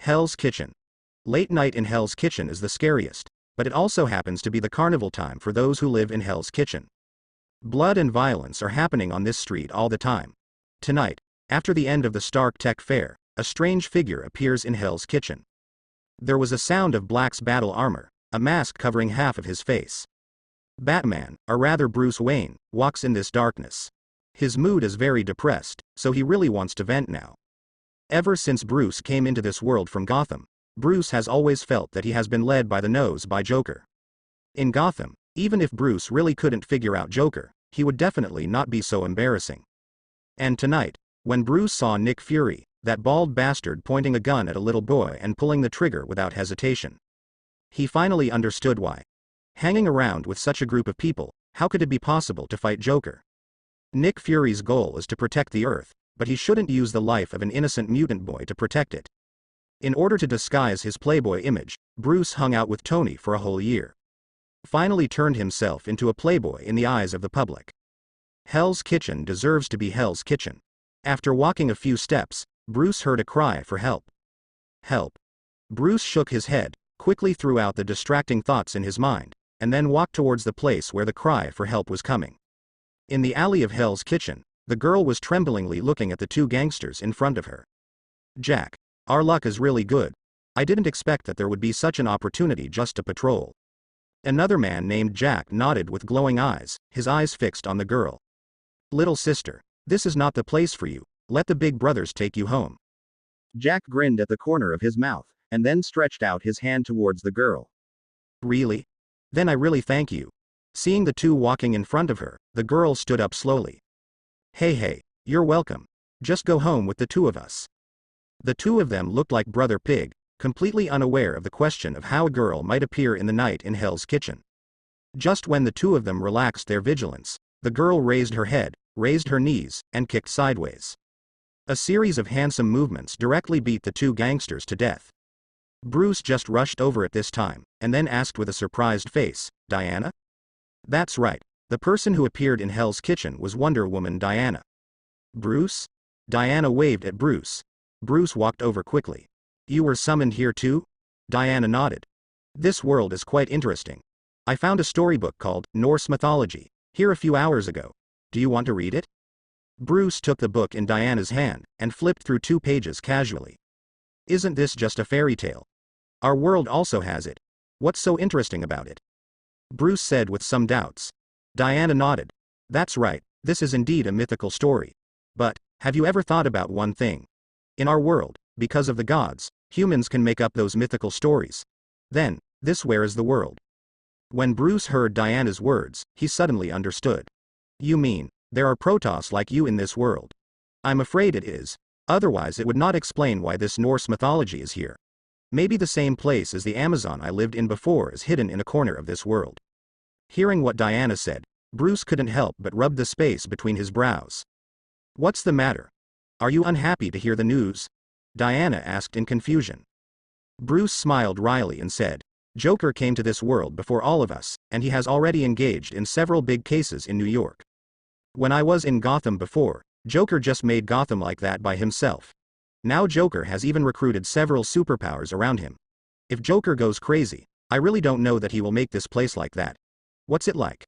Hell's Kitchen. Late night in Hell's Kitchen is the scariest, but it also happens to be the carnival time for those who live in Hell's Kitchen. Blood and violence are happening on this street all the time. Tonight, after the end of the Stark Tech Fair, a strange figure appears in Hell's Kitchen. There was a sound of Black's battle armor, a mask covering half of his face. Batman, or rather Bruce Wayne, walks in this darkness. His mood is very depressed, so he really wants to vent now. Ever since Bruce came into this world from Gotham, Bruce has always felt that he has been led by the nose by Joker. In Gotham, even if Bruce really couldn't figure out Joker, he would definitely not be so embarrassing. And tonight, when Bruce saw Nick Fury, that bald bastard pointing a gun at a little boy and pulling the trigger without hesitation, he finally understood why. Hanging around with such a group of people, how could it be possible to fight Joker? Nick Fury's goal is to protect the Earth, but he shouldn't use the life of an innocent mutant boy to protect it. In order to disguise his playboy image, Bruce hung out with Tony for a whole year. Finally turned himself into a playboy in the eyes of the public. Hell's Kitchen deserves to be Hell's Kitchen. After walking a few steps, Bruce heard a cry for help. Help. Bruce shook his head, quickly threw out the distracting thoughts in his mind, and then walked towards the place where the cry for help was coming. In the alley of Hell's Kitchen, the girl was tremblingly looking at the two gangsters in front of her. Jack, our luck is really good. I didn't expect that there would be such an opportunity just to patrol. Another man named Jack nodded with glowing eyes, his eyes fixed on the girl. Little sister, this is not the place for you, let the big brothers take you home. Jack grinned at the corner of his mouth, and then stretched out his hand towards the girl. Really? Then I really thank you. Seeing the two walking in front of her, the girl stood up slowly. Hey, you're welcome. Just go home with the two of us. The two of them looked like Brother Pig, completely unaware of the question of how a girl might appear in the night in Hell's Kitchen. Just when the two of them relaxed their vigilance, the girl raised her head, raised her knees, and kicked sideways. A series of handsome movements directly beat the two gangsters to death. Bruce just rushed over at this time, and then asked with a surprised face, Diana? That's right, the person who appeared in Hell's Kitchen was Wonder Woman Diana. Bruce? Diana waved at Bruce. Bruce walked over quickly. You were summoned here too? Diana nodded. This world is quite interesting. I found a storybook called Norse Mythology here a few hours ago. Do you want to read it? Bruce took the book in Diana's hand and flipped through 2 pages casually. Isn't this just a fairy tale? Our world also has it. What's so interesting about it? Bruce said with some doubts. Diana nodded. That's right, this is indeed a mythical story. But, have you ever thought about one thing? In our world, because of the gods, humans can make up those mythical stories. Then, this where is the world? When Bruce heard Diana's words, he suddenly understood. You mean, there are Protoss like you in this world? I'm afraid it is. Otherwise it would not explain why this Norse mythology is here. Maybe the same place as the Amazon I lived in before is hidden in a corner of this world. Hearing what Diana said, Bruce couldn't help but rub the space between his brows. What's the matter? Are you unhappy to hear the news? Diana asked in confusion. Bruce smiled wryly and said, Joker came to this world before all of us, and he has already engaged in several big cases in New York. When I was in Gotham before, Joker just made Gotham like that by himself. Now Joker has even recruited several superpowers around him. If Joker goes crazy, I really don't know that he will make this place like that. What's it like?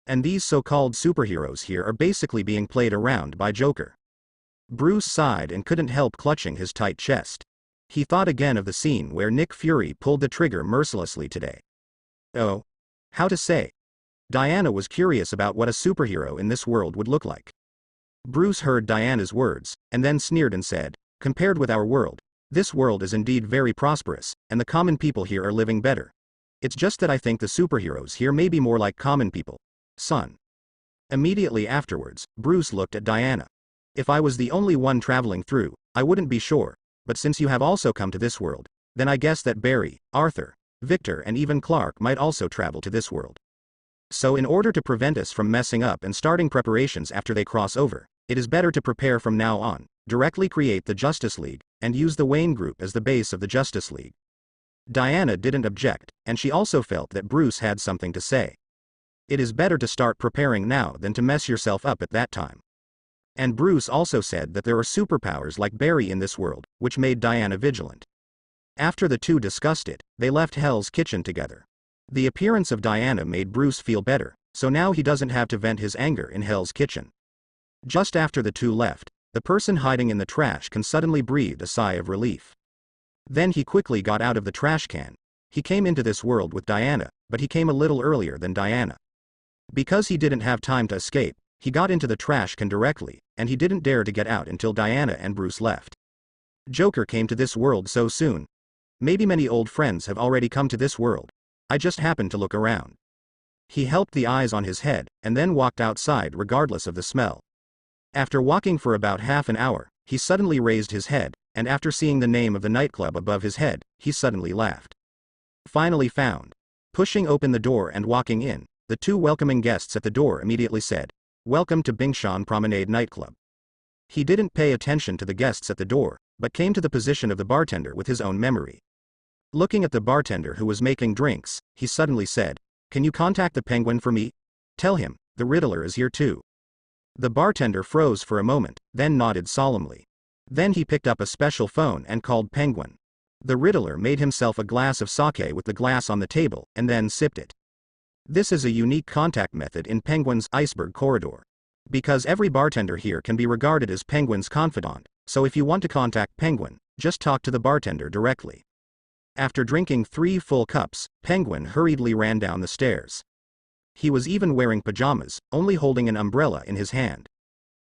And these so-called superheroes here are basically being played around by Joker. Bruce sighed and couldn't help clutching his tight chest. He thought again of the scene where Nick Fury pulled the trigger mercilessly today. Oh. How to say? Diana was curious about what a superhero in this world would look like. Bruce heard Diana's words, and then sneered and said, compared with our world, this world is indeed very prosperous, and the common people here are living better. It's just that I think the superheroes here may be more like common people. Son. Immediately afterwards, Bruce looked at Diana. If I was the only one traveling through, I wouldn't be sure, but since you have also come to this world, then I guess that Barry, Arthur, Victor and even Clark might also travel to this world. So in order to prevent us from messing up and starting preparations after they cross over, it is better to prepare from now on, directly create the Justice League, and use the Wayne Group as the base of the Justice League. Diana didn't object, and she also felt that Bruce had something to say. It is better to start preparing now than to mess yourself up at that time. And Bruce also said that there are superpowers like Barry in this world, which made Diana vigilant. After the two discussed it, they left Hell's Kitchen together. The appearance of Diana made Bruce feel better, so now he doesn't have to vent his anger in Hell's Kitchen. Just after the two left, the person hiding in the trash can suddenly breathe a sigh of relief. Then he quickly got out of the trash can. He came into this world with Diana, but he came a little earlier than Diana. Because he didn't have time to escape, he got into the trash can directly, and he didn't dare to get out until Diana and Bruce left. Joker came to this world so soon. Maybe many old friends have already come to this world. I just happened to look around. He helped the eyes on his head, and then walked outside regardless of the smell. After walking for about half an hour, he suddenly raised his head, and after seeing the name of the nightclub above his head, he suddenly laughed. Finally found. Pushing open the door and walking in, the two welcoming guests at the door immediately said, "Welcome to Bingshan Promenade Nightclub." He didn't pay attention to the guests at the door, but came to the position of the bartender with his own memory. Looking at the bartender who was making drinks, he suddenly said, "Can you contact the Penguin for me? Tell him, the Riddler is here too." The bartender froze for a moment, then nodded solemnly. Then he picked up a special phone and called Penguin. The Riddler made himself a glass of sake with the glass on the table, and then sipped it. This is a unique contact method in Penguin's iceberg corridor. Because every bartender here can be regarded as Penguin's confidant, so if you want to contact Penguin, just talk to the bartender directly. After drinking 3 full cups, Penguin hurriedly ran down the stairs. He was even wearing pajamas, only holding an umbrella in his hand.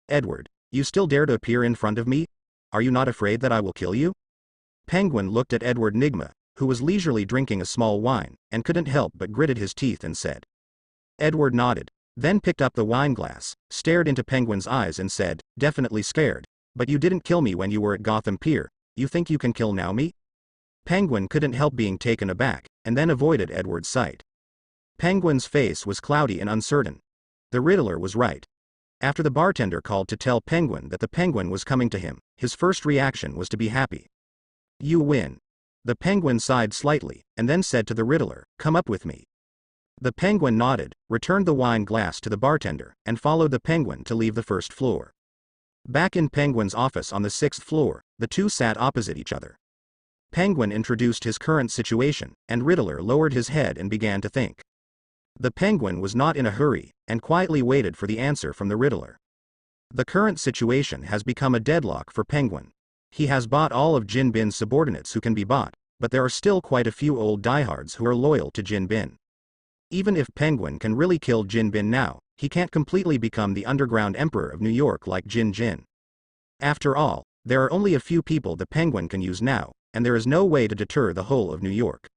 "Edward, you still dare to appear in front of me? Are you not afraid that I will kill you?" Penguin looked at Edward Nigma, who was leisurely drinking a small wine, and couldn't help but gritted his teeth and said. Edward nodded, then picked up the wine glass, stared into Penguin's eyes and said, "Definitely scared. But you didn't kill me when you were at Gotham Pier. You think you can kill now me?" Penguin couldn't help being taken aback, and then avoided Edward's sight. Penguin's face was cloudy and uncertain. The Riddler was right. After the bartender called to tell Penguin that the Penguin was coming to him, his first reaction was to be happy. "You win." The Penguin sighed slightly, and then said to the Riddler, "Come up with me." The Penguin nodded, returned the wine glass to the bartender, and followed the Penguin to leave the first floor. Back in Penguin's office on the 6th floor, the two sat opposite each other. Penguin introduced his current situation, and Riddler lowered his head and began to think. The Penguin was not in a hurry, and quietly waited for the answer from the Riddler. The current situation has become a deadlock for Penguin. He has bought all of Jin Bin's subordinates who can be bought, but there are still quite a few old diehards who are loyal to Jin Bin. Even if Penguin can really kill Jin Bin now, he can't completely become the underground emperor of New York like Jin Jin. After all, there are only a few people the Penguin can use now, and there is no way to deter the whole of New York.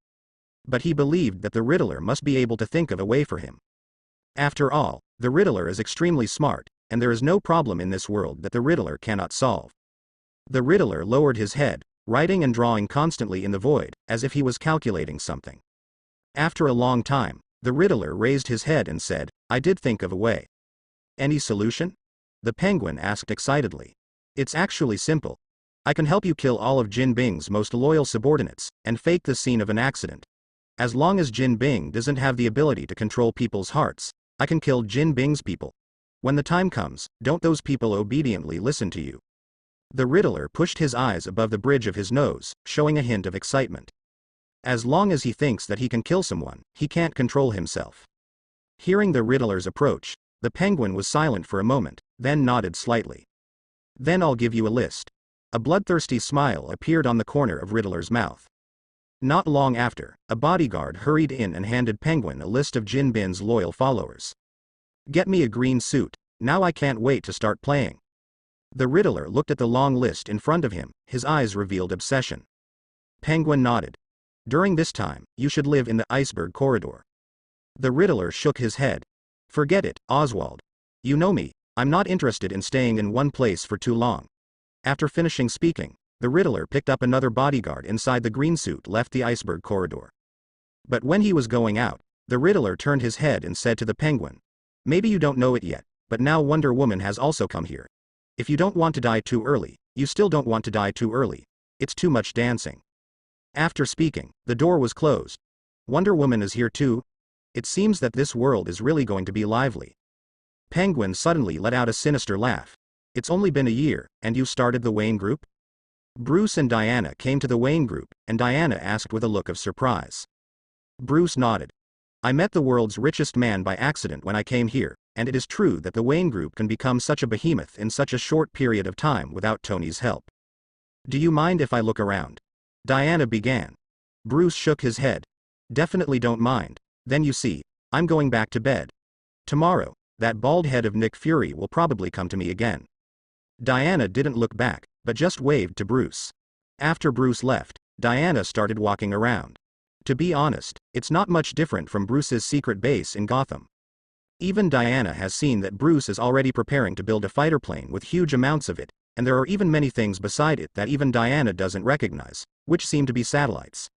But he believed that the Riddler must be able to think of a way for him. After all, the Riddler is extremely smart, and there is no problem in this world that the Riddler cannot solve. The Riddler lowered his head, writing and drawing constantly in the void, as if he was calculating something. After a long time, the Riddler raised his head and said, "I did think of a way." "Any solution?" the Penguin asked excitedly. "It's actually simple. I can help you kill all of Jin Bing's most loyal subordinates, and fake the scene of an accident. As long as Jin Bing doesn't have the ability to control people's hearts, I can kill Jin Bing's people. When the time comes, don't those people obediently listen to you?" The Riddler pushed his eyes above the bridge of his nose, showing a hint of excitement. As long as he thinks that he can kill someone, he can't control himself. Hearing the Riddler's approach, the Penguin was silent for a moment, then nodded slightly. "Then I'll give you a list." A bloodthirsty smile appeared on the corner of Riddler's mouth. Not long after, a bodyguard hurried in and handed Penguin a list of Jin Bin's loyal followers. "Get me a green suit, now I can't wait to start playing." The Riddler looked at the long list in front of him, his eyes revealed obsession. Penguin nodded. "During this time, you should live in the iceberg corridor." The Riddler shook his head. "Forget it, Oswald. You know me, I'm not interested in staying in one place for too long." After finishing speaking, the Riddler picked up another bodyguard inside the green suit left the iceberg corridor. But when he was going out, the Riddler turned his head and said to the Penguin, "Maybe you don't know it yet, but now Wonder Woman has also come here. If you don't want to die too early, you still don't want to die too early. It's too much dancing." After speaking, the door was closed. "Wonder Woman is here too? It seems that this world is really going to be lively." Penguin suddenly let out a sinister laugh. "It's only been a year, and you started the Wayne Group?" Bruce and Diana came to the Wayne group, and Diana asked with a look of surprise. Bruce nodded. I met the world's richest man by accident when I came here, and it is true that the Wayne group can become such a behemoth in such a short period of time without Tony's help. Do you mind if I look around? Diana began. Bruce shook his head. Definitely don't mind. Then you see, I'm going back to bed. Tomorrow, that bald head of Nick Fury will probably come to me again. Diana didn't look back, but just waved to Bruce. After Bruce left, Diana started walking around. To be honest, it's not much different from Bruce's secret base in Gotham. Even Diana has seen that Bruce is already preparing to build a fighter plane with huge amounts of it, and there are even many things beside it that even Diana doesn't recognize, which seem to be satellites.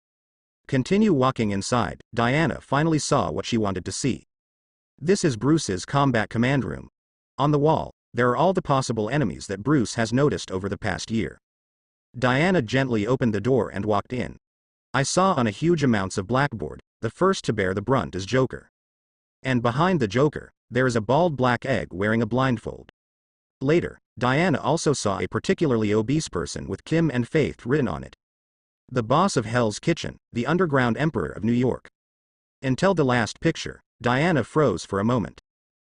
Continue walking inside. Diana finally saw what she wanted to see. This is Bruce's combat command room. On the wall, there are all the possible enemies that Bruce has noticed over the past year. Diana gently opened the door and walked in. I saw on a huge amounts of blackboard, the first to bear the brunt is Joker. And behind the Joker, there is a bald black egg wearing a blindfold. Later, Diana also saw a particularly obese person with Kim and Faith written on it. The boss of Hell's Kitchen, the underground emperor of New York. Until the last picture, Diana froze for a moment.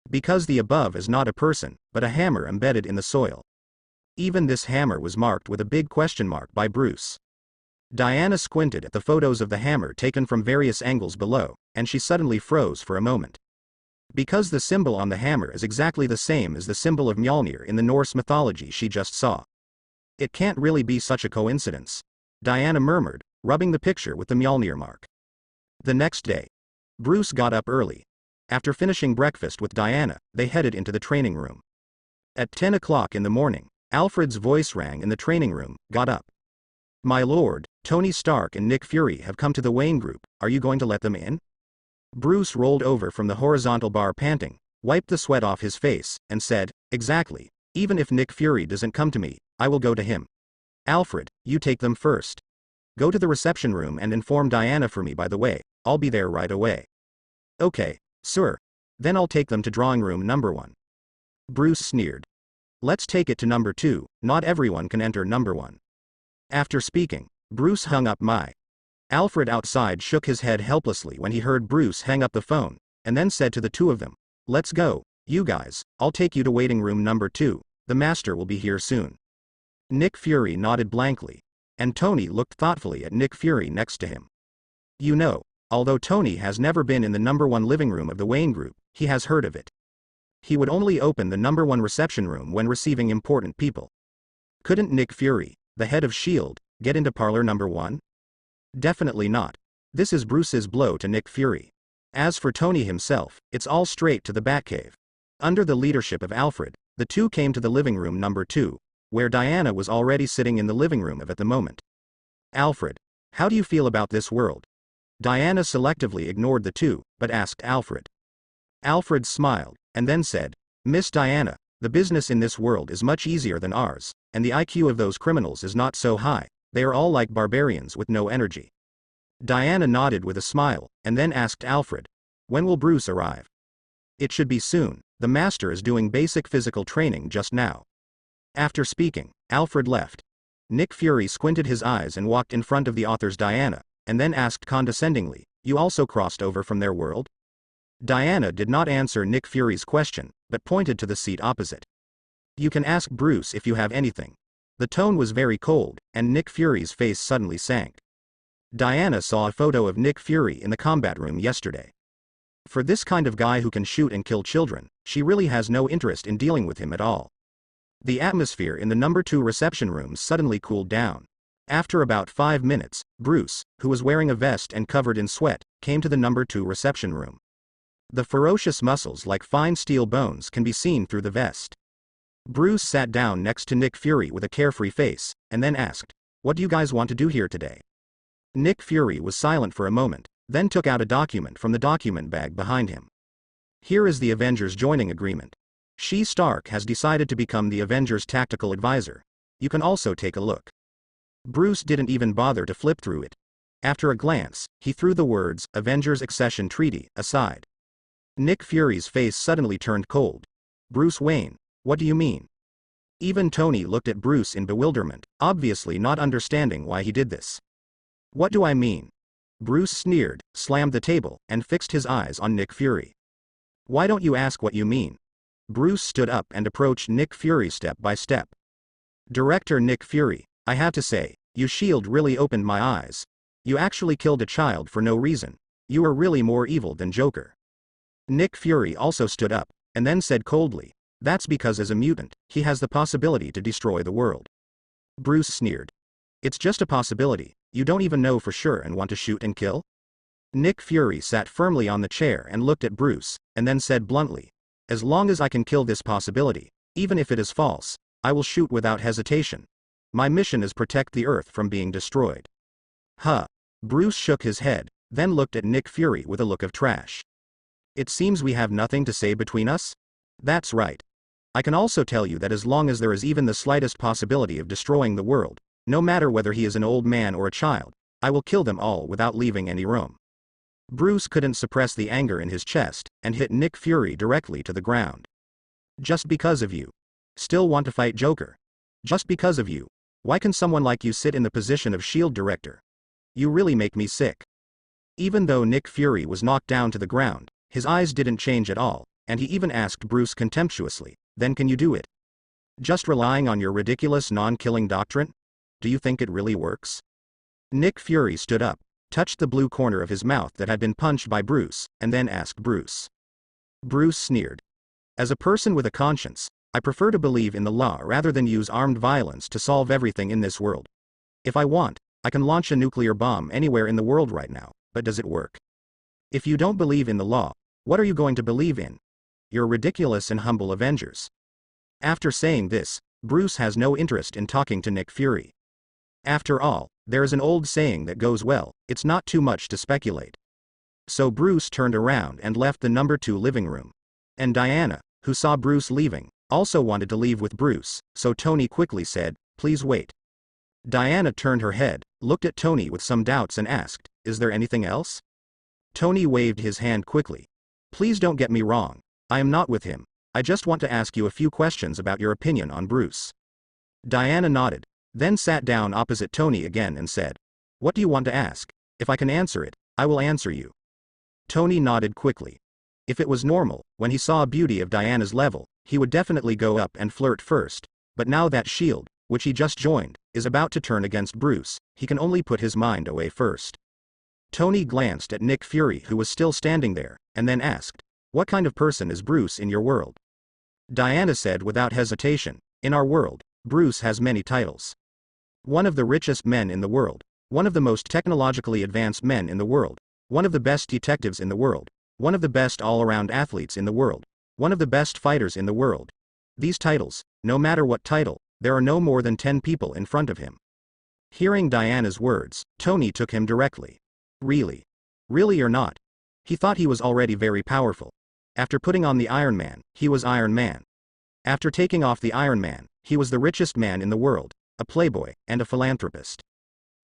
Because the above is not a person, but a hammer embedded in the soil. Even this hammer was marked with a big question mark by Bruce. Diana squinted at the photos of the hammer taken from various angles below, and she suddenly froze for a moment. Because the symbol on the hammer is exactly the same as the symbol of Mjolnir in the Norse mythology she just saw. It can't really be such a coincidence, Diana murmured, rubbing the picture with the Mjolnir mark. The next day, Bruce got up early. After finishing breakfast with Diana, they headed into the training room. At 10 o'clock in the morning, Alfred's voice rang in the training room. Got up. My lord, Tony Stark and Nick Fury have come to the Wayne group, are you going to let them in? Bruce rolled over from the horizontal bar panting, wiped the sweat off his face, and said, exactly, even if Nick Fury doesn't come to me, I will go to him. Alfred, you take them first. Go to the reception room and inform Diana for me by the way, I'll be there right away. Okay, sir. Then I'll take them to drawing room number 1. Bruce sneered. Let's take it to number 2, not everyone can enter number 1. After speaking, Bruce hung up. Alfred outside shook his head helplessly when he heard Bruce hang up the phone, and then said to the two of them, let's go, you guys, I'll take you to waiting room number 2, the master will be here soon. Nick Fury nodded blankly, and Tony looked thoughtfully at Nick Fury next to him. You know, although Tony has never been in the number 1 living room of the Wayne group, he has heard of it. He would only open the number 1 reception room when receiving important people. Couldn't Nick Fury, the head of S.H.I.E.L.D., get into parlor number 1? Definitely not. This is Bruce's blow to Nick Fury. As for Tony himself, it's all straight to the Batcave. Under the leadership of Alfred, the two came to the living room number 2, where Diana was already sitting in the living room at the moment. Alfred, how do you feel about this world? Diana selectively ignored the two, but asked Alfred. Alfred smiled, and then said, Miss Diana, the business in this world is much easier than ours, and the IQ of those criminals is not so high, they are all like barbarians with no energy. Diana nodded with a smile, and then asked Alfred, when will Bruce arrive? It should be soon, the master is doing basic physical training just now. After speaking, Alfred left. Nick Fury squinted his eyes and walked in front of the author's Diana, and then asked condescendingly, you also crossed over from their world? Diana did not answer Nick Fury's question, but pointed to the seat opposite. You can ask Bruce if you have anything. The tone was very cold, and Nick Fury's face suddenly sank. Diana saw a photo of Nick Fury in the combat room yesterday. For this kind of guy who can shoot and kill children, she really has no interest in dealing with him at all. The atmosphere in the number 2 reception room suddenly cooled down. After about 5 minutes, Bruce, who was wearing a vest and covered in sweat, came to the number 2 reception room. The ferocious muscles like fine steel bones can be seen through the vest. Bruce sat down next to Nick Fury with a carefree face, and then asked, what do you guys want to do here today? Nick Fury was silent for a moment, then took out a document from the document bag behind him. Here is the Avengers joining agreement. She Stark has decided to become the Avengers tactical advisor. You can also take a look. Bruce didn't even bother to flip through it. After a glance, he threw the words, Avengers Accession Treaty, aside. Nick Fury's face suddenly turned cold. Bruce Wayne, what do you mean? Even Tony looked at Bruce in bewilderment, obviously not understanding why he did this. What do I mean? Bruce sneered, slammed the table, and fixed his eyes on Nick Fury. Why don't you ask what you mean? Bruce stood up and approached Nick Fury step by step. Director Nick Fury, I have to say, your shield really opened my eyes. You actually killed a child for no reason. You are really more evil than Joker. Nick Fury also stood up, and then said coldly, that's because as a mutant, he has the possibility to destroy the world. Bruce sneered. It's just a possibility, you don't even know for sure and want to shoot and kill? Nick Fury sat firmly on the chair and looked at Bruce, and then said bluntly, as long as I can kill this possibility, even if it is false, I will shoot without hesitation. My mission is protect the Earth from being destroyed. Huh. Bruce shook his head, then looked at Nick Fury with a look of trash. It seems we have nothing to say between us? That's right. I can also tell you that as long as there is even the slightest possibility of destroying the world, no matter whether he is an old man or a child, I will kill them all without leaving any room. Bruce couldn't suppress the anger in his chest, and hit Nick Fury directly to the ground. Just because of you. Still want to fight Joker? Just because of you. Why can someone like you sit in the position of S.H.I.E.L.D. director? You really make me sick. Even though Nick Fury was knocked down to the ground, his eyes didn't change at all, and he even asked Bruce contemptuously, then can you do it? Just relying on your ridiculous non-killing doctrine? Do you think it really works? Nick Fury stood up, touched the blue corner of his mouth that had been punched by Bruce, and then asked Bruce. Bruce sneered. As a person with a conscience, I prefer to believe in the law rather than use armed violence to solve everything in this world. If I want, I can launch a nuclear bomb anywhere in the world right now, but does it work? If you don't believe in the law, what are you going to believe in? Your ridiculous and humble Avengers. After saying this, Bruce has no interest in talking to Nick Fury. After all, there is an old saying that goes well, it's not too much to speculate. So Bruce turned around and left the number 2 living room. And Diana, who saw Bruce leaving, also wanted to leave with Bruce, so Tony quickly said, please wait. Diana turned her head, looked at Tony with some doubts and asked, is there anything else? Tony waved his hand quickly. Please don't get me wrong, I am not with him, I just want to ask you a few questions about your opinion on Bruce. Diana nodded, then sat down opposite Tony again and said, what do you want to ask? If I can answer it, I will answer you. Tony nodded quickly. If it was normal, when he saw a beauty of Diana's level, he would definitely go up and flirt first, but now that S.H.I.E.L.D., which he just joined, is about to turn against Bruce, he can only put his mind away first. Tony glanced at Nick Fury who was still standing there, and then asked, what kind of person is Bruce in your world? Diana said without hesitation, in our world, Bruce has many titles. One of the richest men in the world, one of the most technologically advanced men in the world, one of the best detectives in the world, one of the best all-around athletes in the world, one of the best fighters in the world. These titles, no matter what title, there are no more than 10 people in front of him. Hearing Diana's words, Tony took him directly. Really? Really or not? He thought he was already very powerful. After putting on the Iron Man, he was Iron Man. After taking off the Iron Man, he was the richest man in the world, a playboy, and a philanthropist.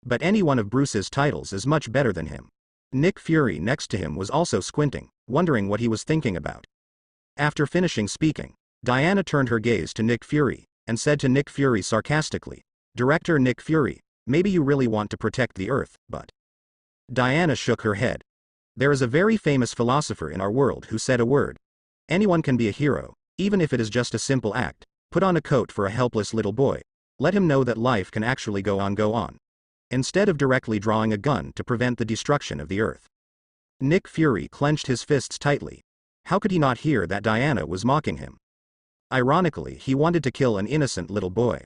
But any one of Bruce's titles is much better than him. Nick Fury next to him was also squinting, wondering what he was thinking about. After finishing speaking, Diana turned her gaze to Nick Fury, and said to Nick Fury sarcastically, Director Nick Fury, maybe you really want to protect the Earth, but... Diana shook her head. There is a very famous philosopher in our world who said a word. Anyone can be a hero, even if it is just a simple act. Put on a coat for a helpless little boy. Let him know that life can actually go on. Instead of directly drawing a gun to prevent the destruction of the Earth. Nick Fury clenched his fists tightly. How could he not hear that Diana was mocking him? Ironically, he wanted to kill an innocent little boy.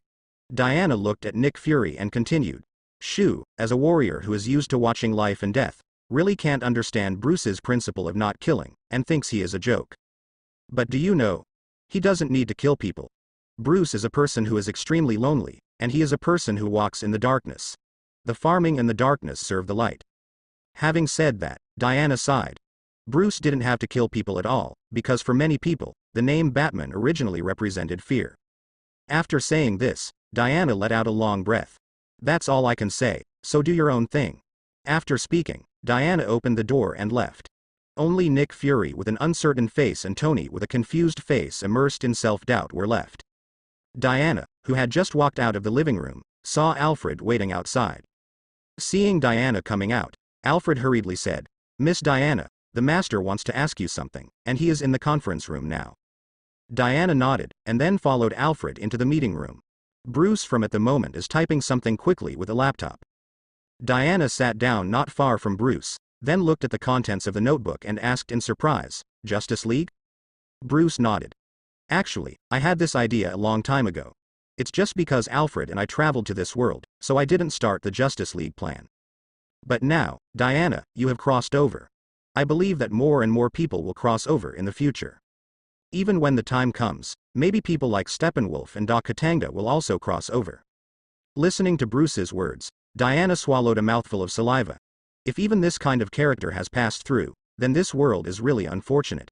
Diana looked at Nick Fury and continued. Shoo, as a warrior who is used to watching life and death, really can't understand Bruce's principle of not killing, and thinks he is a joke. But do you know? He doesn't need to kill people. Bruce is a person who is extremely lonely, and he is a person who walks in the darkness. The farming and the darkness serve the light. Having said that, Diana sighed. Bruce didn't have to kill people at all, because for many people, the name Batman originally represented fear. After saying this, Diana let out a long breath. That's all I can say, so do your own thing. After speaking, Diana opened the door and left. Only Nick Fury with an uncertain face and Tony with a confused face immersed in self-doubt were left. Diana, who had just walked out of the living room, saw Alfred waiting outside. Seeing Diana coming out, Alfred hurriedly said, "Miss Diana, the master wants to ask you something, and he is in the conference room now." Diana nodded, and then followed Alfred into the meeting room. Bruce from at the moment is typing something quickly with a laptop. Diana sat down not far from Bruce, then looked at the contents of the notebook and asked in surprise, "Justice League?" Bruce nodded. "Actually, I had this idea a long time ago. It's just because Alfred and I traveled to this world, so I didn't start the Justice League plan. But now, Diana, you have crossed over. I believe that more and more people will cross over in the future. Even when the time comes, maybe people like Steppenwolf and Doc Katanga will also cross over." Listening to Bruce's words, Diana swallowed a mouthful of saliva. If even this kind of character has passed through, then this world is really unfortunate.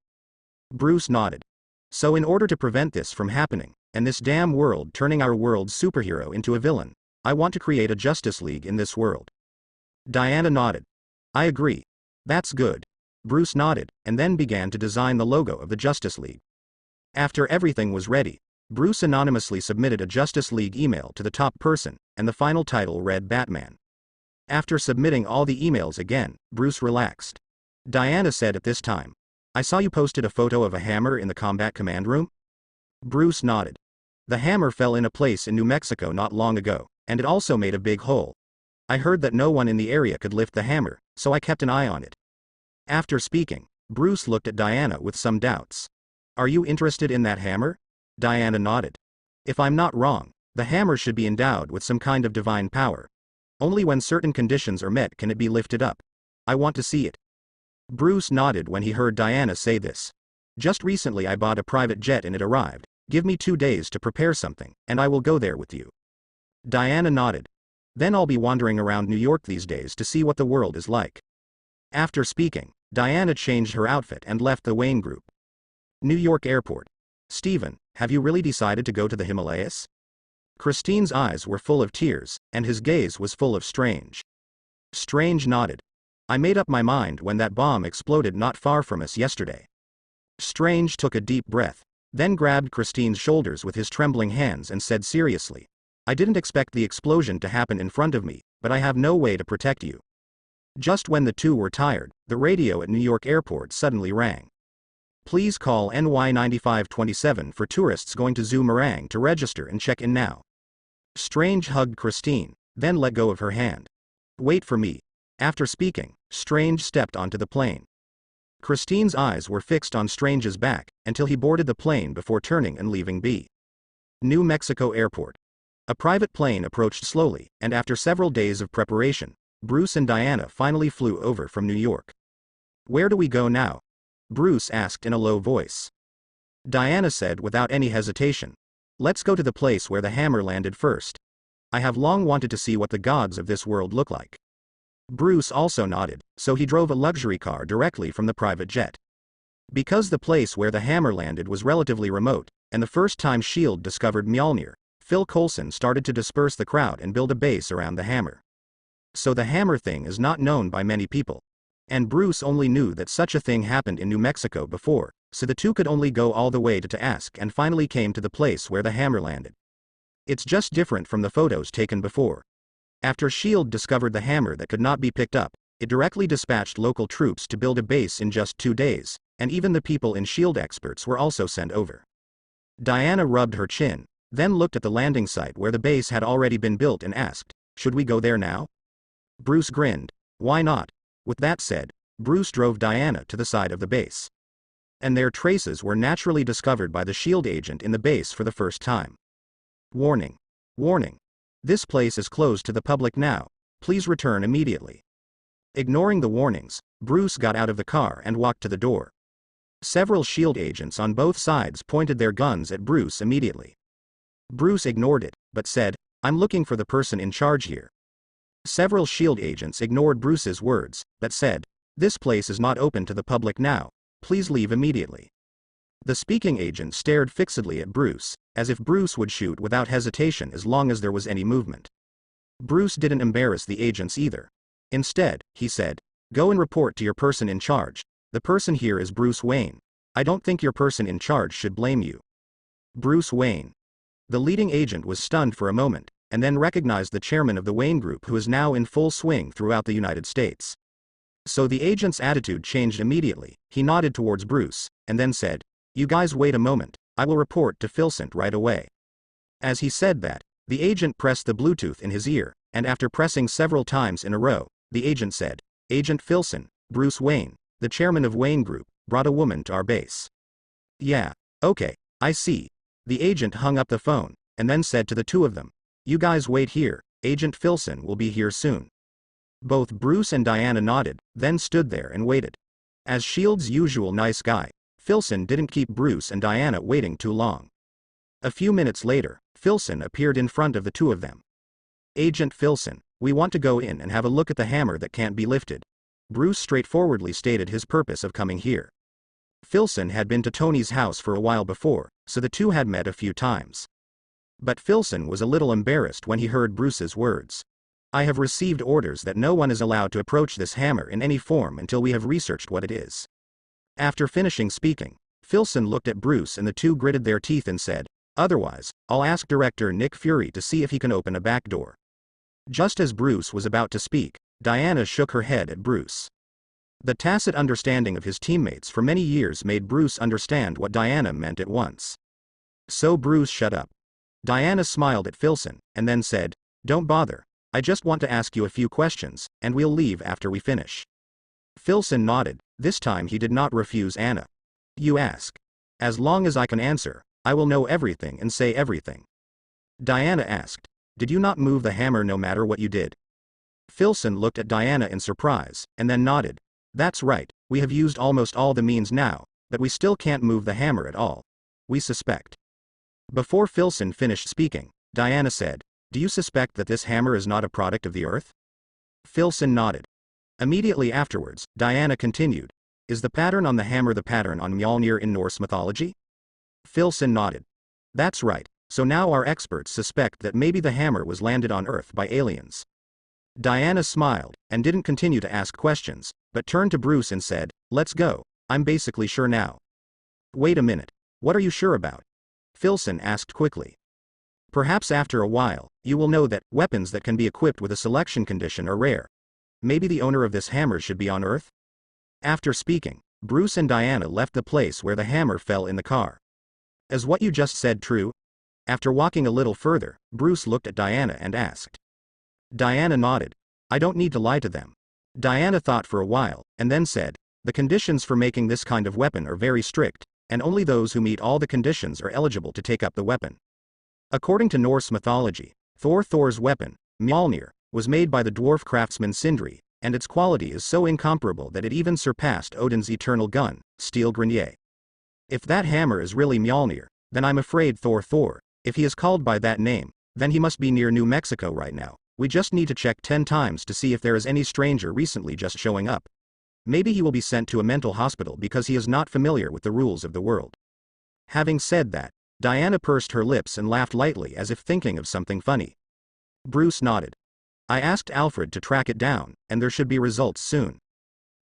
Bruce nodded. "So in order to prevent this from happening, and this damn world turning our world's superhero into a villain, I want to create a Justice League in this world." Diana nodded. "I agree. That's good." Bruce nodded, and then began to design the logo of the Justice League. After everything was ready, Bruce anonymously submitted a Justice League email to the top person, and the final title read Batman. After submitting all the emails again, Bruce relaxed. Diana said at this time, "I saw you posted a photo of a hammer in the combat command room?" Bruce nodded. "The hammer fell in a place in New Mexico not long ago, and it also made a big hole. I heard that no one in the area could lift the hammer, so I kept an eye on it." After speaking, Bruce looked at Diana with some doubts. "Are you interested in that hammer?" Diana nodded. "If I'm not wrong, the hammer should be endowed with some kind of divine power. Only when certain conditions are met can it be lifted up. I want to see it." Bruce nodded when he heard Diana say this. "Just recently I bought a private jet and it arrived. Give me 2 days to prepare something, and I will go there with you." Diana nodded. "Then I'll be wandering around New York these days to see what the world is like." After speaking, Diana changed her outfit and left the Wayne Group. New York Airport. "Stephen, have you really decided to go to the Himalayas?" Christine's eyes were full of tears, and his gaze was full of Strange. Strange nodded. "I made up my mind when that bomb exploded not far from us yesterday." Strange took a deep breath, then grabbed Christine's shoulders with his trembling hands and said seriously, "I didn't expect the explosion to happen in front of me, but I have no way to protect you." Just when the two were tired, the radio at New York Airport suddenly rang. "Please call NY9527 for tourists going to Zoomerang to register and check in now." Strange hugged Christine, then let go of her hand. "Wait for me." After speaking, Strange stepped onto the plane. Christine's eyes were fixed on Strange's back, until he boarded the plane before turning and leaving B. New Mexico Airport. A private plane approached slowly, and after several days of preparation, Bruce and Diana finally flew over from New York. "Where do we go now?" Bruce asked in a low voice. Diana said without any hesitation, "Let's go to the place where the hammer landed first. I have long wanted to see what the gods of this world look like." Bruce also nodded, so he drove a luxury car directly from the private jet. Because the place where the hammer landed was relatively remote, and the first time S.H.I.E.L.D. discovered Mjolnir, Phil Coulson started to disperse the crowd and build a base around the hammer. So the hammer thing is not known by many people. And Bruce only knew that such a thing happened in New Mexico before, so the two could only go all the way to ask and finally came to the place where the hammer landed. It's just different from the photos taken before. After S.H.I.E.L.D. discovered the hammer that could not be picked up, it directly dispatched local troops to build a base in just 2 days, and even the people in S.H.I.E.L.D. experts were also sent over. Diana rubbed her chin, then looked at the landing site where the base had already been built and asked, "Should we go there now?" Bruce grinned. "Why not?" With that said, Bruce drove Diana to the side of the base. And their traces were naturally discovered by the S.H.I.E.L.D. agent in the base for the first time. "Warning. Warning. This place is closed to the public now. Please return immediately." Ignoring the warnings, Bruce got out of the car and walked to the door. Several S.H.I.E.L.D. agents on both sides pointed their guns at Bruce immediately. Bruce ignored it, but said, "I'm looking for the person in charge here." Several S.H.I.E.L.D. agents ignored Bruce's words, but said, "This place is not open to the public now. Please leave immediately." The speaking agent stared fixedly at Bruce, as if Bruce would shoot without hesitation as long as there was any movement. Bruce didn't embarrass the agents either. Instead, he said, "Go and report to your person in charge. The person here is Bruce Wayne. I don't think your person in charge should blame you." Bruce Wayne. The leading agent was stunned for a moment, and then recognized the chairman of the Wayne Group, who is now in full swing throughout the United States. So the agent's attitude changed immediately. He nodded towards Bruce, and then said, "You guys wait a moment, I will report to Filson right away." As he said that, the agent pressed the Bluetooth in his ear, and after pressing several times in a row, the agent said, "Agent Filson, Bruce Wayne, the chairman of Wayne Group, brought a woman to our base." "Yeah, okay, I see." The agent hung up the phone, and then said to the two of them, "You guys wait here, Agent Filson will be here soon." Both Bruce and Diana nodded, then stood there and waited. As S.H.I.E.L.D.'s usual nice guy, Filson didn't keep Bruce and Diana waiting too long. A few minutes later, Filson appeared in front of the two of them. "Agent Filson, we want to go in and have a look at the hammer that can't be lifted." Bruce straightforwardly stated his purpose of coming here. Filson had been to Tony's house for a while before, so the two had met a few times. But Filson was a little embarrassed when he heard Bruce's words. "I have received orders that no one is allowed to approach this hammer in any form until we have researched what it is." After finishing speaking, Filson looked at Bruce and the two gritted their teeth and said, "Otherwise, I'll ask director Nick Fury to see if he can open a back door." Just as Bruce was about to speak, Diana shook her head at Bruce. The tacit understanding of his teammates for many years made Bruce understand what Diana meant at once. So Bruce shut up. Diana smiled at Filson, and then said, "Don't bother, I just want to ask you a few questions, and we'll leave after we finish." Filson nodded. This time he did not refuse Anna. "You ask. As long as I can answer, I will know everything and say everything." Diana asked, "Did you not move the hammer no matter what you did?" Filson looked at Diana in surprise, and then nodded. "That's right, we have used almost all the means now, but we still can't move the hammer at all. We suspect." Before Filson finished speaking, Diana said, "Do you suspect that this hammer is not a product of the earth?" Filson nodded. Immediately afterwards, Diana continued, "Is the pattern on the hammer the pattern on Mjolnir in Norse mythology?" Filson nodded. "That's right, so now our experts suspect that maybe the hammer was landed on Earth by aliens." Diana smiled, and didn't continue to ask questions, but turned to Bruce and said, "Let's go, I'm basically sure now." "Wait a minute, what are you sure about?" Filson asked quickly. "Perhaps after a while, you will know that weapons that can be equipped with a selection condition are rare. Maybe the owner of this hammer should be on Earth?" After speaking, Bruce and Diana left the place where the hammer fell in the car. "Is what you just said true?" After walking a little further, Bruce looked at Diana and asked. Diana nodded. "I don't need to lie to them." Diana thought for a while, and then said, "The conditions for making this kind of weapon are very strict, and only those who meet all the conditions are eligible to take up the weapon. According to Norse mythology, Thor's weapon, Mjolnir, was made by the dwarf craftsman Sindri, and its quality is so incomparable that it even surpassed Odin's eternal gun, Steel Grenier. If that hammer is really Mjolnir, then I'm afraid Thor, if he is called by that name, then he must be near New Mexico right now. We just need to check 10 times to see if there is any stranger recently just showing up. Maybe he will be sent to a mental hospital because he is not familiar with the rules of the world." Having said that, Diana pursed her lips and laughed lightly as if thinking of something funny. Bruce nodded. "I asked Alfred to track it down, and there should be results soon."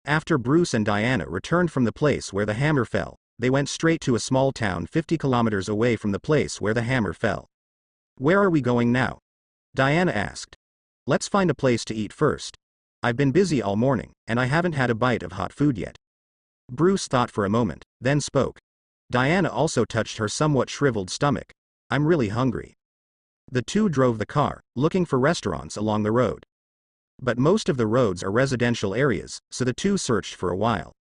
After Bruce and Diana returned from the place where the hammer fell, they went straight to a small town 50 kilometers away from the place where the hammer fell. "Where are we going now?" Diana asked. "Let's find a place to eat first. I've been busy all morning, and I haven't had a bite of hot food yet." Bruce thought for a moment, then spoke. Diana also touched her somewhat shriveled stomach. "I'm really hungry." The two drove the car, looking for restaurants along the road. But most of the roads are residential areas, so the two searched for a while.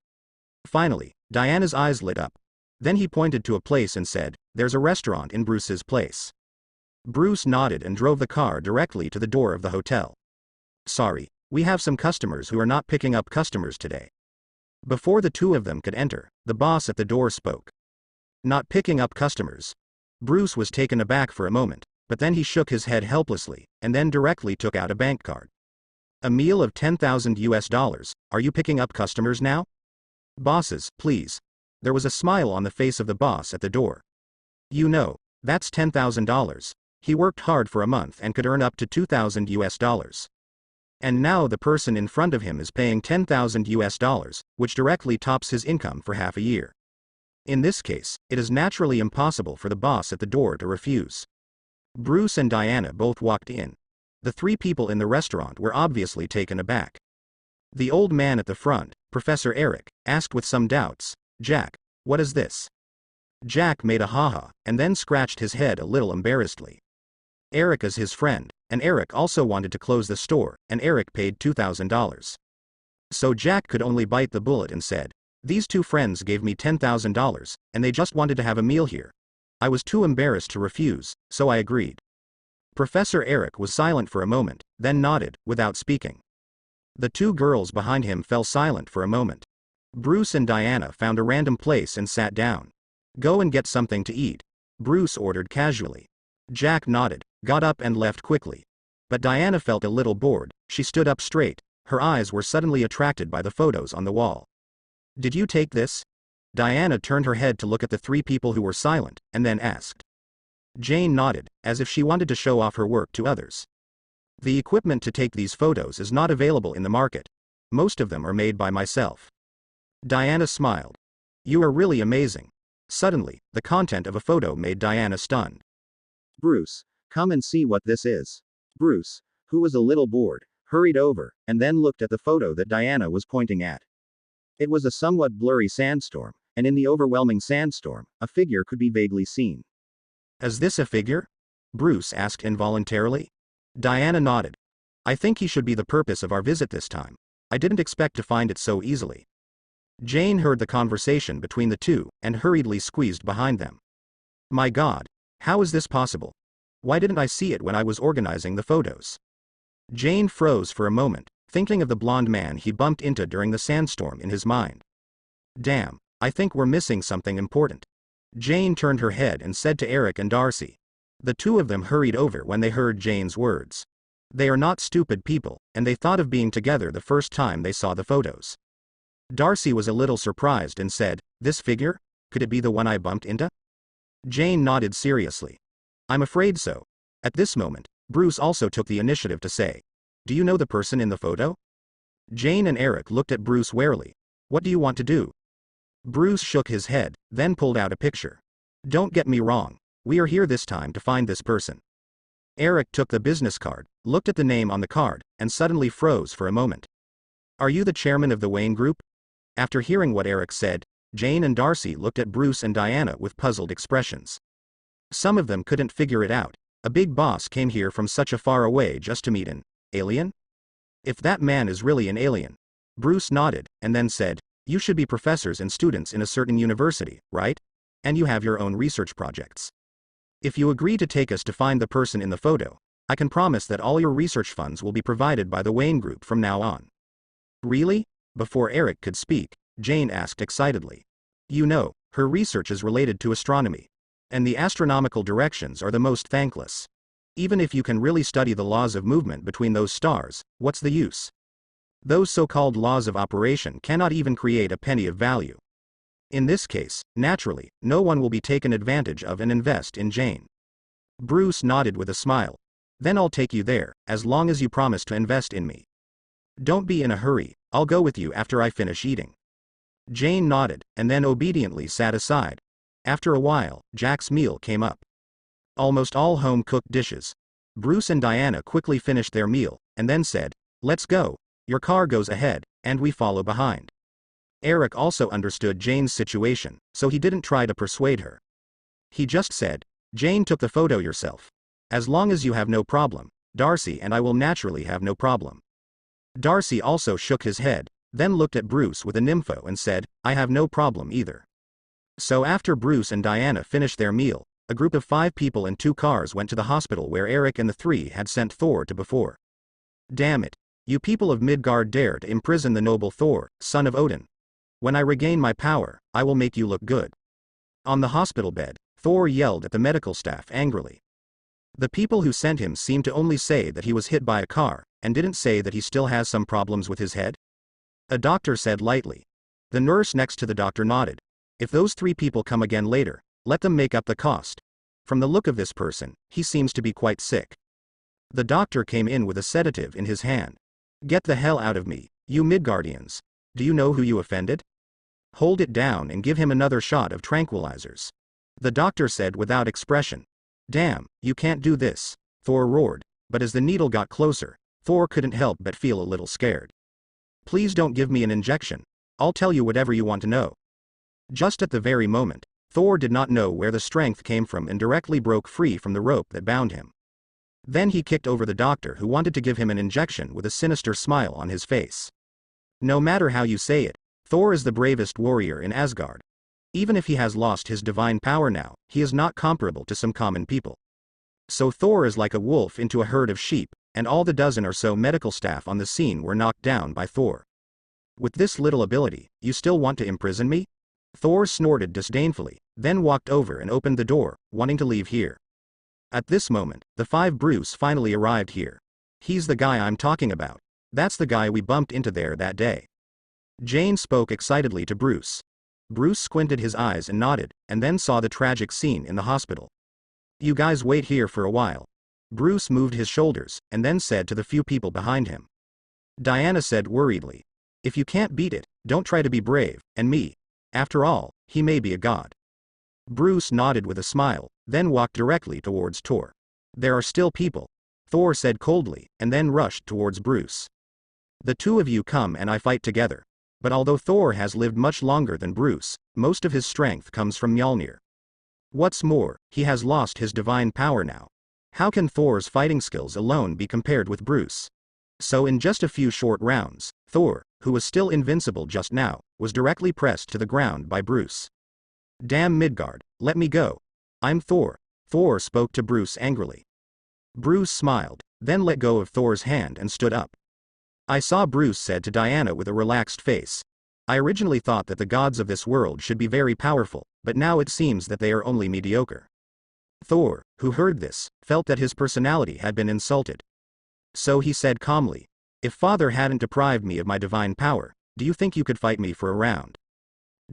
Finally, Diana's eyes lit up. Then he pointed to a place and said, "There's a restaurant in Bruce's place." Bruce nodded and drove the car directly to the door of the hotel. "Sorry, we have some customers who are not picking up customers today." Before the two of them could enter, the boss at the door spoke. "Not picking up customers?" Bruce was taken aback for a moment, but then he shook his head helplessly, and then directly took out a bank card. "A meal of $10,000, are you picking up customers now?" "Bosses, please." There was a smile on the face of the boss at the door. "You know, that's $10,000. He worked hard for a month and could earn up to $2,000. And now the person in front of him is paying $10,000, which directly tops his income for half a year. In this case, it is naturally impossible for the boss at the door to refuse. Bruce and Diana both walked in. The three people in the restaurant were obviously taken aback. The old man at the front, Professor Eric, asked with some doubts, "Jack, what is this?" Jack made a ha-ha, and then scratched his head a little embarrassedly. Eric is his friend, and Eric also wanted to close the store, and Eric paid $2,000. So Jack could only bite the bullet and said, "These two friends gave me $10,000, and they just wanted to have a meal here. I was too embarrassed to refuse, so I agreed." Professor Eric was silent for a moment, then nodded, without speaking. The two girls behind him fell silent for a moment. Bruce and Diana found a random place and sat down. "Go and get something to eat," Bruce ordered casually. Jack nodded, got up and left quickly. But Diana felt a little bored. She stood up straight. Her eyes were suddenly attracted by the photos on the wall. "Did you take this?" Diana turned her head to look at the three people who were silent, and then asked. Jane nodded, as if she wanted to show off her work to others. "The equipment to take these photos is not available in the market. Most of them are made by myself." Diana smiled. "You are really amazing." Suddenly, the content of a photo made Diana stunned. "Bruce, come and see what this is." Bruce, who was a little bored, hurried over, and then looked at the photo that Diana was pointing at. It was a somewhat blurry sandstorm, and in the overwhelming sandstorm, a figure could be vaguely seen. "Is this a figure?" Bruce asked involuntarily. Diana nodded. "I think he should be the purpose of our visit this time. I didn't expect to find it so easily." Jane heard the conversation between the two, and hurriedly squeezed behind them. "My God! How is this possible? Why didn't I see it when I was organizing the photos?" Jane froze for a moment, thinking of the blonde man he bumped into during the sandstorm in his mind. "Damn, I think we're missing something important." Jane turned her head and said to Eric and Darcy. The two of them hurried over when they heard Jane's words. They are not stupid people, and they thought of being together the first time they saw the photos. Darcy was a little surprised and said, "This figure? Could it be the one I bumped into?" Jane nodded seriously. "I'm afraid so." At this moment, Bruce also took the initiative to say, "Do you know the person in the photo?" Jane and Eric looked at Bruce warily. "What do you want to do?" Bruce shook his head, then pulled out a picture. "Don't get me wrong. We are here this time to find this person." Eric took the business card, looked at the name on the card, and suddenly froze for a moment. "Are you the chairman of the Wayne Group?" After hearing what Eric said, Jane and Darcy looked at Bruce and Diana with puzzled expressions. Some of them couldn't figure it out. A big boss came here from such a far away just to meet an alien? If that man is really an alien. Bruce nodded, and then said, "You should be professors and students in a certain university, right? And you have your own research projects. If you agree to take us to find the person in the photo, I can promise that all your research funds will be provided by the Wayne Group from now on." "Really?" Before Eric could speak, Jane asked excitedly. "You know, her research is related to astronomy. And the astronomical directions are the most thankless. Even if you can really study the laws of movement between those stars, what's the use? Those so-called laws of operation cannot even create a penny of value. In this case, naturally, no one will be taken advantage of and invest in Jane." Bruce nodded with a smile. "Then I'll take you there, as long as you promise to invest in me. Don't be in a hurry, I'll go with you after I finish eating." Jane nodded, and then obediently sat aside. After a while, Jack's meal came up. Almost all home-cooked dishes. Bruce and Diana quickly finished their meal, and then said, "Let's go. Your car goes ahead, and we follow behind." Eric also understood Jane's situation, so he didn't try to persuade her. He just said, "Jane took the photo yourself. As long as you have no problem, Darcy and I will naturally have no problem." Darcy also shook his head, then looked at Bruce with a nympho and said, "I have no problem either." So after Bruce and Diana finished their meal, a group of 5 people in 2 cars went to the hospital where Eric and the 3 had sent Thor to before. "Damn it. You people of Midgard dare to imprison the noble Thor, son of Odin. When I regain my power, I will make you look good." On the hospital bed, Thor yelled at the medical staff angrily. The people who sent him seemed to only say that he was hit by a car, and didn't say that he still has some problems with his head. A doctor said lightly. The nurse next to the doctor nodded. "If those 3 people come again later, let them make up the cost. From the look of this person, he seems to be quite sick." The doctor came in with a sedative in his hand. "Get the hell out of me, you Midgardians. Do you know who you offended? Hold it down and give him another shot of tranquilizers." The doctor said without expression. Damn, you can't do this, Thor roared, but as the needle got closer, Thor couldn't help but feel a little scared. Please don't give me an injection. I'll tell you whatever you want to know. Just at the very moment, Thor did not know where the strength came from and directly broke free from the rope that bound him. Then he kicked over the doctor who wanted to give him an injection with a sinister smile on his face. No matter how you say it, Thor is the bravest warrior in Asgard. Even if he has lost his divine power now, he is not comparable to some common people. So Thor is like a wolf into a herd of sheep, and all the dozen or so medical staff on the scene were knocked down by Thor. With this little ability, you still want to imprison me? Thor snorted disdainfully, then walked over and opened the door, wanting to leave here. At this moment, the 5 Bruce finally arrived here. He's the guy I'm talking about. That's the guy we bumped into there that day. Jane spoke excitedly to Bruce. Bruce squinted his eyes and nodded, and then saw the tragic scene in the hospital. You guys wait here for a while. Bruce moved his shoulders, and then said to the few people behind him. Diana said worriedly. If you can't beat it, don't try to be brave, and me. After all, he may be a god. Bruce nodded with a smile, then walked directly towards Thor. There are still people, Thor said coldly, and then rushed towards Bruce. The two of you come and I fight together. But although Thor has lived much longer than Bruce, most of his strength comes from Mjolnir. What's more, he has lost his divine power now. How can Thor's fighting skills alone be compared with Bruce? So in just a few short rounds, Thor, who was still invincible just now, was directly pressed to the ground by Bruce. Damn Midgard, let me go. I'm Thor. Thor spoke to Bruce angrily. Bruce smiled, then let go of Thor's hand and stood up. I saw Bruce said to Diana with a relaxed face. I originally thought that the gods of this world should be very powerful, but now it seems that they are only mediocre. Thor, who heard this, felt that his personality had been insulted. So he said calmly, if Father hadn't deprived me of my divine power, do you think you could fight me for a round?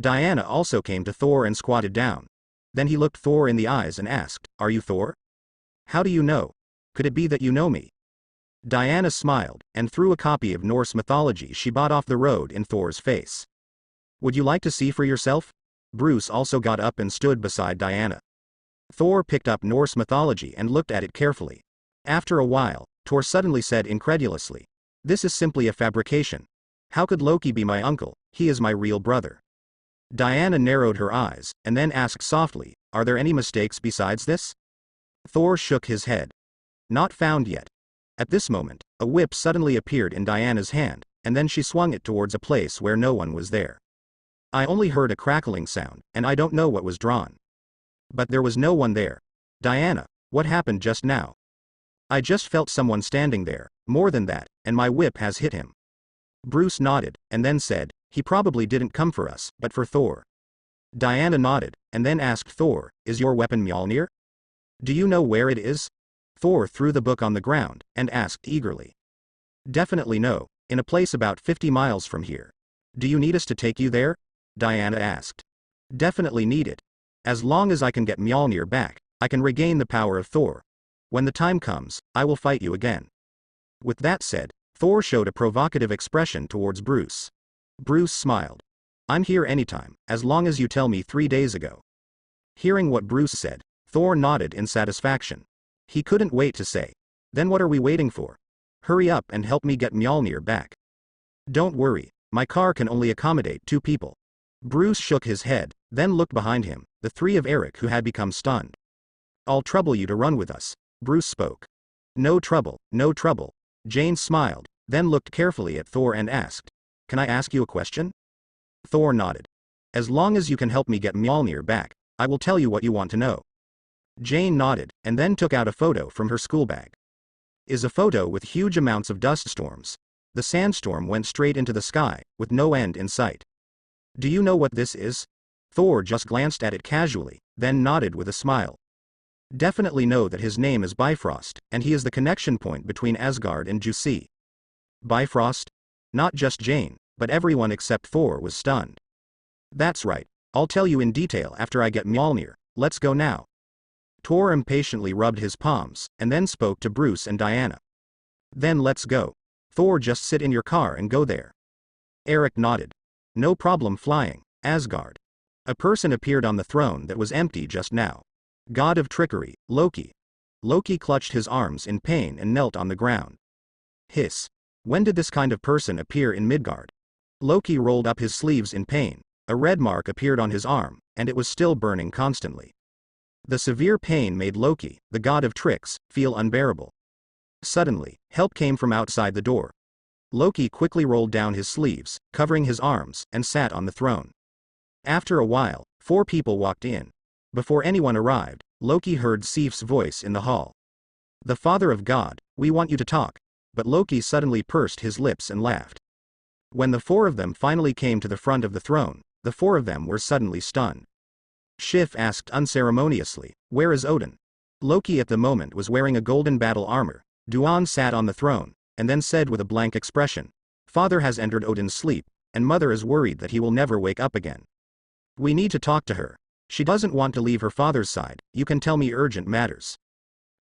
Diana also came to Thor and squatted down. Then he looked Thor in the eyes and asked, are you Thor? How do you know? Could it be that you know me? Diana smiled, and threw a copy of Norse mythology she bought off the road in Thor's face. Would you like to see for yourself? Bruce also got up and stood beside Diana. Thor picked up Norse mythology and looked at it carefully. After a while, Thor suddenly said incredulously, this is simply a fabrication. How could Loki be my uncle? He is my real brother. Diana narrowed her eyes, and then asked softly, are there any mistakes besides this? Thor shook his head. Not found yet. At this moment, a whip suddenly appeared in Diana's hand, and then she swung it towards a place where no one was there. I only heard a crackling sound, and I don't know what was drawn. But there was no one there. Diana, what happened just now? I just felt someone standing there, more than that, and my whip has hit him. Bruce nodded, and then said, he probably didn't come for us, but for Thor. Diana nodded, and then asked Thor, is your weapon Mjolnir? Do you know where it is? Thor threw the book on the ground, and asked eagerly. Definitely no, in a place about 50 miles from here. Do you need us to take you there? Diana asked. Definitely need it. As long as I can get Mjolnir back, I can regain the power of Thor. When the time comes, I will fight you again. With that said, Thor showed a provocative expression towards Bruce. Bruce smiled. I'm here anytime, as long as you tell me 3 days ago. Hearing what Bruce said, Thor nodded in satisfaction. He couldn't wait to say, then what are we waiting for? Hurry up and help me get Mjolnir back. Don't worry, my car can only accommodate 2 people. Bruce shook his head, then looked behind him, the 3 of Eric who had become stunned. I'll trouble you to run with us, Bruce spoke. No trouble, no trouble. Jane smiled, then looked carefully at Thor and asked, can I ask you a question? Thor nodded. As long as you can help me get Mjolnir back, I will tell you what you want to know. Jane nodded, and then took out a photo from her school bag. Is a photo with huge amounts of dust storms. The sandstorm went straight into the sky, with no end in sight. Do you know what this is? Thor just glanced at it casually, then nodded with a smile. Definitely know that his name is Bifrost, and he is the connection point between Asgard and Jussi. Bifrost? Not just Jane, but everyone except Thor was stunned. That's right, I'll tell you in detail after I get Mjolnir, let's go now. Thor impatiently rubbed his palms, and then spoke to Bruce and Diana. Then let's go. Thor, just sit in your car and go there. Eric nodded. No problem flying, Asgard. A person appeared on the throne that was empty just now. God of trickery, Loki. Loki clutched his arms in pain and knelt on the ground. Hiss. When did this kind of person appear in Midgard? Loki rolled up his sleeves in pain. A red mark appeared on his arm, and it was still burning constantly. The severe pain made Loki, the god of tricks, feel unbearable. Suddenly, help came from outside the door. Loki quickly rolled down his sleeves, covering his arms, and sat on the throne. After a while, 4 people walked in. Before anyone arrived, Loki heard Sif's voice in the hall. The Father of God, we want you to talk. But Loki suddenly pursed his lips and laughed. When the 4 of them finally came to the front of the throne, the 4 of them were suddenly stunned. Sif asked unceremoniously, "Where is Odin?" Loki at the moment was wearing a golden battle armor. Duan sat on the throne, and then said with a blank expression, "Father has entered Odin's sleep, and Mother is worried that he will never wake up again. We need to talk to her. She doesn't want to leave her father's side. You can tell me urgent matters."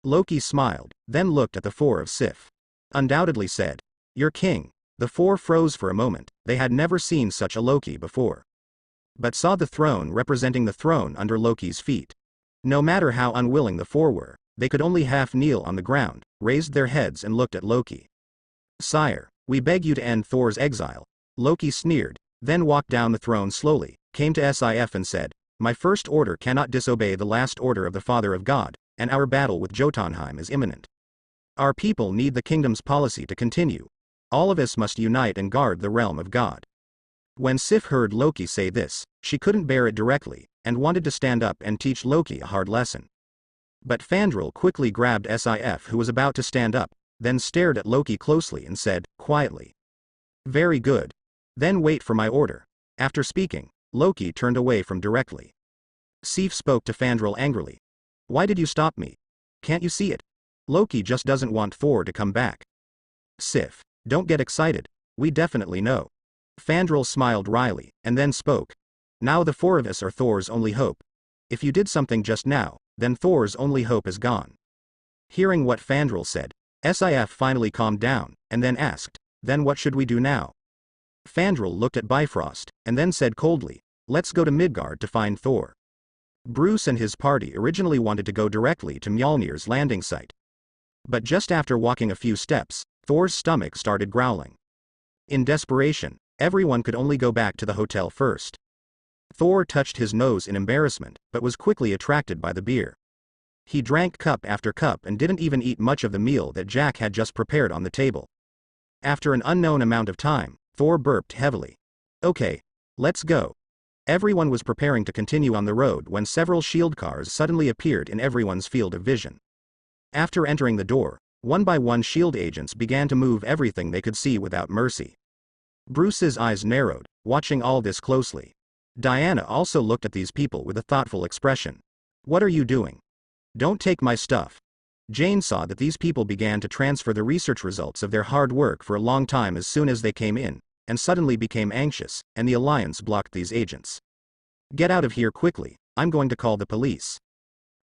Loki smiled, then looked at the 4 of Sif. Undoubtedly said, "Your king." The 4 froze for a moment. They had never seen such a Loki before. But saw the throne representing the throne under Loki's feet. No matter how unwilling the 4 were, they could only half kneel on the ground, raised their heads and looked at Loki. "Sire, we beg you to end Thor's exile." Loki sneered, then walked down the throne slowly, came to Sif and said, "My first order cannot disobey the last order of the Father of God, and our battle with Jotunheim is imminent. Our people need the kingdom's policy to continue. All of us must unite and guard the realm of God." When Sif heard Loki say this, she couldn't bear it directly, and wanted to stand up and teach Loki a hard lesson. But Fandral quickly grabbed Sif, who was about to stand up, then stared at Loki closely and said, quietly, "Very good. Then wait for my order." After speaking, Loki turned away from directly. Sif spoke to Fandral angrily. "Why did you stop me? Can't you see it? Loki just doesn't want Thor to come back." Sif, "Don't get excited. We definitely know." Fandral smiled wryly, and then spoke. "Now the 4 of us are Thor's only hope. If you did something just now, then Thor's only hope is gone." Hearing what Fandral said, Sif finally calmed down, and then asked, "Then what should we do now?" Fandral looked at Bifrost, and then said coldly, "Let's go to Midgard to find Thor." Bruce and his party originally wanted to go directly to Mjolnir's landing site. But just after walking a few steps, Thor's stomach started growling. In desperation, everyone could only go back to the hotel first. Thor touched his nose in embarrassment, but was quickly attracted by the beer. He drank cup after cup and didn't even eat much of the meal that Jack had just prepared on the table. After an unknown amount of time, Thor burped heavily. "Okay, let's go." Everyone was preparing to continue on the road when several shield cars suddenly appeared in everyone's field of vision. After entering the door, one by one shield agents began to move everything they could see without mercy. Bruce's eyes narrowed, watching all this closely. Diana also looked at these people with a thoughtful expression. "What are you doing? Don't take my stuff." Jane saw that these people began to transfer the research results of their hard work for a long time as soon as they came in, and suddenly became anxious, and the Alliance blocked these agents. "Get out of here quickly, I'm going to call the police."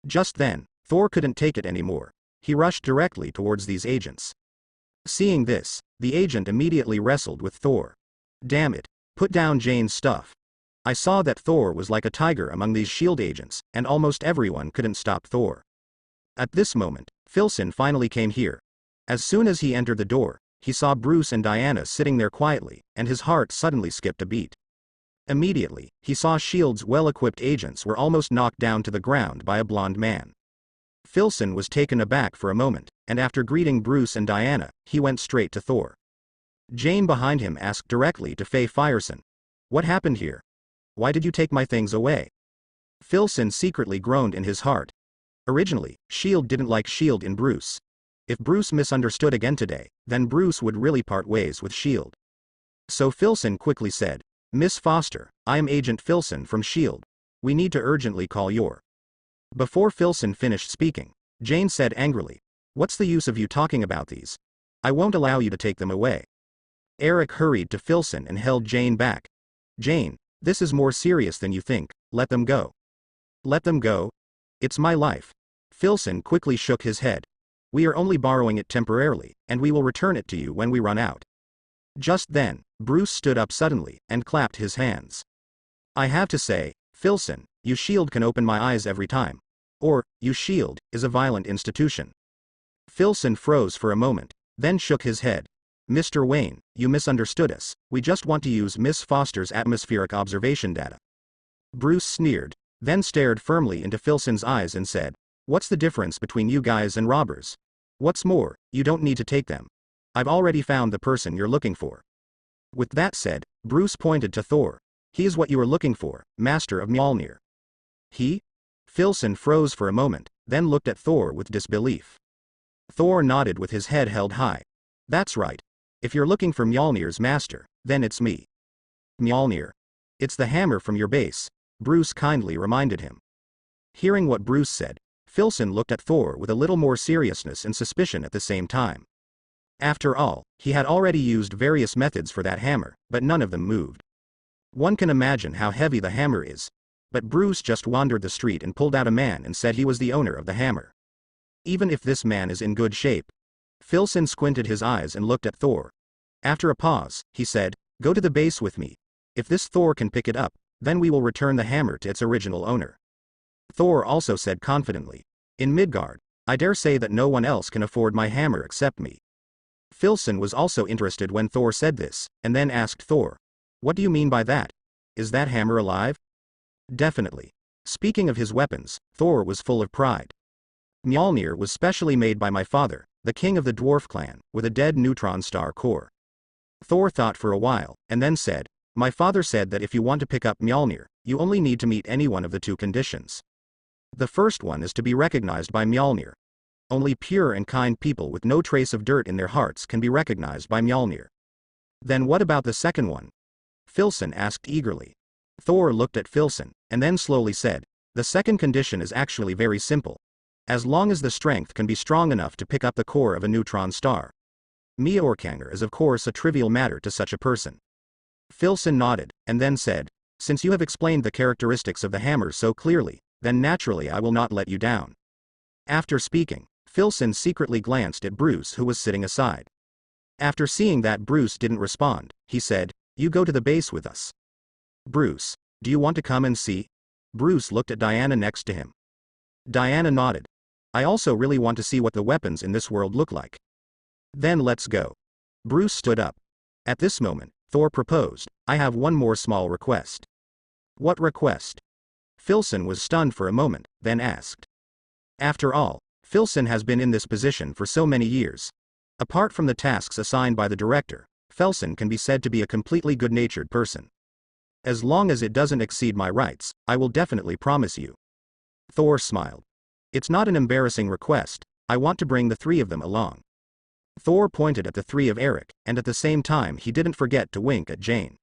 Just then, Thor couldn't take it anymore. He rushed directly towards these agents. Seeing this, the agent immediately wrestled with Thor. "Damn it, put down Jane's stuff." I saw that Thor was like a tiger among these shield agents, and almost everyone couldn't stop Thor. At this moment, Filson finally came here. As soon as he entered the door, he saw Bruce and Diana sitting there quietly, and his heart suddenly skipped a beat. Immediately, he saw S.H.I.E.L.D.'s well-equipped agents were almost knocked down to the ground by a blonde man. Filson was taken aback for a moment, and after greeting Bruce and Diana, he went straight to Thor. Jane behind him asked directly to Faye Fireson, "What happened here? Why did you take my things away?" Filson secretly groaned in his heart. Originally, S.H.I.E.L.D. didn't like S.H.I.E.L.D. in Bruce. If Bruce misunderstood again today, then Bruce would really part ways with S.H.I.E.L.D. So Filson quickly said, "Miss Foster, I am Agent Filson from S.H.I.E.L.D. We need to urgently call your..." Before Filson finished speaking, Jane said angrily, "What's the use of you talking about these? I won't allow you to take them away." Eric hurried to Filson and held Jane back. "Jane, this is more serious than you think, let them go." "Let them go? It's my life." Filson quickly shook his head. "We are only borrowing it temporarily, and we will return it to you when we run out." Just then, Bruce stood up suddenly, and clapped his hands. "I have to say, Filson, you S.H.I.E.L.D. can open my eyes every time. Or, you shield, is a violent institution. Filson froze for a moment, then shook his head. Mr. Wayne, you misunderstood us, we just want to use Miss Foster's atmospheric observation data. Bruce sneered, then stared firmly into Filson's eyes and said, what's the difference between you guys and robbers? What's more, you don't need to take them. I've already found the person you're looking for. With that said, Bruce pointed to Thor. He is what you are looking for, Master of Mjolnir. He? Filson froze for a moment, then looked at Thor with disbelief. Thor nodded with his head held high. That's right. If you're looking for Mjolnir's master, then it's me. Mjolnir. It's the hammer from your base, Bruce kindly reminded him. Hearing what Bruce said, Filson looked at Thor with a little more seriousness and suspicion at the same time. After all, he had already used various methods for that hammer, but none of them moved. One can imagine how heavy the hammer is. But Bruce just wandered the street and pulled out a man and said he was the owner of the hammer. Even if this man is in good shape. Filson squinted his eyes and looked at Thor. After a pause, he said, go to the base with me. If this Thor can pick it up, then we will return the hammer to its original owner. Thor also said confidently, in Midgard, I dare say that no one else can afford my hammer except me. Filson was also interested when Thor said this, and then asked Thor, what do you mean by that? Is that hammer alive? Definitely. Speaking of his weapons, Thor was full of pride. Mjolnir was specially made by my father, the king of the dwarf clan, with a dead neutron star core. Thor thought for a while, and then said, my father said that if you want to pick up Mjolnir, you only need to meet any one of the two conditions. The first one is to be recognized by Mjolnir. Only pure and kind people with no trace of dirt in their hearts can be recognized by Mjolnir. Then what about the second one? Filson asked eagerly. Thor looked at Filson, and then slowly said, the second condition is actually very simple. As long as the strength can be strong enough to pick up the core of a neutron star. Mjolnir is of course a trivial matter to such a person. Filson nodded, and then said, since you have explained the characteristics of the hammer so clearly, then naturally I will not let you down. After speaking, Filson secretly glanced at Bruce who was sitting aside. After seeing that Bruce didn't respond, he said, you go to the base with us. Bruce, do you want to come and see? Bruce looked at Diana next to him. Diana nodded. I also really want to see what the weapons in this world look like. Then let's go. Bruce stood up. At this moment, Thor proposed, I have one more small request. What request? Filson was stunned for a moment, then asked. After all, Filson has been in this position for so many years. Apart from the tasks assigned by the director, Filson can be said to be a completely good-natured person. As long as it doesn't exceed my rights, I will definitely promise you. Thor smiled. It's not an embarrassing request, I want to bring the three of them along. Thor pointed at the three of Eric, and at the same time he didn't forget to wink at Jane.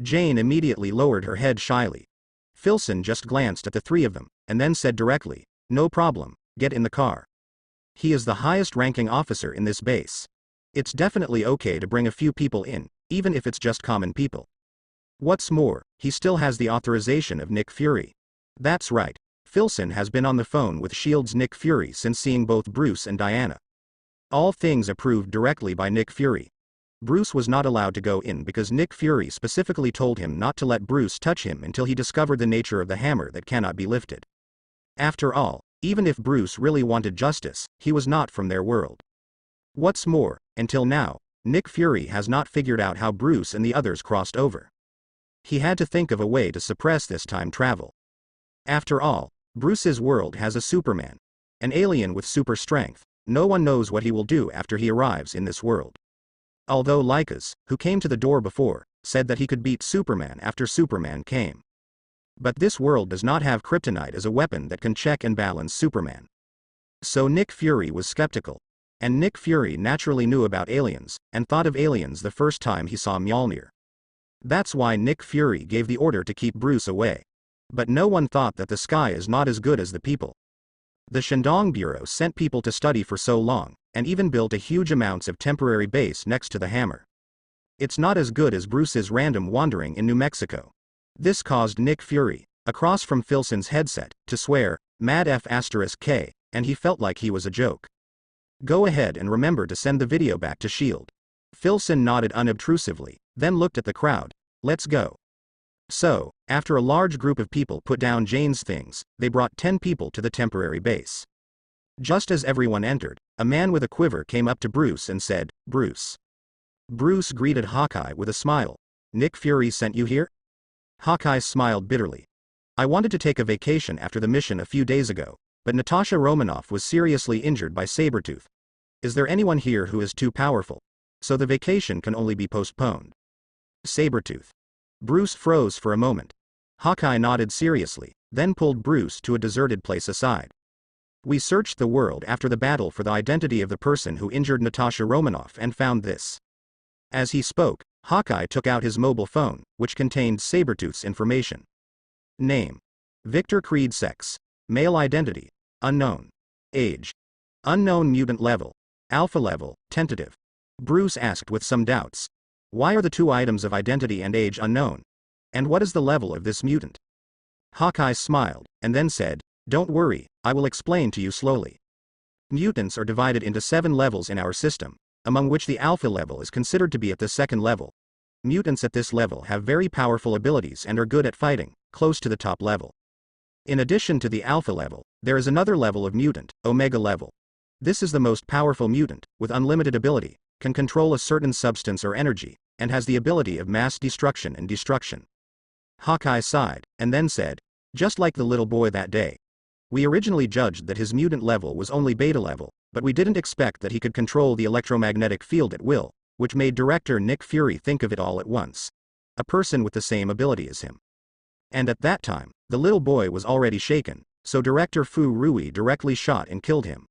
Jane immediately lowered her head shyly. Filson just glanced at the three of them, and then said directly, no problem, get in the car. He is the highest-ranking officer in this base. It's definitely okay to bring a few people in, even if it's just common people. What's more, he still has the authorization of Nick Fury. That's right, Filson has been on the phone with S.H.I.E.L.D.'s Nick Fury since seeing both Bruce and Diana. All things approved directly by Nick Fury. Bruce was not allowed to go in because Nick Fury specifically told him not to let Bruce touch him until he discovered the nature of the hammer that cannot be lifted. After all, even if Bruce really wanted justice, he was not from their world. What's more, until now, Nick Fury has not figured out how Bruce and the others crossed over. He had to think of a way to suppress this time travel. After all, Bruce's world has a Superman, an alien with super strength. No one knows what he will do after he arrives in this world. Although Lycas, who came to the door before, said that he could beat Superman after Superman came. But this world does not have kryptonite as a weapon that can check and balance Superman. So Nick Fury was skeptical. And Nick Fury naturally knew about aliens, and thought of aliens the first time he saw Mjolnir. That's why Nick Fury gave the order to keep Bruce away. But no one thought that the sky is not as good as the people. The Shandong Bureau sent people to study for so long, and even built a huge amounts of temporary base next to the hammer. It's not as good as Bruce's random wandering in New Mexico. This caused Nick Fury, across from Filson's headset, to swear, Mad F***K, and he felt like he was a joke. Go ahead and remember to send the video back to S.H.I.E.L.D. Filson nodded unobtrusively, then looked at the crowd. Let's go. So, after a large group of people put down Jane's things, they brought 10 people to the temporary base. Just as everyone entered, a man with a quiver came up to Bruce and said, "Bruce." Bruce greeted Hawkeye with a smile. "Nick Fury sent you here?" Hawkeye smiled bitterly. "I wanted to take a vacation after the mission a few days ago, but Natasha Romanoff was seriously injured by Sabretooth. Is there anyone here who is too powerful? So the vacation can only be postponed." Sabretooth. Bruce froze for a moment. Hawkeye nodded seriously, then pulled Bruce to a deserted place aside. "We searched the world after the battle for the identity of the person who injured Natasha Romanoff and found this." As he spoke, Hawkeye took out his mobile phone, which contained Sabretooth's information. Name: Victor Creed. Sex: male. Identity: unknown. Age: unknown. Mutant level: alpha level, tentative. Bruce asked with some doubts. "Why are the two items of identity and age unknown? And what is the level of this mutant?" Hawkeye smiled, and then said, "Don't worry, I will explain to you slowly. Mutants are divided into 7 levels in our system, among which the alpha level is considered to be at the second level. Mutants at this level have very powerful abilities and are good at fighting, close to the top level. In addition to the alpha level, there is another level of mutant, omega level. This is the most powerful mutant, with unlimited ability, can control a certain substance or energy, and has the ability of mass destruction and destruction." Hawkeye sighed, and then said, "Just like the little boy that day. We originally judged that his mutant level was only beta level, but we didn't expect that he could control the electromagnetic field at will, which made director Nick Fury think of it all at once. A person with the same ability as him. And at that time, the little boy was already shaken, so director Fu Rui directly shot and killed him."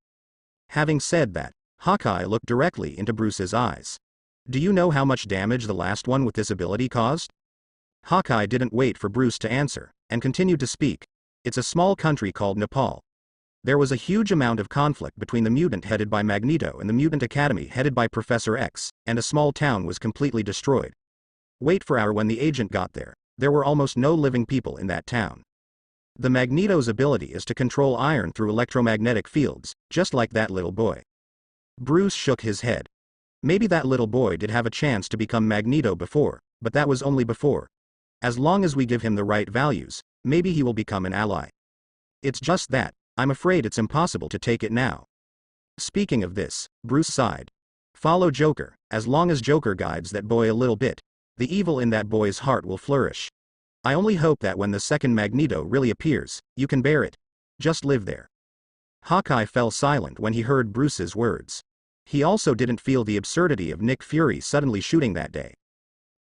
Having said that, Hawkeye looked directly into Bruce's eyes. "Do you know how much damage the last one with this ability caused?" Hawkeye didn't wait for Bruce to answer, and continued to speak. "It's a small country called Nepal. There was a huge amount of conflict between the mutant headed by Magneto and the mutant academy headed by Professor X, and a small town was completely destroyed. Wait for hour when the agent got there, there were almost no living people in that town. The Magneto's ability is to control iron through electromagnetic fields, just like that little boy." Bruce shook his head. Maybe that little boy did have a chance to become Magneto before, but that was only before. As long as we give him the right values, maybe he will become an ally. It's just that, I'm afraid it's impossible to take it now. Speaking of this, Bruce sighed. Follow Joker, as long as Joker guides that boy a little bit, the evil in that boy's heart will flourish. I only hope that when the second Magneto really appears, you can bear it. Just live there." Hawkeye fell silent when he heard Bruce's words. He also didn't feel the absurdity of Nick Fury suddenly shooting that day.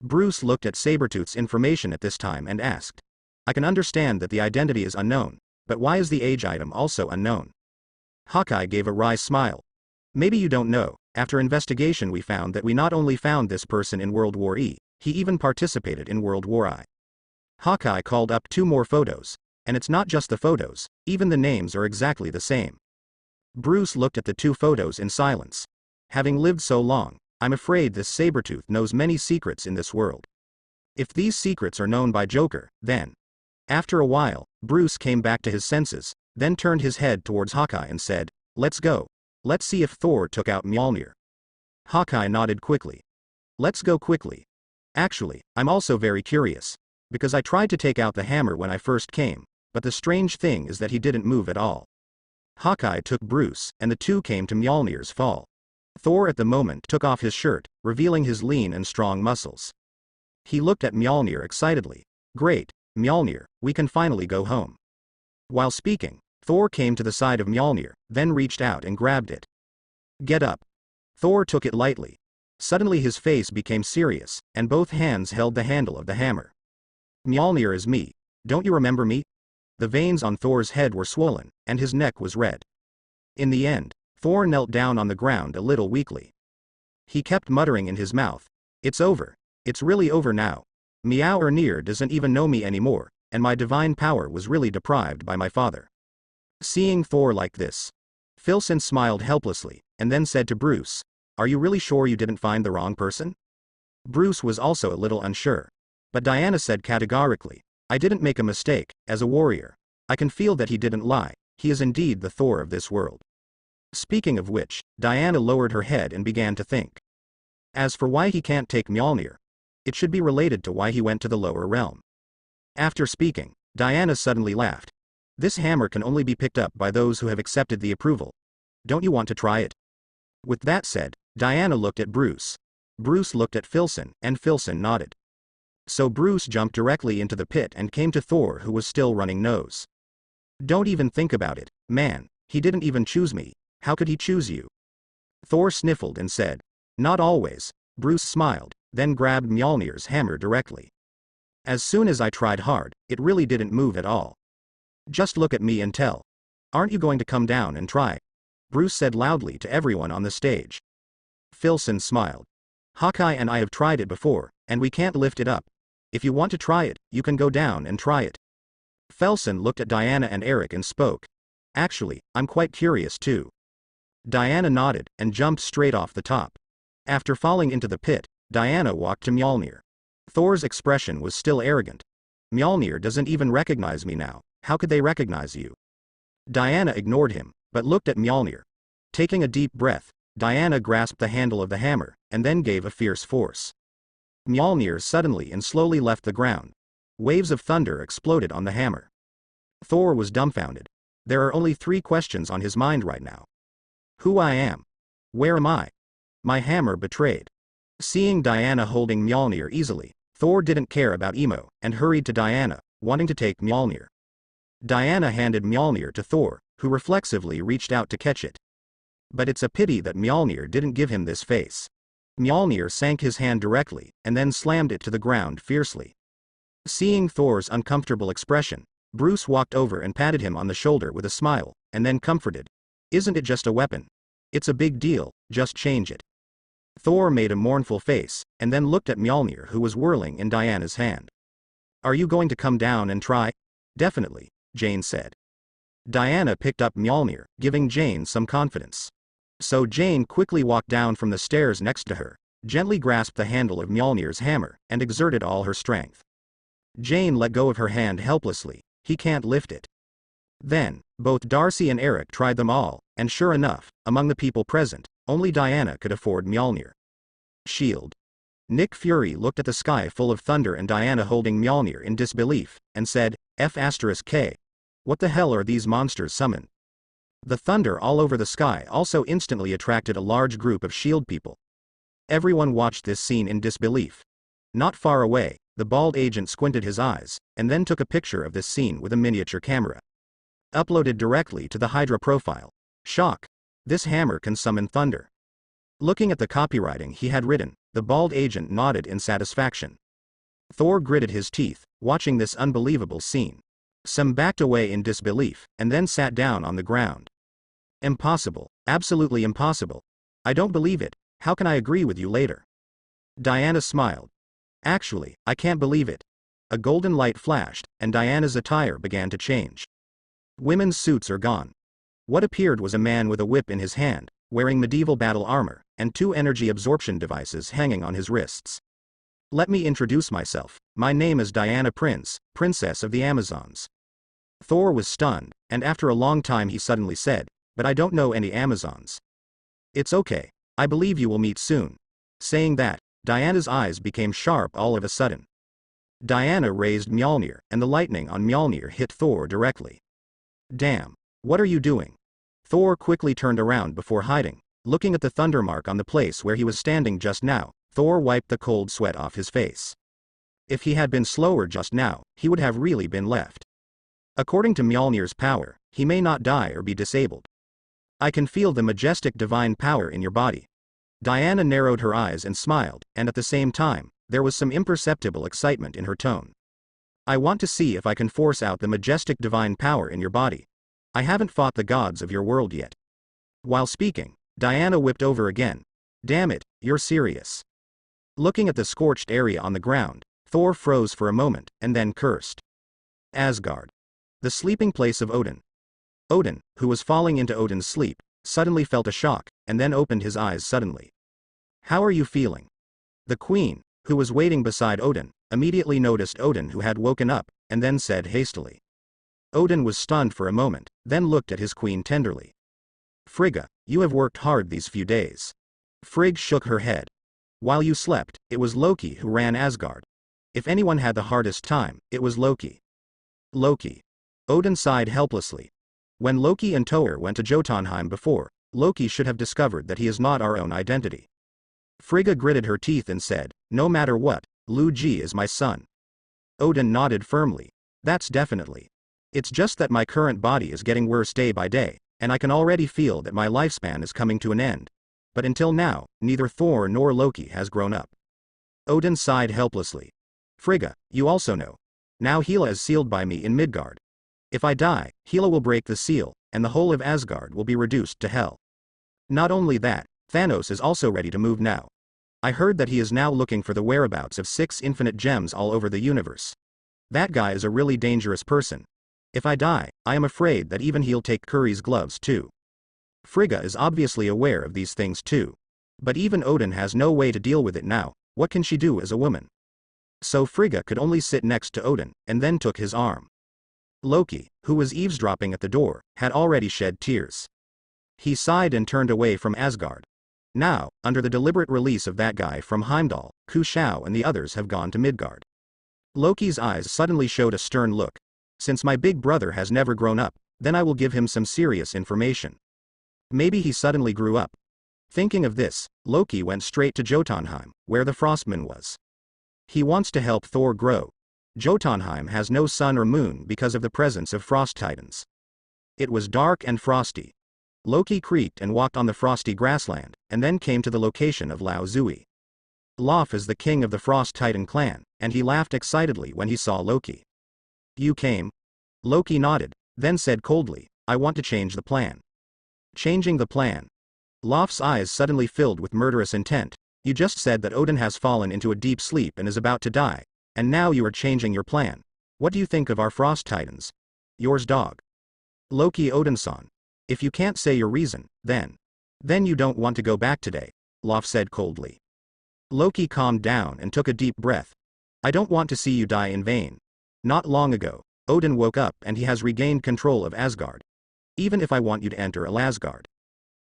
Bruce looked at Sabretooth's information at this time and asked, "I can understand that the identity is unknown, but why is the age item also unknown?" Hawkeye gave a wry smile. "Maybe you don't know, after investigation we found that we not only found this person in World War E, he even participated in World War I." Hawkeye called up 2 more photos, and it's not just the photos, even the names are exactly the same. Bruce looked at the 2 photos in silence. Having lived so long, I'm afraid this Sabretooth knows many secrets in this world. If these secrets are known by Joker, then... After a while, Bruce came back to his senses, then turned his head towards Hawkeye and said, "Let's go. Let's see if Thor took out Mjolnir." Hawkeye nodded quickly. "Let's go quickly. Actually, I'm also very curious. Because I tried to take out the hammer when I first came, but the strange thing is that he didn't move at all." Hawkeye took Bruce, and the 2 came to Mjolnir's fall. Thor at the moment took off his shirt, revealing his lean and strong muscles. He looked at Mjolnir excitedly. "Great, Mjolnir, we can finally go home." While speaking, Thor came to the side of Mjolnir, then reached out and grabbed it. "Get up." Thor took it lightly. Suddenly his face became serious, and both hands held the handle of the hammer. "Mjolnir is me. Don't you remember me?" The veins on Thor's head were swollen, and his neck was red. In the end, Thor knelt down on the ground a little weakly. He kept muttering in his mouth, "It's over. It's really over now. Mjolnir doesn't even know me anymore, and my divine power was really deprived by my father." Seeing Thor like this, Filson smiled helplessly, and then said to Bruce, "Are you really sure you didn't find the wrong person?" Bruce was also a little unsure. But Diana said categorically, "I didn't make a mistake, as a warrior. I can feel that he didn't lie, he is indeed the Thor of this world." Speaking of which, Diana lowered her head and began to think. As for why he can't take Mjolnir, it should be related to why he went to the lower realm. After speaking, Diana suddenly laughed. This hammer can only be picked up by those who have accepted the approval. Don't you want to try it? With that said, Diana looked at Bruce. Bruce looked at Filson, and Filson nodded. So Bruce jumped directly into the pit and came to Thor, who was still running nose. Don't even think about it, man, he didn't even choose me, how could he choose you? Thor sniffled and said. Not always. Bruce smiled, then grabbed Mjolnir's hammer directly. As soon as I tried hard, it really didn't move at all. Just look at me and tell. Aren't you going to come down and try? Bruce said loudly to everyone on the stage. Filson smiled. Hawkeye and I have tried it before, and we can't lift it up. If you want to try it, you can go down and try it. Felson looked at Diana and Eric and spoke. Actually, I'm quite curious too. Diana nodded, and jumped straight off the top. After falling into the pit, Diana walked to Mjolnir. Thor's expression was still arrogant. Mjolnir doesn't even recognize me now, how could they recognize you? Diana ignored him, but looked at Mjolnir. Taking a deep breath, Diana grasped the handle of the hammer, and then gave a fierce force. Mjolnir suddenly and slowly left the ground. Waves of thunder exploded on the hammer. Thor was dumbfounded. There are only 3 questions on his mind right now. Who I am? Where am I? My hammer betrayed. Seeing Diana holding Mjolnir easily, Thor didn't care about Emo, and hurried to Diana, wanting to take Mjolnir. Diana handed Mjolnir to Thor, who reflexively reached out to catch it. But it's a pity that Mjolnir didn't give him this face. Mjolnir sank his hand directly, and then slammed it to the ground fiercely. Seeing Thor's uncomfortable expression, Bruce walked over and patted him on the shoulder with a smile, and then comforted. Isn't it just a weapon? It's a big deal, just change it. Thor made a mournful face, and then looked at Mjolnir, who was whirling in Diana's hand. Are you going to come down and try? Definitely, Jane said. Diana picked up Mjolnir, giving Jane some confidence. So Jane quickly walked down from the stairs next to her, gently grasped the handle of Mjolnir's hammer, and exerted all her strength. Jane let go of her hand helplessly. He can't lift it. Then, both Darcy and Eric tried them all, and sure enough, among the people present, only Diana could afford Mjolnir. Shield. Nick Fury looked at the sky full of thunder and Diana holding Mjolnir in disbelief, and said, F*K. What the hell are these monsters summoned? The thunder all over the sky also instantly attracted a large group of shield people. Everyone watched this scene in disbelief. Not far away, the bald agent squinted his eyes, and then took a picture of this scene with a miniature camera. Uploaded directly to the Hydra profile. Shock. This hammer can summon thunder. Looking at the copywriting he had written, the bald agent nodded in satisfaction. Thor gritted his teeth, watching this unbelievable scene. Some backed away in disbelief, and then sat down on the ground. Impossible, absolutely impossible. I don't believe it, how can I agree with you later? Diana smiled. Actually, I can't believe it. A golden light flashed, and Diana's attire began to change. Women's suits are gone. What appeared was a man with a whip in his hand, wearing medieval battle armor, and 2 energy absorption devices hanging on his wrists. Let me introduce myself. My name is Diana Prince, Princess of the Amazons. Thor was stunned, and after a long time he suddenly said, but I don't know any Amazons. It's okay, I believe you will meet soon. Saying that, Diana's eyes became sharp all of a sudden. Diana raised Mjolnir, and the lightning on Mjolnir hit Thor directly. Damn, what are you doing? Thor quickly turned around before hiding, looking at the thunder mark on the place where he was standing just now. Thor wiped the cold sweat off his face. If he had been slower just now, he would have really been left. According to Mjolnir's power, he may not die or be disabled. I can feel the majestic divine power in your body. Diana narrowed her eyes and smiled, and at the same time, there was some imperceptible excitement in her tone. I want to see if I can force out the majestic divine power in your body. I haven't fought the gods of your world yet. While speaking, Diana whipped over again. Damn it, you're serious. Looking at the scorched area on the ground, Thor froze for a moment, and then cursed. Asgard. The sleeping place of Odin. Odin, who was falling into Odin's sleep, suddenly felt a shock, and then opened his eyes suddenly. How are you feeling? The queen, who was waiting beside Odin, immediately noticed Odin who had woken up, and then said hastily. Odin was stunned for a moment, then looked at his queen tenderly. Frigga, you have worked hard these few days. Frigg shook her head. While you slept, it was Loki who ran Asgard. If anyone had the hardest time, it was Loki. Loki. Odin sighed helplessly. When Loki and Thor went to Jotunheim before, Loki should have discovered that he is not our own identity. Frigga gritted her teeth and said, "No matter what, Loki is my son." Odin nodded firmly. "That's definitely. It's just that my current body is getting worse day by day, and I can already feel that my lifespan is coming to an end. But until now, neither Thor nor Loki has grown up." Odin sighed helplessly. "Frigga, you also know. Now Hela is sealed by me in Midgard. If I die, Hela will break the seal, and the whole of Asgard will be reduced to hell. Not only that, Thanos is also ready to move now. I heard that he is now looking for the whereabouts of 6 infinite gems all over the universe. That guy is a really dangerous person. If I die, I am afraid that even he'll take Curry's gloves too." Frigga is obviously aware of these things too. But even Odin has no way to deal with it now. What can she do as a woman? So Frigga could only sit next to Odin, and then took his arm. Loki, who was eavesdropping at the door, had already shed tears. He sighed and turned away from Asgard. Now, under the deliberate release of that guy from Heimdall, Ku Shao and the others have gone to Midgard. Loki's eyes suddenly showed a stern look. "Since my big brother has never grown up, then I will give him some serious information. Maybe he suddenly grew up." Thinking of this, Loki went straight to Jotunheim, where the Frostman was. He wants to help Thor grow. Jotunheim has no sun or moon because of the presence of frost titans. It was dark and frosty. Loki creaked and walked on the frosty grassland, and then came to the location of Lao Zui. Lof is the king of the Frost Titan clan, and he laughed excitedly when he saw Loki. "You came?" Loki nodded, then said coldly, "I want to change the plan." "Changing the plan?" Lof's eyes suddenly filled with murderous intent. "You just said that Odin has fallen into a deep sleep and is about to die, and now you are changing your plan. What do you think of our Frost Titans? Yours dog." "Loki Odinson. If you can't say your reason, then you don't want to go back today," Lof said coldly. Loki calmed down and took a deep breath. "I don't want to see you die in vain. Not long ago, Odin woke up and he has regained control of Asgard. Even if I want you to enter Asgard.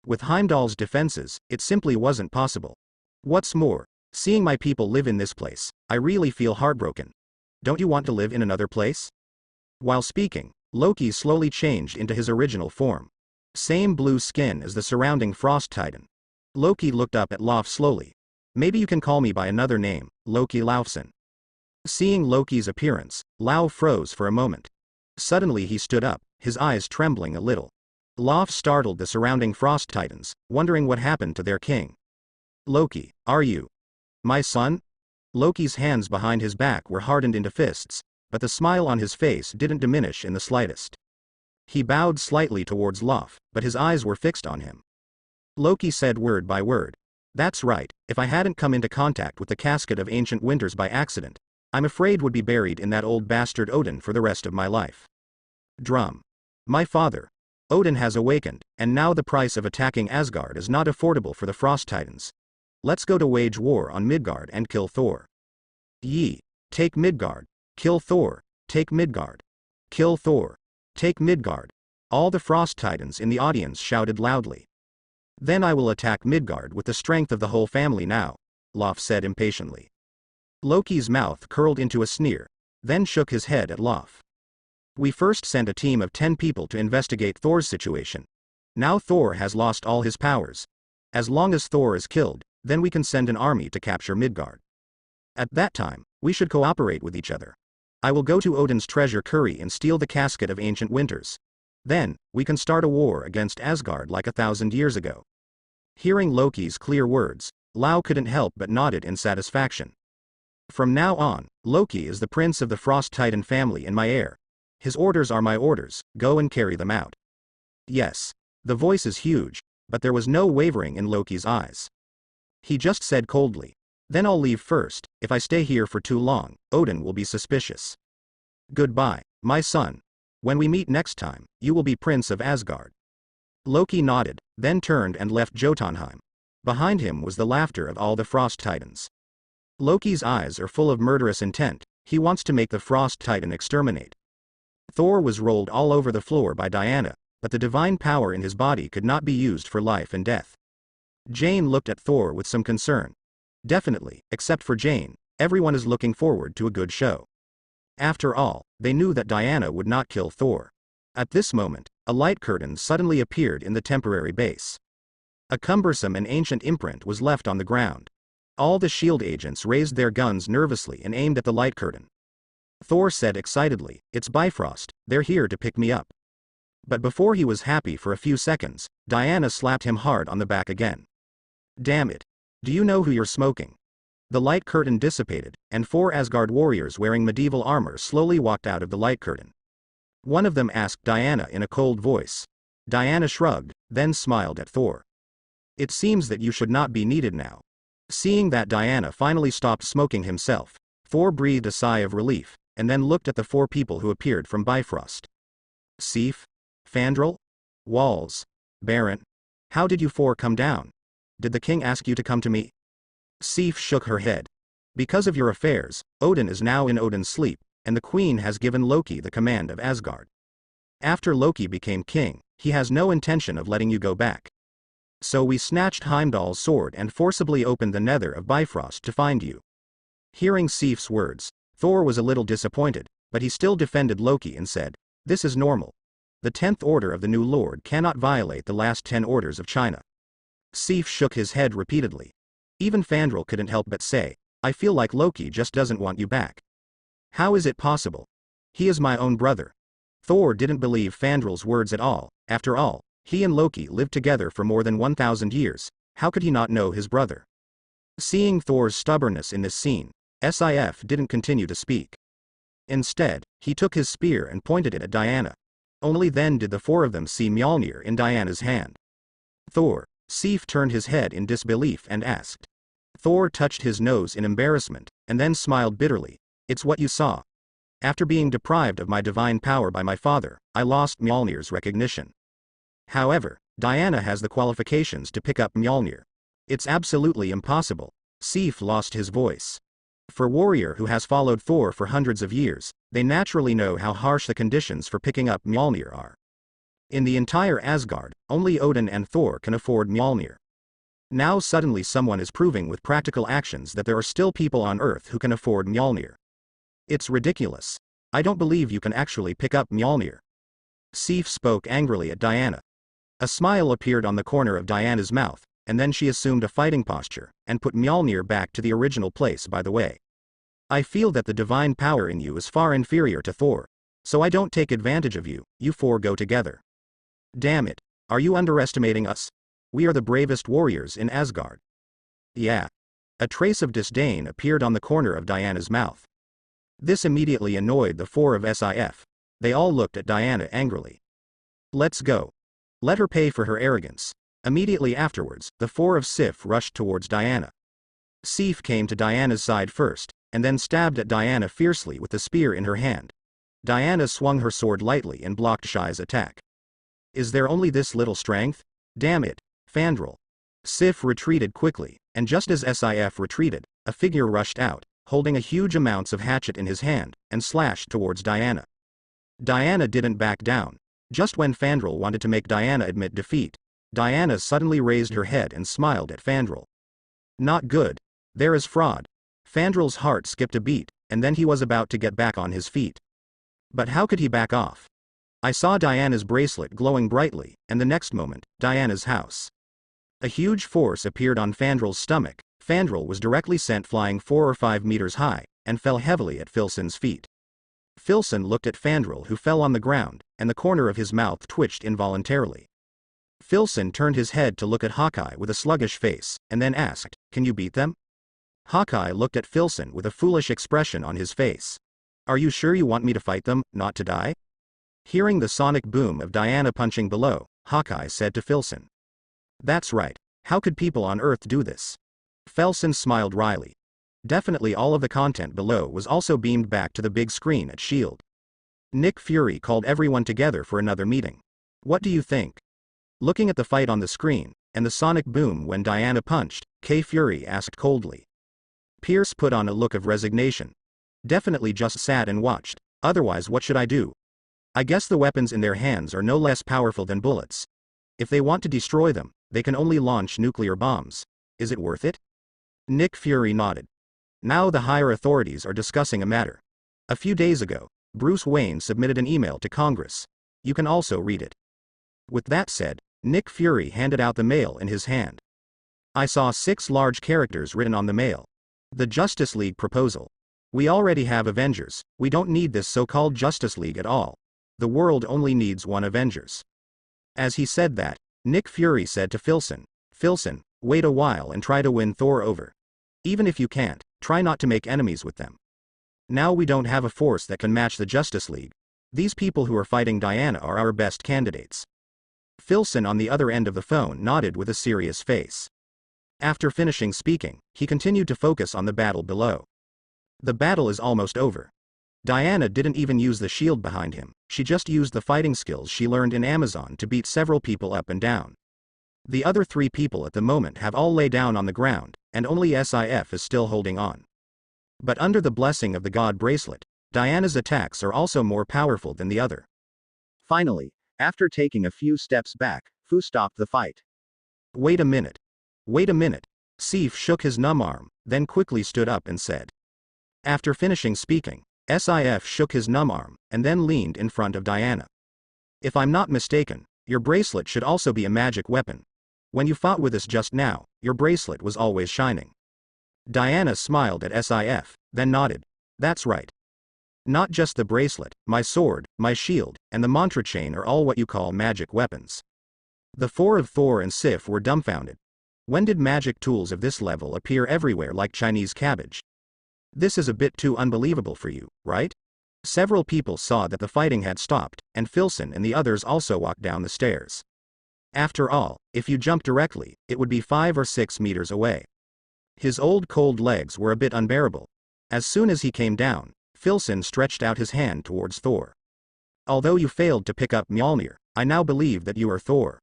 With Heimdall's defenses, it simply wasn't possible. What's more, seeing my people live in this place, I really feel heartbroken. Don't you want to live in another place?" While speaking, Loki slowly changed into his original form. Same blue skin as the surrounding Frost Titan. Loki looked up at Lof slowly. "Maybe you can call me by another name, Loki Laufsen." Seeing Loki's appearance, Lao froze for a moment. Suddenly he stood up, his eyes trembling a little. Lof startled the surrounding Frost Titans, wondering what happened to their king. "Loki, are you my son?" Loki's hands behind his back were hardened into fists, but the smile on his face didn't diminish in the slightest. He bowed slightly towards Lof, but his eyes were fixed on him. Loki said word by word, "That's right, if I hadn't come into contact with the casket of ancient winters by accident, I'm afraid would be buried in that old bastard Odin for the rest of my life." Drum. "My father. Odin has awakened, and now the price of attacking Asgard is not affordable for the Frost Titans. Let's go to wage war on Midgard and kill Thor. Ye. Take Midgard. Kill Thor. Take Midgard. Kill Thor. Take Midgard." All the Frost Titans in the audience shouted loudly. "Then I will attack Midgard with the strength of the whole family now," Lof said impatiently. Loki's mouth curled into a sneer, then shook his head at Lof. "We first sent a team of 10 people to investigate Thor's situation. Now Thor has lost all his powers. As long as Thor is killed, then we can send an army to capture Midgard. At that time, we should cooperate with each other. I will go to Odin's treasure curry and steal the casket of ancient winters. Then, we can start a war against Asgard like 1,000 years ago." Hearing Loki's clear words, Lao couldn't help but nodded in satisfaction. "From now on, Loki is the prince of the Frost Titan family and my heir. His orders are my orders, go and carry them out." Yes. The voice is huge, but there was no wavering in Loki's eyes. He just said coldly, "Then I'll leave first. If I stay here for too long, Odin will be suspicious. Goodbye, my son. When we meet next time, you will be Prince of Asgard." Loki nodded, then turned and left Jotunheim. Behind him was the laughter of all the Frost Titans. Loki's eyes are full of murderous intent. He wants to make the Frost Titan exterminate. Thor was rolled all over the floor by Diana, but the divine power in his body could not be used for life and death. Jane looked at Thor with some concern. Definitely, except for Jane, everyone is looking forward to a good show. After all, they knew that Diana would not kill Thor. At this moment, a light curtain suddenly appeared in the temporary base. A cumbersome and ancient imprint was left on the ground. All the shield agents raised their guns nervously and aimed at the light curtain. Thor said excitedly, "It's Bifrost, they're here to pick me up." But before he was happy for a few seconds, Diana slapped him hard on the back again. "Damn it. Do you know who you're smoking?" The light curtain dissipated, and 4 Asgard warriors wearing medieval armor slowly walked out of the light curtain. One of them asked Diana in a cold voice. Diana shrugged, then smiled at Thor. "It seems that you should not be needed now." Seeing that Diana finally stopped smoking himself, Thor breathed a sigh of relief, and then looked at the 4 people who appeared from Bifrost. "Sif? Fandral? Walls? Baron? How did you 4 come down? Did the king ask you to come to me?" Sif shook her head. "Because of your affairs, Odin is now in Odin's sleep, and the queen has given Loki the command of Asgard. After Loki became king, he has no intention of letting you go back. So we snatched Heimdall's sword and forcibly opened the nether of Bifrost to find you." Hearing Sif's words, Thor was a little disappointed, but he still defended Loki and said, "This is normal. The 10th order of the new lord cannot violate the last 10 orders of China." Sif shook his head repeatedly. Even Fandral couldn't help but say, "I feel like Loki just doesn't want you back." "How is it possible? He is my own brother." Thor didn't believe Fandral's words at all. After all, he and Loki lived together for more than 1,000 years, how could he not know his brother? Seeing Thor's stubbornness in this scene, Sif didn't continue to speak. Instead, he took his spear and pointed it at Diana. Only then did the 4 of them see Mjolnir in Diana's hand. "Thor." Sif turned his head in disbelief and asked. Thor touched his nose in embarrassment, and then smiled bitterly. "It's what you saw. After being deprived of my divine power by my father, I lost Mjolnir's recognition. However, Diana has the qualifications to pick up Mjolnir. It's absolutely impossible." Sif lost his voice. For a warrior who has followed Thor for hundreds of years, they naturally know how harsh the conditions for picking up Mjolnir are. In the entire Asgard, only Odin and Thor can afford Mjolnir. Now suddenly someone is proving with practical actions that there are still people on Earth who can afford Mjolnir. It's ridiculous. I don't believe you can actually pick up Mjolnir. Sif spoke angrily at Diana. A smile appeared on the corner of Diana's mouth, and then she assumed a fighting posture, and put Mjolnir back to the original place. "By the way, I feel that the divine power in you is far inferior to Thor, so I don't take advantage of you, you 4 go together." "Damn it, are you underestimating us? We are the bravest warriors in Asgard." "Yeah." A trace of disdain appeared on the corner of Diana's mouth. This immediately annoyed the 4 of Sif. They all looked at Diana angrily. "Let's go. Let her pay for her arrogance." Immediately afterwards, the 4 of Sif rushed towards Diana. Sif came to Diana's side first, and then stabbed at Diana fiercely with the spear in her hand. Diana swung her sword lightly and blocked Shai's attack. "Is there only this little strength? Damn it, Fandral." Sif retreated quickly, and just as Sif retreated, a figure rushed out, holding a huge amounts of hatchet in his hand, and slashed towards Diana. Diana didn't back down. Just when Fandral wanted to make Diana admit defeat, Diana suddenly raised her head and smiled at Fandral. "Not good. There is fraud." Fandral's heart skipped a beat, and then he was about to get back on his feet. But how could he back off? I saw Diana's bracelet glowing brightly, and the next moment, Diana's house. A huge force appeared on Fandral's stomach. Fandral was directly sent flying 4 or 5 meters high, and fell heavily at Filson's feet. Filson looked at Fandral, who fell on the ground, and the corner of his mouth twitched involuntarily. Filson turned his head to look at Hawkeye with a sluggish face, and then asked, "Can you beat them?" Hawkeye looked at Filson with a foolish expression on his face. "Are you sure you want me to fight them, not to die?" Hearing the sonic boom of Diana punching below, Hawkeye said to Filson. "That's right. How could people on Earth do this?" Filson smiled wryly. Definitely all of the content below was also beamed back to the big screen at S.H.I.E.L.D. Nick Fury called everyone together for another meeting. "What do you think?" Looking at the fight on the screen, and the sonic boom when Diana punched, K. Fury asked coldly. Pierce put on a look of resignation. "Definitely just sat and watched. Otherwise what should I do? I guess the weapons in their hands are no less powerful than bullets. If they want to destroy them, they can only launch nuclear bombs. Is it worth it?" Nick Fury nodded. Now the higher authorities are discussing a matter. A few days ago, Bruce Wayne submitted an email to Congress. You can also read it. With that said, Nick Fury handed out the mail in his hand. I saw 6 large characters written on the mail. The Justice League proposal. We already have Avengers, we don't need this so-called Justice League at all. The world only needs one Avengers. As he said that, Nick Fury said to Filson, wait a while and try to win Thor over. Even if you can't, try not to make enemies with them. Now we don't have a force that can match the Justice League. These people who are fighting Diana are our best candidates. Filson on the other end of the phone nodded with a serious face. After finishing speaking, he continued to focus on the battle below. The battle is almost over. Diana didn't even use the shield behind him, she just used the fighting skills she learned in Amazon to beat several people up and down. The other 3 people at the moment have all lay down on the ground, and only SIF is still holding on. But under the blessing of the God Bracelet, Diana's attacks are also more powerful than the other. Finally, after taking a few steps back, Fu stopped the fight. Wait a minute. Wait a minute. Sif shook his numb arm, then quickly stood up and said. After finishing speaking, SIF shook his numb arm, and then leaned in front of Diana. If I'm not mistaken, your bracelet should also be a magic weapon. When you fought with us just now, your bracelet was always shining. Diana smiled at SIF, then nodded. That's right. Not just the bracelet, my sword, my shield, and the mantra chain are all what you call magic weapons. The 4 of Thor and Sif were dumbfounded. When did magic tools of this level appear everywhere like Chinese cabbage? This is a bit too unbelievable for you, right? Several people saw that the fighting had stopped, and Filson and the others also walked down the stairs. After all, if you jump directly, it would be 5 or 6 meters away. His old cold legs were a bit unbearable. As soon as he came down, Filson stretched out his hand towards Thor. Although you failed to pick up Mjolnir, I now believe that you are Thor.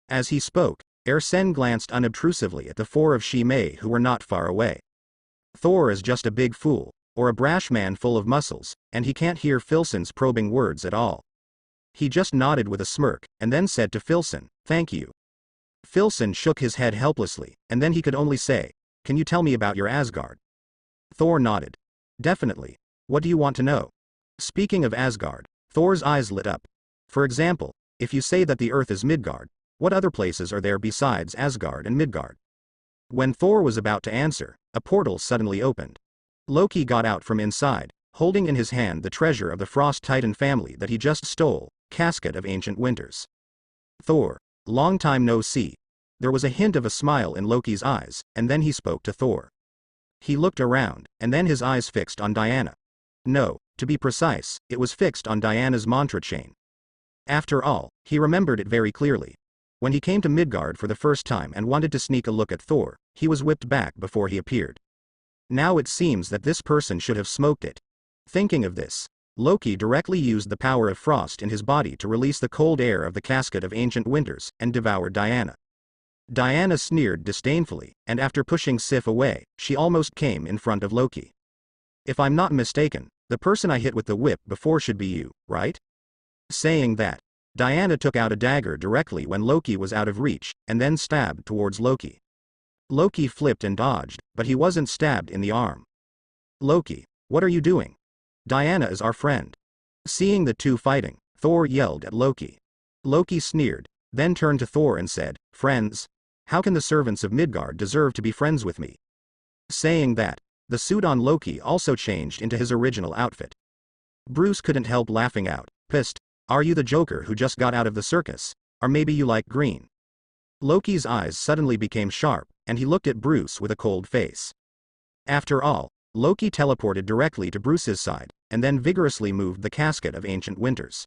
As he spoke, Ersen glanced unobtrusively at the 4 of Shimei who were not far away. Thor is just a big fool, or a brash man full of muscles, and he can't hear Filson's probing words at all. He just nodded with a smirk, and then said to Filson, thank you. Filson shook his head helplessly, and then he could only say, can you tell me about your Asgard? Thor nodded. Definitely. What do you want to know? Speaking of Asgard, Thor's eyes lit up. For example, if you say that the Earth is Midgard, what other places are there besides Asgard and Midgard? When Thor was about to answer, a portal suddenly opened. Loki got out from inside, holding in his hand the treasure of the Frost Titan family that he just stole, Casket of Ancient Winters. Thor, long time no see. There was a hint of a smile in Loki's eyes, and then he spoke to Thor. He looked around, and then his eyes fixed on Diana. No, to be precise, it was fixed on Diana's mantra chain. After all, he remembered it very clearly. When he came to Midgard for the first time and wanted to sneak a look at Thor, he was whipped back before he appeared. Now it seems that this person should have smoked it. Thinking of this, Loki directly used the power of frost in his body to release the cold air of the Casket of Ancient Winters and devoured Diana. Diana sneered disdainfully, and after pushing Sif away, she almost came in front of Loki. If I'm not mistaken, the person I hit with the whip before should be you, right? Saying that, Diana took out a dagger directly when Loki was out of reach, and then stabbed towards Loki. Loki flipped and dodged, but he wasn't stabbed in the arm. Loki, what are you doing? Diana is our friend. Seeing the two fighting, Thor yelled at Loki. Loki sneered, then turned to Thor and said, friends? How can the servants of Midgard deserve to be friends with me? Saying that, the suit on Loki also changed into his original outfit. Bruce couldn't help laughing out, pissed. Are you the Joker who just got out of the circus? Or maybe you like green? Loki's eyes suddenly became sharp, and he looked at Bruce with a cold face. After all, Loki teleported directly to Bruce's side, and then vigorously moved the Casket of Ancient Winters.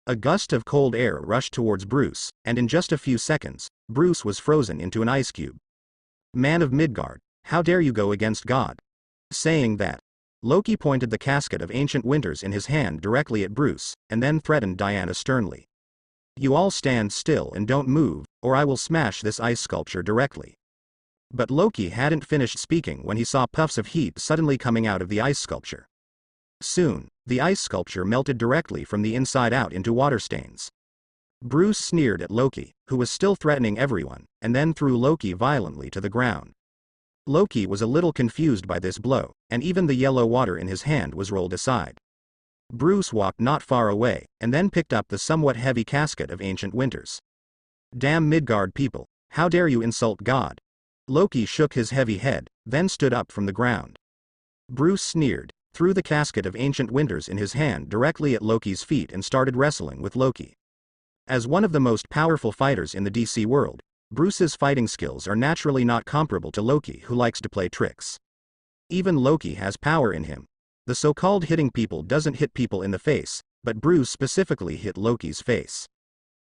A gust of cold air rushed towards Bruce, and in just a few seconds, Bruce was frozen into an ice cube. Man of Midgard, how dare you go against God? Saying that, Loki pointed the Casket of Ancient Winters in his hand directly at Bruce, and then threatened Diana sternly. You all stand still and don't move, or I will smash this ice sculpture directly. But Loki hadn't finished speaking when he saw puffs of heat suddenly coming out of the ice sculpture. Soon, the ice sculpture melted directly from the inside out into water stains. Bruce sneered at Loki, who was still threatening everyone, and then threw Loki violently to the ground. Loki was a little confused by this blow, and even the yellow water in his hand was rolled aside. Bruce walked not far away, and then picked up the somewhat heavy casket of ancient winters. Damn Midgard people, how dare you insult God? Loki shook his heavy head, then stood up from the ground. Bruce sneered, threw the casket of ancient winters in his hand directly at Loki's feet and started wrestling with Loki. As one of the most powerful fighters in the DC world, Bruce's fighting skills are naturally not comparable to Loki, who likes to play tricks. Even Loki has power in him. The so-called hitting people doesn't hit people in the face, but Bruce specifically hit Loki's face.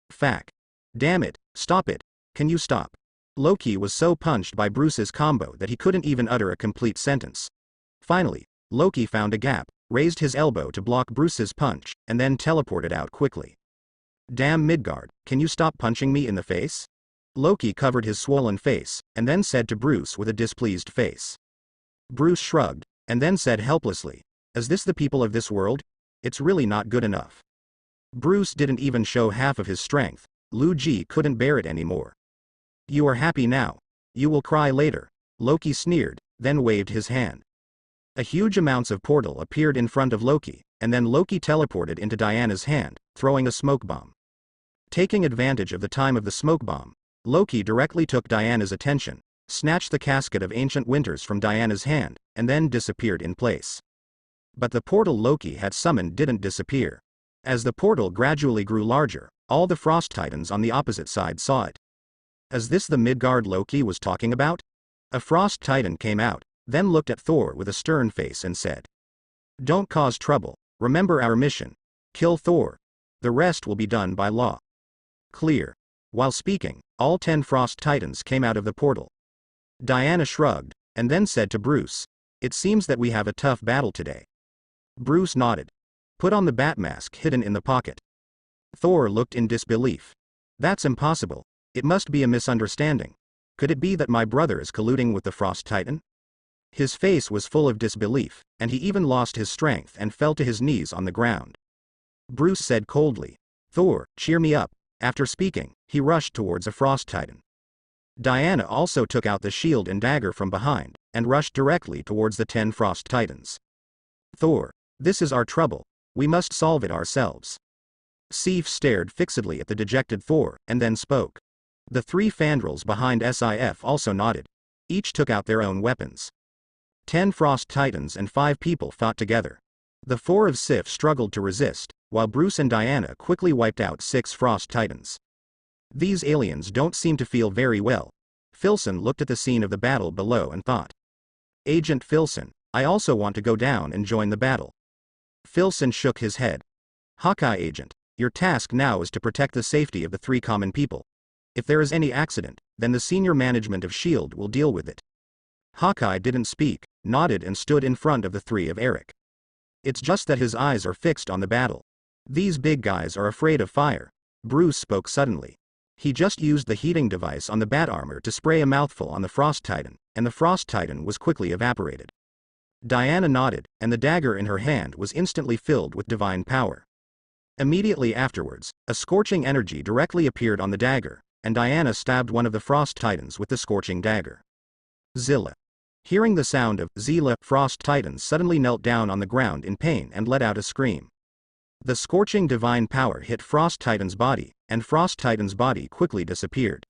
Fack. Damn it, stop it, can you stop? Loki was so punched by Bruce's combo that he couldn't even utter a complete sentence. Finally, Loki found a gap, raised his elbow to block Bruce's punch, and then teleported out quickly. Damn Midgard, can you stop punching me in the face? Loki covered his swollen face, and then said to Bruce with a displeased face. Bruce shrugged, and then said helplessly, "Is this the people of this world? It's really not good enough." Bruce didn't even show half of his strength. Lu Ji couldn't bear it anymore. "You are happy now. You will cry later," Loki sneered, then waved his hand. A huge amounts of portal appeared in front of Loki, and then Loki teleported into Diana's hand, throwing a smoke bomb. Taking advantage of the time of the smoke bomb, Loki directly took Diana's attention, snatched the casket of ancient winters from Diana's hand, and then disappeared in place. But the portal Loki had summoned didn't disappear. As the portal gradually grew larger, all the Frost Titans on the opposite side saw it. Is this the Midgard Loki was talking about? A Frost Titan came out, then looked at Thor with a stern face and said, "Don't cause trouble, remember our mission. Kill Thor. The rest will be done by law." Clear. While speaking, all 10 Frost Titans came out of the portal. Diana shrugged, and then said to Bruce, "It seems that we have a tough battle today." Bruce nodded. "Put on the bat mask hidden in the pocket." Thor looked in disbelief. "That's impossible. It must be a misunderstanding. Could it be that my brother is colluding with the Frost Titan?" His face was full of disbelief, and he even lost his strength and fell to his knees on the ground. Bruce said coldly, "Thor, cheer me up." After speaking, he rushed towards a Frost Titan. Diana also took out the shield and dagger from behind, and rushed directly towards the 10 Frost Titans. "Thor, this is our trouble. We must solve it ourselves." Sif stared fixedly at the dejected Thor, and then spoke. The 3 Fandrels behind Sif also nodded. Each took out their own weapons. 10 Frost Titans and 5 people fought together. The 4 of Sif struggled to resist, while Bruce and Diana quickly wiped out 6 Frost Titans. These aliens don't seem to feel very well. Filson looked at the scene of the battle below and thought. "Agent Filson, I also want to go down and join the battle." Filson shook his head. "Hawkeye Agent, your task now is to protect the safety of the 3 common people. If there is any accident, then the senior management of S.H.I.E.L.D. will deal with it." Hawkeye didn't speak, nodded and stood in front of the 3 of Eric. It's just that his eyes are fixed on the battle. "These big guys are afraid of fire." Bruce spoke suddenly. He just used the heating device on the bat armor to spray a mouthful on the Frost Titan, and the Frost Titan was quickly evaporated. Diana nodded, and the dagger in her hand was instantly filled with divine power. Immediately afterwards, a scorching energy directly appeared on the dagger, and Diana stabbed one of the Frost Titans with the scorching dagger. Zilla. Hearing the sound of Zilla, Frost Titans suddenly knelt down on the ground in pain and let out a scream. The scorching divine power hit Frost Titan's body, and Frost Titan's body quickly disappeared.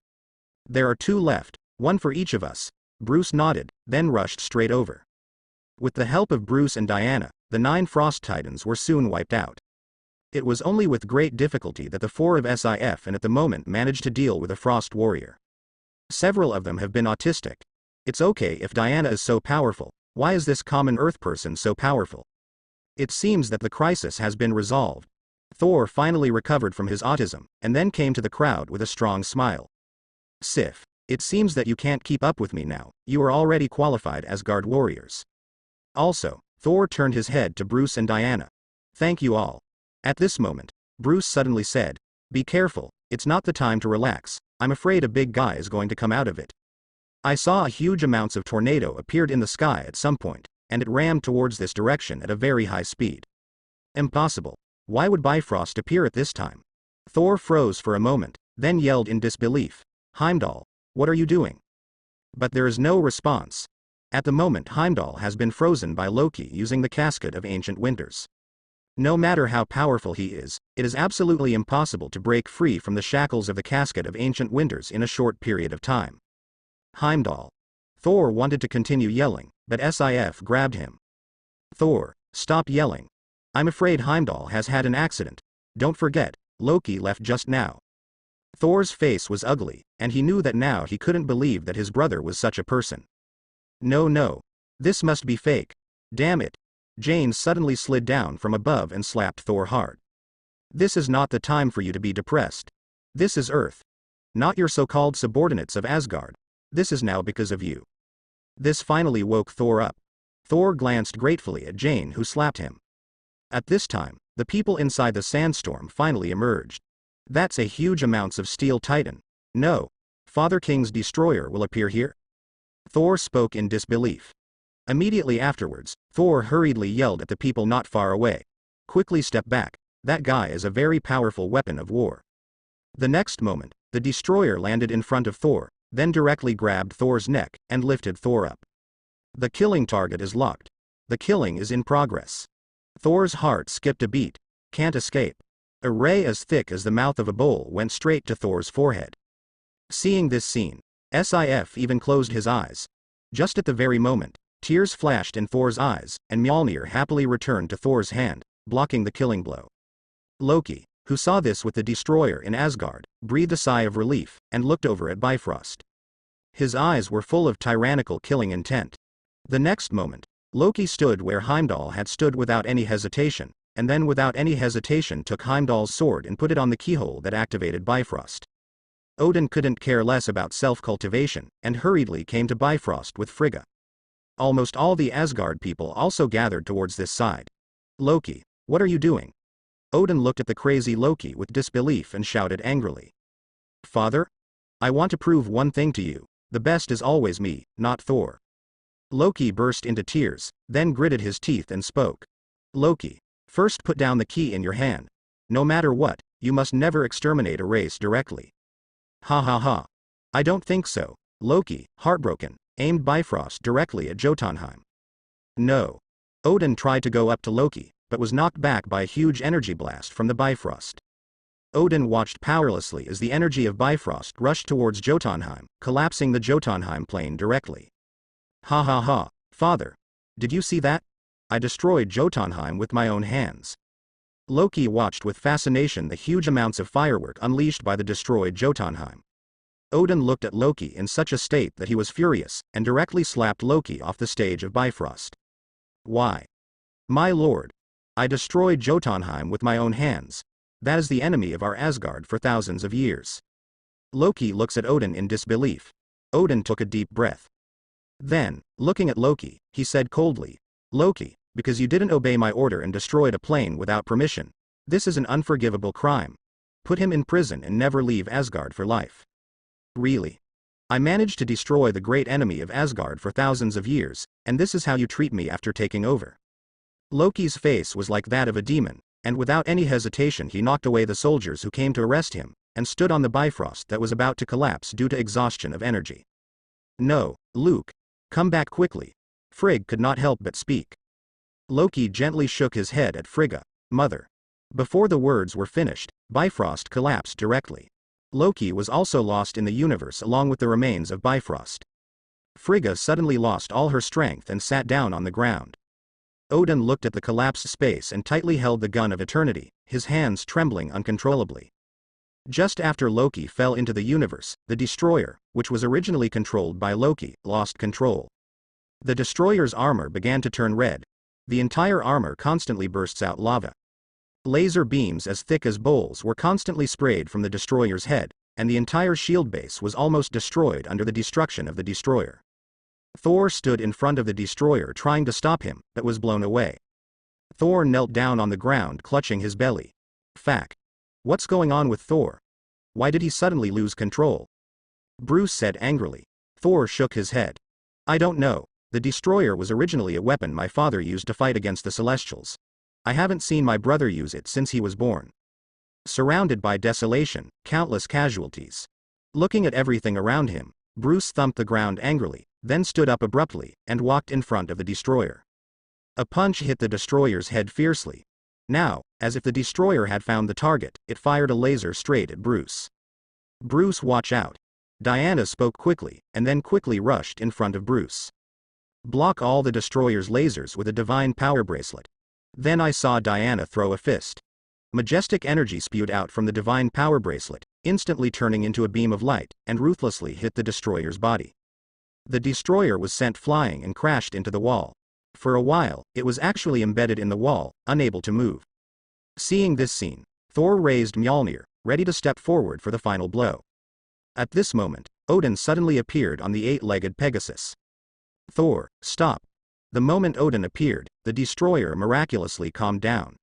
"There are 2 left, 1 for each of us." Bruce nodded, then rushed straight over. With the help of Bruce and Diana, the 9 Frost Titans were soon wiped out. It was only with great difficulty that the 4 of Sif and at the moment managed to deal with a Frost Warrior. Several of them have been autistic. It's okay if Diana is so powerful, why is this common Earth person so powerful? It seems that the crisis has been resolved. Thor finally recovered from his autism, and then came to the crowd with a strong smile. "Sif, it seems that you can't keep up with me now, you are already qualified as Guard Warriors." Also, Thor turned his head to Bruce and Diana. "Thank you all." At this moment, Bruce suddenly said, "Be careful, it's not the time to relax, I'm afraid a big guy is going to come out of it." I saw a huge amounts of tornado appeared in the sky at some point, and it rammed towards this direction at a very high speed. Impossible. Why would Bifrost appear at this time? Thor froze for a moment, then yelled in disbelief, "Heimdall, what are you doing?" But there is no response. At the moment, Heimdall has been frozen by Loki using the Casket of Ancient Winters. No matter how powerful he is, it is absolutely impossible to break free from the shackles of the Casket of Ancient Winters in a short period of time. Heimdall. Thor wanted to continue yelling, but Sif grabbed him. Thor, stop yelling. I'm afraid Heimdall has had an accident. Don't forget, Loki left just now. Thor's face was ugly, and he knew that now he couldn't believe that his brother was such a person. No. This must be fake. Damn it. Jane suddenly slid down from above and slapped Thor hard. This is not the time for you to be depressed. This is Earth. Not your so-called subordinates of Asgard. This is now because of you. This finally woke Thor up. Thor glanced gratefully at Jane, who slapped him. At this time, the people inside the sandstorm finally emerged. That's a huge amounts of steel titan. No. Father King's destroyer will appear here? Thor spoke in disbelief. Immediately afterwards, Thor hurriedly yelled at the people not far away. Quickly step back. That guy is a very powerful weapon of war. The next moment, the destroyer landed in front of Thor, then directly grabbed Thor's neck and lifted Thor up. The killing target is locked. The killing is in progress. Thor's heart skipped a beat. Can't escape. A ray as thick as the mouth of a bowl went straight to Thor's forehead. Seeing this scene, Sif even closed his eyes. Just at the very moment, tears flashed in Thor's eyes, and Mjolnir happily returned to Thor's hand, blocking the killing blow. Loki, who saw this with the destroyer in Asgard, breathed a sigh of relief, and looked over at Bifrost. His eyes were full of tyrannical killing intent. The next moment, Loki stood where Heimdall had stood without any hesitation, and then without any hesitation took Heimdall's sword and put it on the keyhole that activated Bifrost. Odin couldn't care less about self-cultivation, and hurriedly came to Bifrost with Frigga. Almost all the Asgard people also gathered towards this side. Loki, what are you doing? Odin looked at the crazy Loki with disbelief and shouted angrily. Father? I want to prove one thing to you, the best is always me, not Thor. Loki burst into tears, then gritted his teeth and spoke. Loki, first put down the key in your hand. No matter what, you must never exterminate a race directly. Ha ha ha. I don't think so. Loki, heartbroken, aimed Bifrost directly at Jotunheim. No. Odin tried to go up to Loki, but was knocked back by a huge energy blast from the Bifrost. Odin watched powerlessly as the energy of Bifrost rushed towards Jotunheim, collapsing the Jotunheim plane directly. Ha ha ha, father. Did you see that? I destroyed Jotunheim with my own hands. Loki watched with fascination the huge amounts of firework unleashed by the destroyed Jotunheim. Odin looked at Loki in such a state that he was furious, and directly slapped Loki off the stage of Bifrost. Why? My lord. I destroyed Jotunheim with my own hands. That is the enemy of our Asgard for thousands of years. Loki looks at Odin in disbelief. Odin took a deep breath. Then, looking at Loki, he said coldly, Loki, because you didn't obey my order and destroyed a plane without permission. This is an unforgivable crime. Put him in prison and never leave Asgard for life. Really? I managed to destroy the great enemy of Asgard for thousands of years, and this is how you treat me after taking over. Loki's face was like that of a demon, and without any hesitation he knocked away the soldiers who came to arrest him, and stood on the Bifrost that was about to collapse due to exhaustion of energy. No, Luke. Come back quickly. Frigg could not help but speak. Loki gently shook his head at Frigga. Mother. Before the words were finished, Bifrost collapsed directly. Loki was also lost in the universe along with the remains of Bifrost. Frigga suddenly lost all her strength and sat down on the ground. Odin looked at the collapsed space and tightly held the gun of eternity, his hands trembling uncontrollably. Just after Loki fell into the universe, the destroyer, which was originally controlled by Loki, lost control. The destroyer's armor began to turn red. The entire armor constantly bursts out lava. Laser beams as thick as bowls were constantly sprayed from the destroyer's head, and the entire shield base was almost destroyed under the destruction of the destroyer. Thor stood in front of the destroyer trying to stop him, but was blown away. Thor knelt down on the ground clutching his belly. Fuck. What's going on with Thor? Why did he suddenly lose control? Bruce said angrily. Thor shook his head. I don't know. The destroyer was originally a weapon my father used to fight against the Celestials. I haven't seen my brother use it since he was born. Surrounded by desolation, countless casualties. Looking at everything around him, Bruce thumped the ground angrily. then stood up abruptly, and walked in front of the destroyer. A punch hit the destroyer's head fiercely. Now, as if the destroyer had found the target, it fired a laser straight at Bruce. "Bruce, watch out." Diana spoke quickly, and then quickly rushed in front of Bruce. "Block all the destroyer's lasers with a divine power bracelet." Then I saw Diana throw a fist. Majestic energy spewed out from the divine power bracelet, instantly turning into a beam of light, and ruthlessly hit the destroyer's body. The destroyer was sent flying and crashed into the wall. For a while, it was actually embedded in the wall, unable to move. Seeing this scene, Thor raised Mjolnir, ready to step forward for the final blow. At this moment, Odin suddenly appeared on the 8-legged Pegasus. "Thor, stop." The moment Odin appeared, the destroyer miraculously calmed down.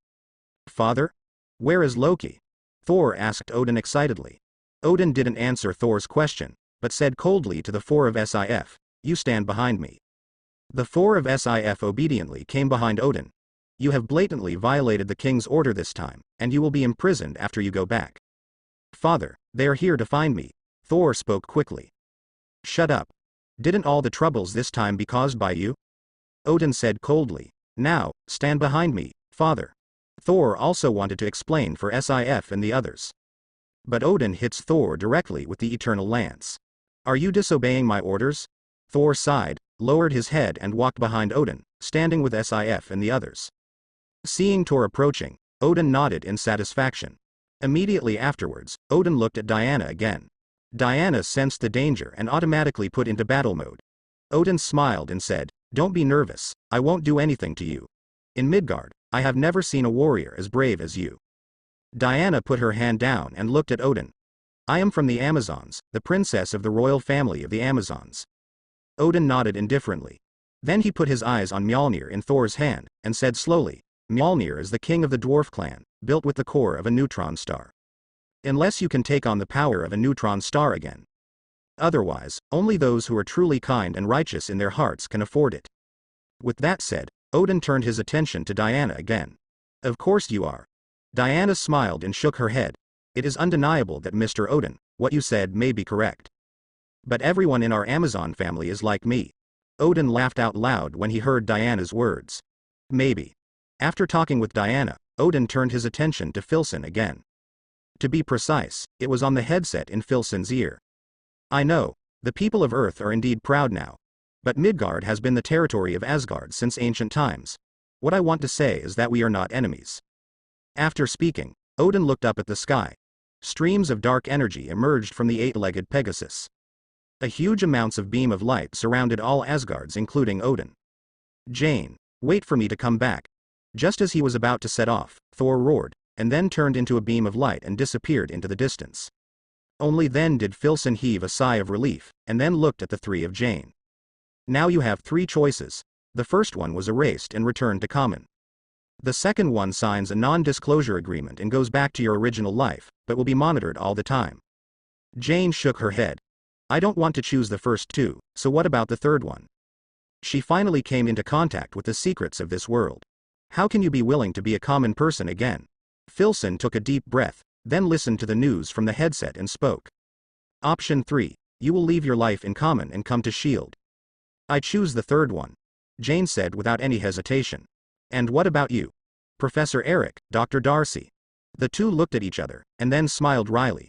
"Father? Where is Loki?" Thor asked Odin excitedly. Odin didn't answer Thor's question, but said coldly to the 4 of SIF, "You stand behind me." The 4 of SIF obediently came behind Odin. "You have blatantly violated the king's order this time, and you will be imprisoned after you go back." "Father, they are here to find me," Thor spoke quickly. "Shut up. Didn't all the troubles this time be caused by you?" Odin said coldly. "Now, stand behind me, father." Thor also wanted to explain for SIF and the others. But Odin hits Thor directly with the eternal lance. "Are you disobeying my orders?" Thor sighed, lowered his head and walked behind Odin, standing with SIF and the others. Seeing Thor approaching, Odin nodded in satisfaction. Immediately afterwards, Odin looked at Diana again. Diana sensed the danger and automatically put into battle mode. Odin smiled and said, "Don't be nervous, I won't do anything to you. In Midgard, I have never seen a warrior as brave as you." Diana put her hand down and looked at Odin. "I am from the Amazons, the princess of the royal family of the Amazons." Odin nodded indifferently. Then he put his eyes on Mjolnir in Thor's hand, and said slowly, "Mjolnir is the king of the dwarf clan, built with the core of a neutron star. Unless you can take on the power of a neutron star again. Otherwise, only those who are truly kind and righteous in their hearts can afford it." With that said, Odin turned his attention to Diana again. "Of course you are." Diana smiled and shook her head. "It is undeniable that Mr. Odin, what you said may be correct. But everyone in our Amazon family is like me." Odin laughed out loud when he heard Diana's words. "Maybe." After talking with Diana, Odin turned his attention to Filson again. To be precise, it was on the headset in Filson's ear. "I know, the people of Earth are indeed proud now. But Midgard has been the territory of Asgard since ancient times. What I want to say is that we are not enemies." After speaking, Odin looked up at the sky. Streams of dark energy emerged from the 8-legged Pegasus. A huge amounts of beam of light surrounded all Asgards including Odin. "Jane, wait for me to come back." Just as he was about to set off, Thor roared, and then turned into a beam of light and disappeared into the distance. Only then did Filson heave a sigh of relief, and then looked at the 3 of Jane. "Now you have 3 choices. The first one was erased and returned to common. The second one signs a non-disclosure agreement and goes back to your original life, but will be monitored all the time." Jane shook her head. "I don't want to choose the first 2, so what about the third one?" She finally came into contact with the secrets of this world. "How can you be willing to be a common person again?" Filson took a deep breath, then listened to the news from the headset and spoke. "Option 3, you will leave your life in common and come to S.H.I.E.L.D. "I choose the third one," Jane said without any hesitation. "And what about you? Professor Eric, Dr. Darcy?" The 2 looked at each other, and then smiled wryly.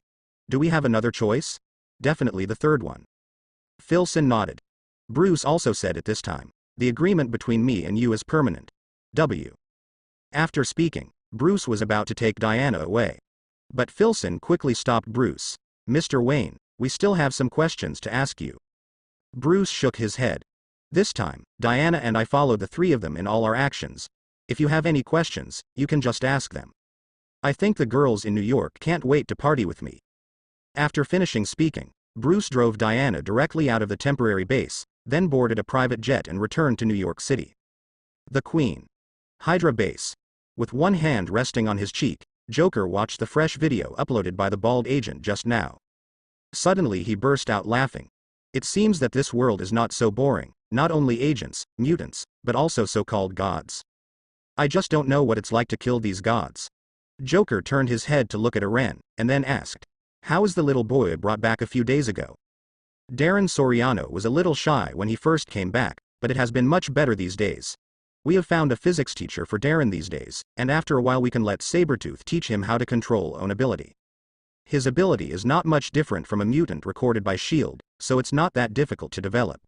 "Do we have another choice?" "Definitely the third one." Filson nodded. Bruce also said at this time, "The agreement between me and you is permanent. W." After speaking, Bruce was about to take Diana away. But Filson quickly stopped Bruce. "Mr. Wayne, we still have some questions to ask you." Bruce shook his head. "This time, Diana and I followed the 3 of them in all our actions. If you have any questions, you can just ask them. I think the girls in New York can't wait to party with me." After finishing speaking, Bruce drove Diana directly out of the temporary base, then boarded a private jet and returned to New York City. The Queen. Hydra base. With one hand resting on his cheek, Joker watched the fresh video uploaded by the bald agent just now. Suddenly he burst out laughing. It seems that this world is not so boring, not only agents, mutants, but also so-called gods. I just don't know what it's like to kill these gods. Joker turned his head to look at Aren, and then asked, "How is the little boy brought back a few days ago?" Darren Soriano was a little shy when he first came back, but it has been much better these days. We have found a physics teacher for Darren these days, and after a while we can let Sabretooth teach him how to control own ability. His ability is not much different from a mutant recorded by S.H.I.E.L.D., so it's not that difficult to develop.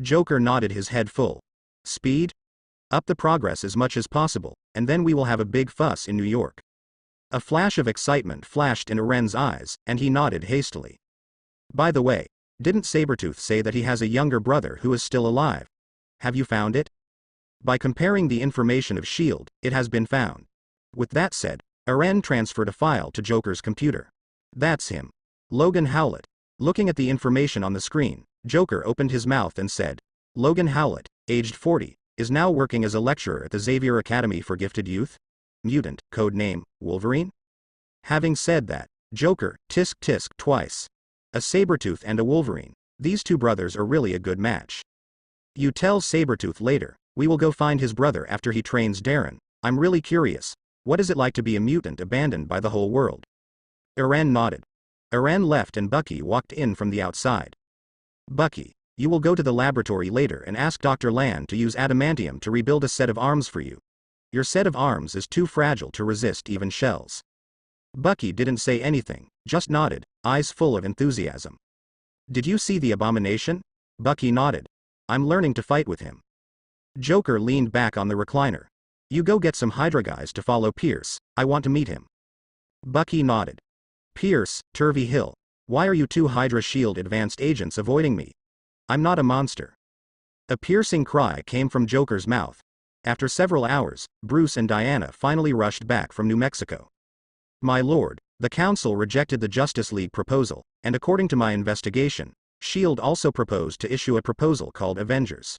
Joker nodded his head full. Speed? Up the progress as much as possible, and then we will have a big fuss in New York. A flash of excitement flashed in Eren's eyes, and he nodded hastily. By the way, didn't Sabretooth say that he has a younger brother who is still alive? Have you found it? By comparing the information of S.H.I.E.L.D., it has been found. With that said, Eren transferred a file to Joker's computer. That's him. Logan Howlett. Looking at the information on the screen, Joker opened his mouth and said, Logan Howlett, aged 40, is now working as a lecturer at the Xavier Academy for Gifted Youth? Mutant, code name, Wolverine? Having said that, Joker, tisk tisk twice. A Sabretooth and a Wolverine. These two brothers are really a good match. You tell Sabretooth later, we will go find his brother after he trains Darren. I'm really curious. What is it like to be a mutant abandoned by the whole world? Eren nodded. Eren left and Bucky walked in from the outside. Bucky, you will go to the laboratory later and ask Dr. Land to use adamantium to rebuild a set of arms for you. Your set of arms is too fragile to resist even shells. Bucky didn't say anything, just nodded, eyes full of enthusiasm. Did you see the abomination? Bucky nodded. I'm learning to fight with him. Joker leaned back on the recliner. You go get some Hydra guys to follow Pierce, I want to meet him. Bucky nodded. Pierce, Turvey Hill. Why are you two Hydra S.H.I.E.L.D. advanced agents avoiding me? I'm not a monster. A piercing cry came from Joker's mouth. After several hours, Bruce and Diana finally rushed back from New Mexico. My lord, the council rejected the Justice League proposal, and according to my investigation, S.H.I.E.L.D. also proposed to issue a proposal called Avengers.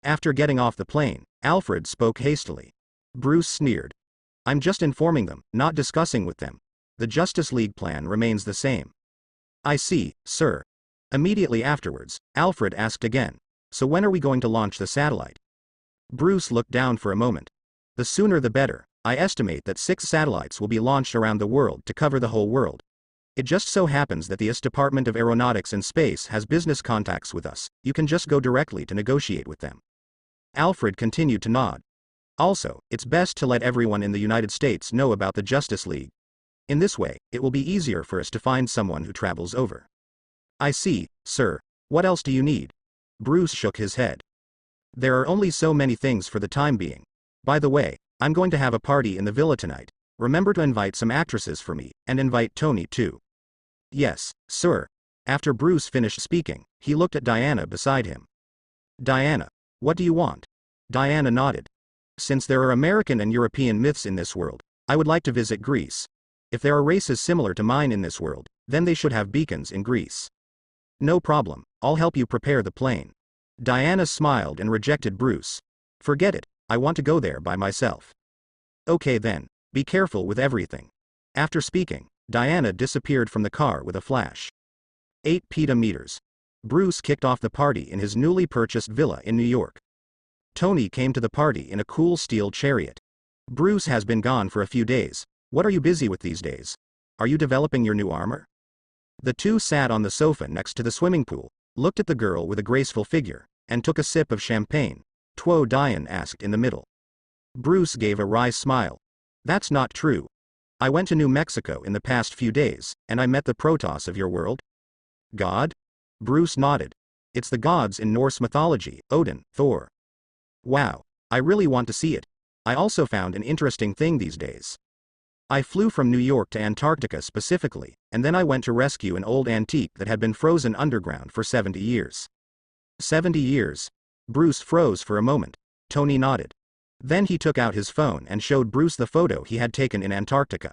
After getting off the plane, Alfred spoke hastily. Bruce sneered. I'm just informing them, not discussing with them. The Justice League plan remains the same. I see, sir. Immediately afterwards, Alfred asked again, so when are we going to launch the satellite? Bruce looked down for a moment. The sooner the better. I estimate that 6 satellites will be launched around the world to cover the whole world. It just so happens that the US Department of Aeronautics and Space has business contacts with us. You can just go directly to negotiate with them. Alfred continued to nod. Also, it's best to let everyone in the United States know about the Justice League. In this way, it will be easier for us to find someone who travels over. I see, sir. What else do you need? Bruce shook his head. There are only so many things for the time being. By the way, I'm going to have a party in the villa tonight. Remember to invite some actresses for me, and invite Tony too. Yes, sir. After Bruce finished speaking, he looked at Diana beside him. Diana, what do you want? Diana nodded. Since there are American and European myths in this world, I would like to visit Greece. If there are races similar to mine in this world, then they should have beacons in Greece. No problem, I'll help you prepare the plane. Diana smiled and rejected Bruce. Forget it, I want to go there by myself. Okay then, be careful with everything. After speaking, Diana disappeared from the car with a flash. 8 petameters. Bruce kicked off the party in his newly purchased villa in New York. Tony came to the party in a cool steel chariot. Bruce has been gone for a few days. What are you busy with these days? Are you developing your new armor? The two sat on the sofa next to the swimming pool, looked at the girl with a graceful figure, and took a sip of champagne. Tuo Diane asked in the middle. Bruce gave a wry smile. That's not true. I went to New Mexico in the past few days, and I met the Protoss of your world. God? Bruce nodded. It's the gods in Norse mythology, Odin, Thor. Wow, I really want to see it. I also found an interesting thing these days. I flew from New York to Antarctica specifically, and then I went to rescue an old antique that had been frozen underground for 70 years. 70 years? Bruce froze for a moment. Tony nodded. Then he took out his phone and showed Bruce the photo he had taken in Antarctica.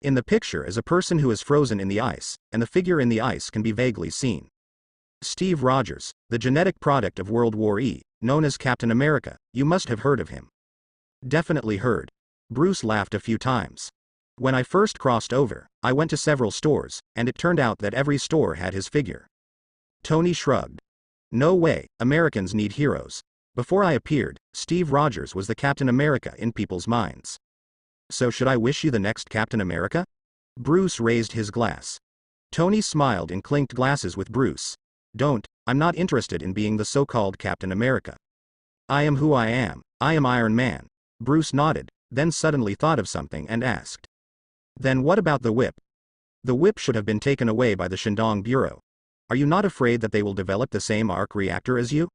In the picture is a person who is frozen in the ice, and the figure in the ice can be vaguely seen. Steve Rogers, the genetic product of World War E, known as Captain America, you must have heard of him. Definitely heard. Bruce laughed a few times. When I first crossed over, I went to several stores, and it turned out that every store had his figure. Tony shrugged. No way, Americans need heroes. Before I appeared, Steve Rogers was the Captain America in people's minds. So should I wish you the next Captain America? Bruce raised his glass. Tony smiled and clinked glasses with Bruce. I'm not interested in being the so-called Captain America. I am who I am. I am Iron Man. Bruce nodded, then suddenly thought of something and asked. Then what about the whip? The whip should have been taken away by the Shandong Bureau. Are you not afraid that they will develop the same arc reactor as you?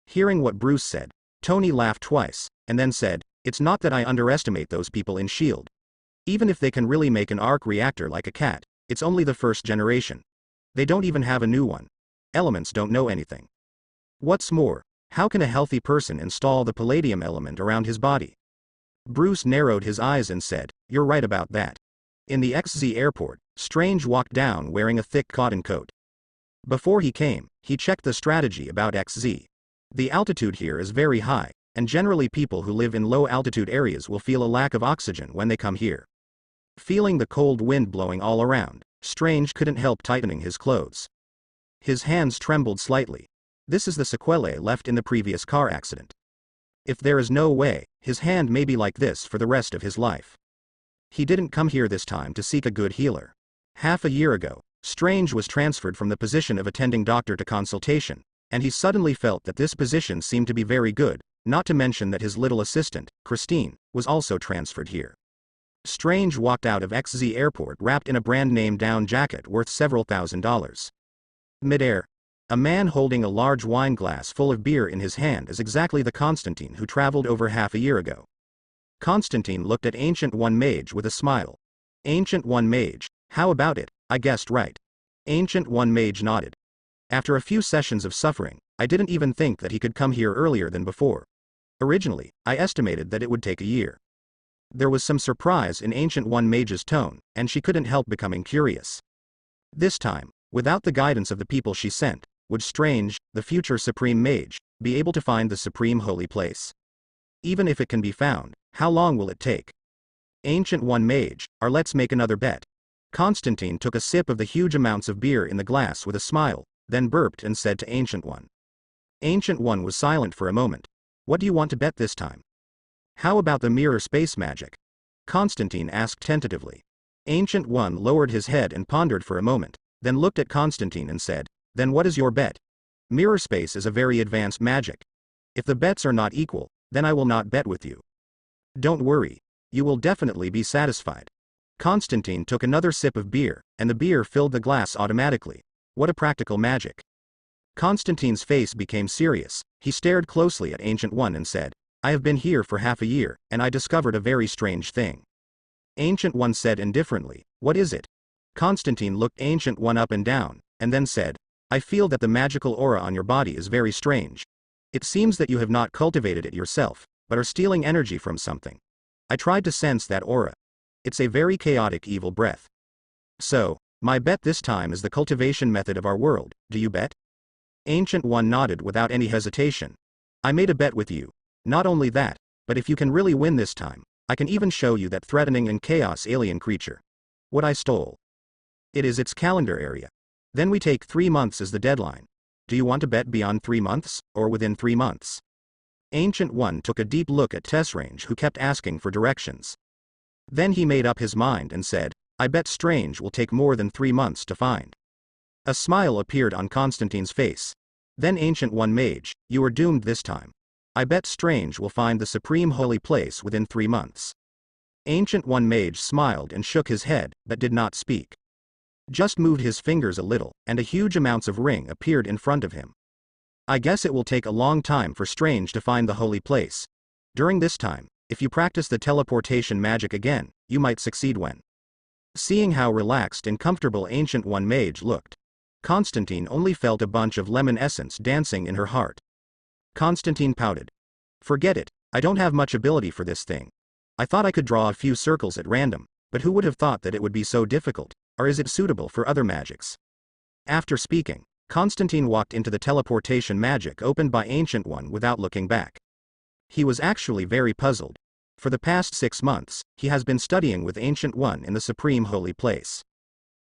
Hearing what Bruce said, Tony laughed twice, and then said, it's not that I underestimate those people in S.H.I.E.L.D. Even if they can really make an arc reactor like a cat, it's only the first generation. They don't even have a new one. Elements don't know anything. What's more, how can a healthy person install the palladium element around his body? Bruce narrowed his eyes and said, you're right about that. In the XZ airport, Strange walked down wearing a thick cotton coat. Before he came, he checked the strategy about XZ. The altitude here is very high, and generally people who live in low altitude areas will feel a lack of oxygen when they come here. Feeling the cold wind blowing all around, Strange couldn't help tightening his clothes. His hands trembled slightly. This is the sequelae left in the previous car accident. If there is no way, his hand may be like this for the rest of his life. He didn't come here this time to seek a good healer. Half a year ago, Strange was transferred from the position of attending doctor to consultation, and he suddenly felt that this position seemed to be very good, not to mention that his little assistant, Christine, was also transferred here. Strange walked out of XZ Airport wrapped in a brand-name down jacket worth several $1,000s. Midair, a man holding a large wine glass full of beer in his hand is exactly the Constantine who traveled over half a year ago. Constantine looked at Ancient One Mage with a smile. Ancient One Mage, how about it? I guessed right. Ancient One Mage nodded. After a few sessions of suffering, I didn't even think that he could come here earlier than before. Originally, I estimated that it would take a year. There was some surprise in Ancient One Mage's tone, and she couldn't help becoming curious. This time, without the guidance of the people she sent, would Strange, the future Supreme Mage, be able to find the Supreme Holy Place? Even if it can be found, how long will it take? Ancient One Mage, let's make another bet. Constantine took a sip of the huge amounts of beer in the glass with a smile, then burped and said to Ancient One. Ancient One was silent for a moment. What do you want to bet this time? How about the mirror space magic? Constantine asked tentatively. Ancient One lowered his head and pondered for a moment, then looked at Constantine and said, then what is your bet? Mirror space is a very advanced magic. If the bets are not equal, then I will not bet with you. Don't worry. You will definitely be satisfied. Constantine took another sip of beer, and the beer filled the glass automatically. What a practical magic. Constantine's face became serious. He stared closely at Ancient One and said, I have been here for half a year, and I discovered a very strange thing. Ancient One said indifferently, what is it? Constantine looked Ancient One up and down, and then said, I feel that the magical aura on your body is very strange. It seems that you have not cultivated it yourself, but are stealing energy from something. I tried to sense that aura. It's a very chaotic evil breath. So, my bet this time is the cultivation method of our world, do you bet? Ancient One nodded without any hesitation. I made a bet with you. Not only that, but if you can really win this time, I can even show you that threatening and chaos alien creature. What I stole. It is its calendar area. Then we take 3 months as the deadline. Do you want to bet beyond 3 months, or within 3 months? Ancient One took a deep look at Tessrange who kept asking for directions. Then he made up his mind and said, I bet Strange will take more than 3 months to find. A smile appeared on Constantine's face. Then Ancient One Mage, you are doomed this time. I bet Strange will find the Supreme Holy Place within 3 months. Ancient One Mage smiled and shook his head, but did not speak. Just moved his fingers a little, and a huge amounts of ring appeared in front of him. I guess it will take a long time for Strange to find the holy place. During this time, if you practice the teleportation magic again, you might succeed when. Seeing how relaxed and comfortable Ancient One Mage looked, Constantine only felt a bunch of lemon essence dancing in her heart. Constantine pouted. Forget it, I don't have much ability for this thing. I thought I could draw a few circles at random, but who would have thought that it would be so difficult, or is it suitable for other magics? After speaking, Constantine walked into the teleportation magic opened by Ancient One without looking back. He was actually very puzzled. For the past 6 months, he has been studying with Ancient One in the Supreme Holy Place.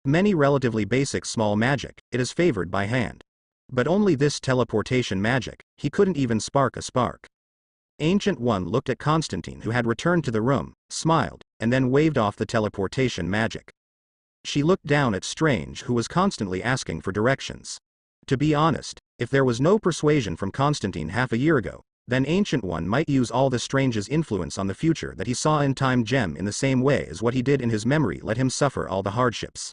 Many relatively basic small magic, it is favored by hand. But only this teleportation magic, he couldn't even spark a spark. Ancient One looked at Constantine who had returned to the room, smiled, and then waved off the teleportation magic. She looked down at Strange who was constantly asking for directions. To be honest, if there was no persuasion from Constantine half a year ago, then Ancient One might use all the Strange's influence on the future that he saw in Time Gem in the same way as what he did in his memory let him suffer all the hardships.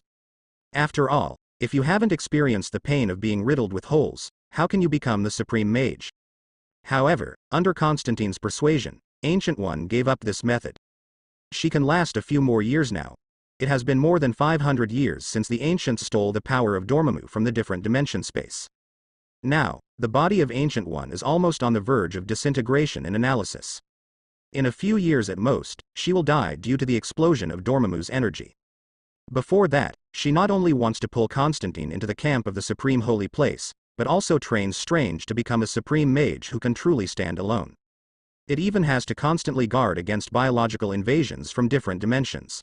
After all, if you haven't experienced the pain of being riddled with holes, how can you become the Supreme Mage? However, under Constantine's persuasion, Ancient One gave up this method. She can last a few more years now. It has been more than 500 years since the Ancients stole the power of Dormammu from the different dimension space. Now, the body of Ancient One is almost on the verge of disintegration and analysis. In a few years at most, she will die due to the explosion of Dormammu's energy. Before that, she not only wants to pull Constantine into the camp of the Supreme Holy Place, but also trains Strange to become a Supreme Mage who can truly stand alone. It even has to constantly guard against biological invasions from different dimensions.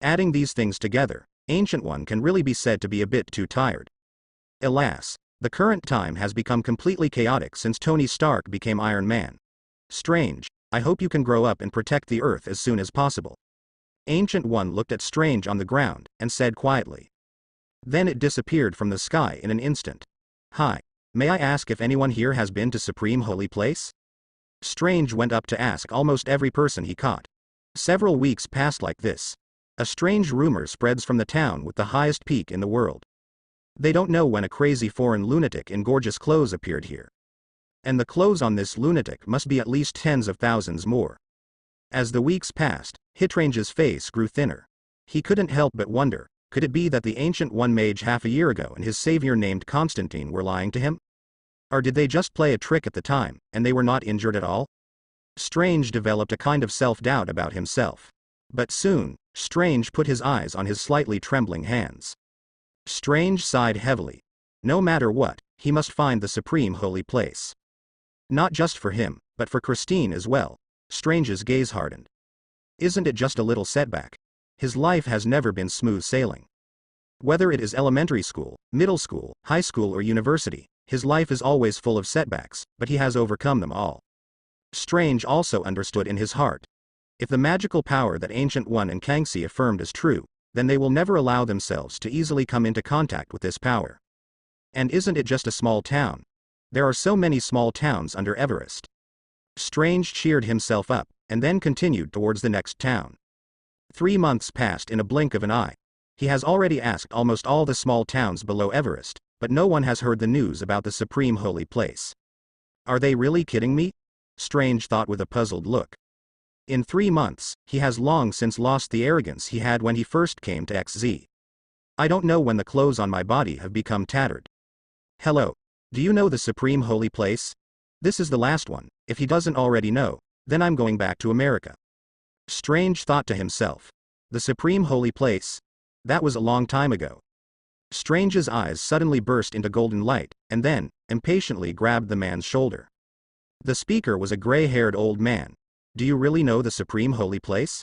Adding these things together, Ancient One can really be said to be a bit too tired. Alas, the current time has become completely chaotic since Tony Stark became Iron Man. Strange, I hope you can grow up and protect the Earth as soon as possible. Ancient One looked at Strange on the ground, and said quietly. Then it disappeared from the sky in an instant. Hi, may I ask if anyone here has been to Supreme Holy Place? Strange went up to ask almost every person he caught. Several weeks passed like this. A strange rumor spreads from the town with the highest peak in the world. They don't know when a crazy foreign lunatic in gorgeous clothes appeared here. And the clothes on this lunatic must be at least tens of thousands more. As the weeks passed, Hitrange's face grew thinner. He couldn't help but wonder, could it be that the Ancient One mage half a year ago and his savior named Constantine were lying to him? Or did they just play a trick at the time, and they were not injured at all? Strange developed a kind of self-doubt about himself. But soon, Strange put his eyes on his slightly trembling hands. Strange sighed heavily. No matter what, he must find the Supreme Holy Place. Not just for him, but for Christine as well. Strange's gaze hardened. Isn't it just a little setback? His life has never been smooth sailing. Whether it is elementary school, middle school, high school or university, his life is always full of setbacks, but he has overcome them all. Strange also understood in his heart. If the magical power that Ancient One and Kangxi affirmed is true, then they will never allow themselves to easily come into contact with this power. And isn't it just a small town? There are so many small towns under Everest. Strange cheered himself up, and then continued towards the next town. 3 months passed in a blink of an eye. He has already asked almost all the small towns below Everest, but no one has heard the news about the Supreme Holy Place. Are they really kidding me? Strange thought with a puzzled look. In 3 months, he has long since lost the arrogance he had when he first came to XZ. I don't know when the clothes on my body have become tattered. Hello. Do you know the Supreme Holy Place? This is the last one. If he doesn't already know, then I'm going back to America. Strange thought to himself. The Supreme Holy Place? That was a long time ago. Strange's eyes suddenly burst into golden light, and then, impatiently grabbed the man's shoulder. The speaker was a gray-haired old man. Do you really know the Supreme Holy Place?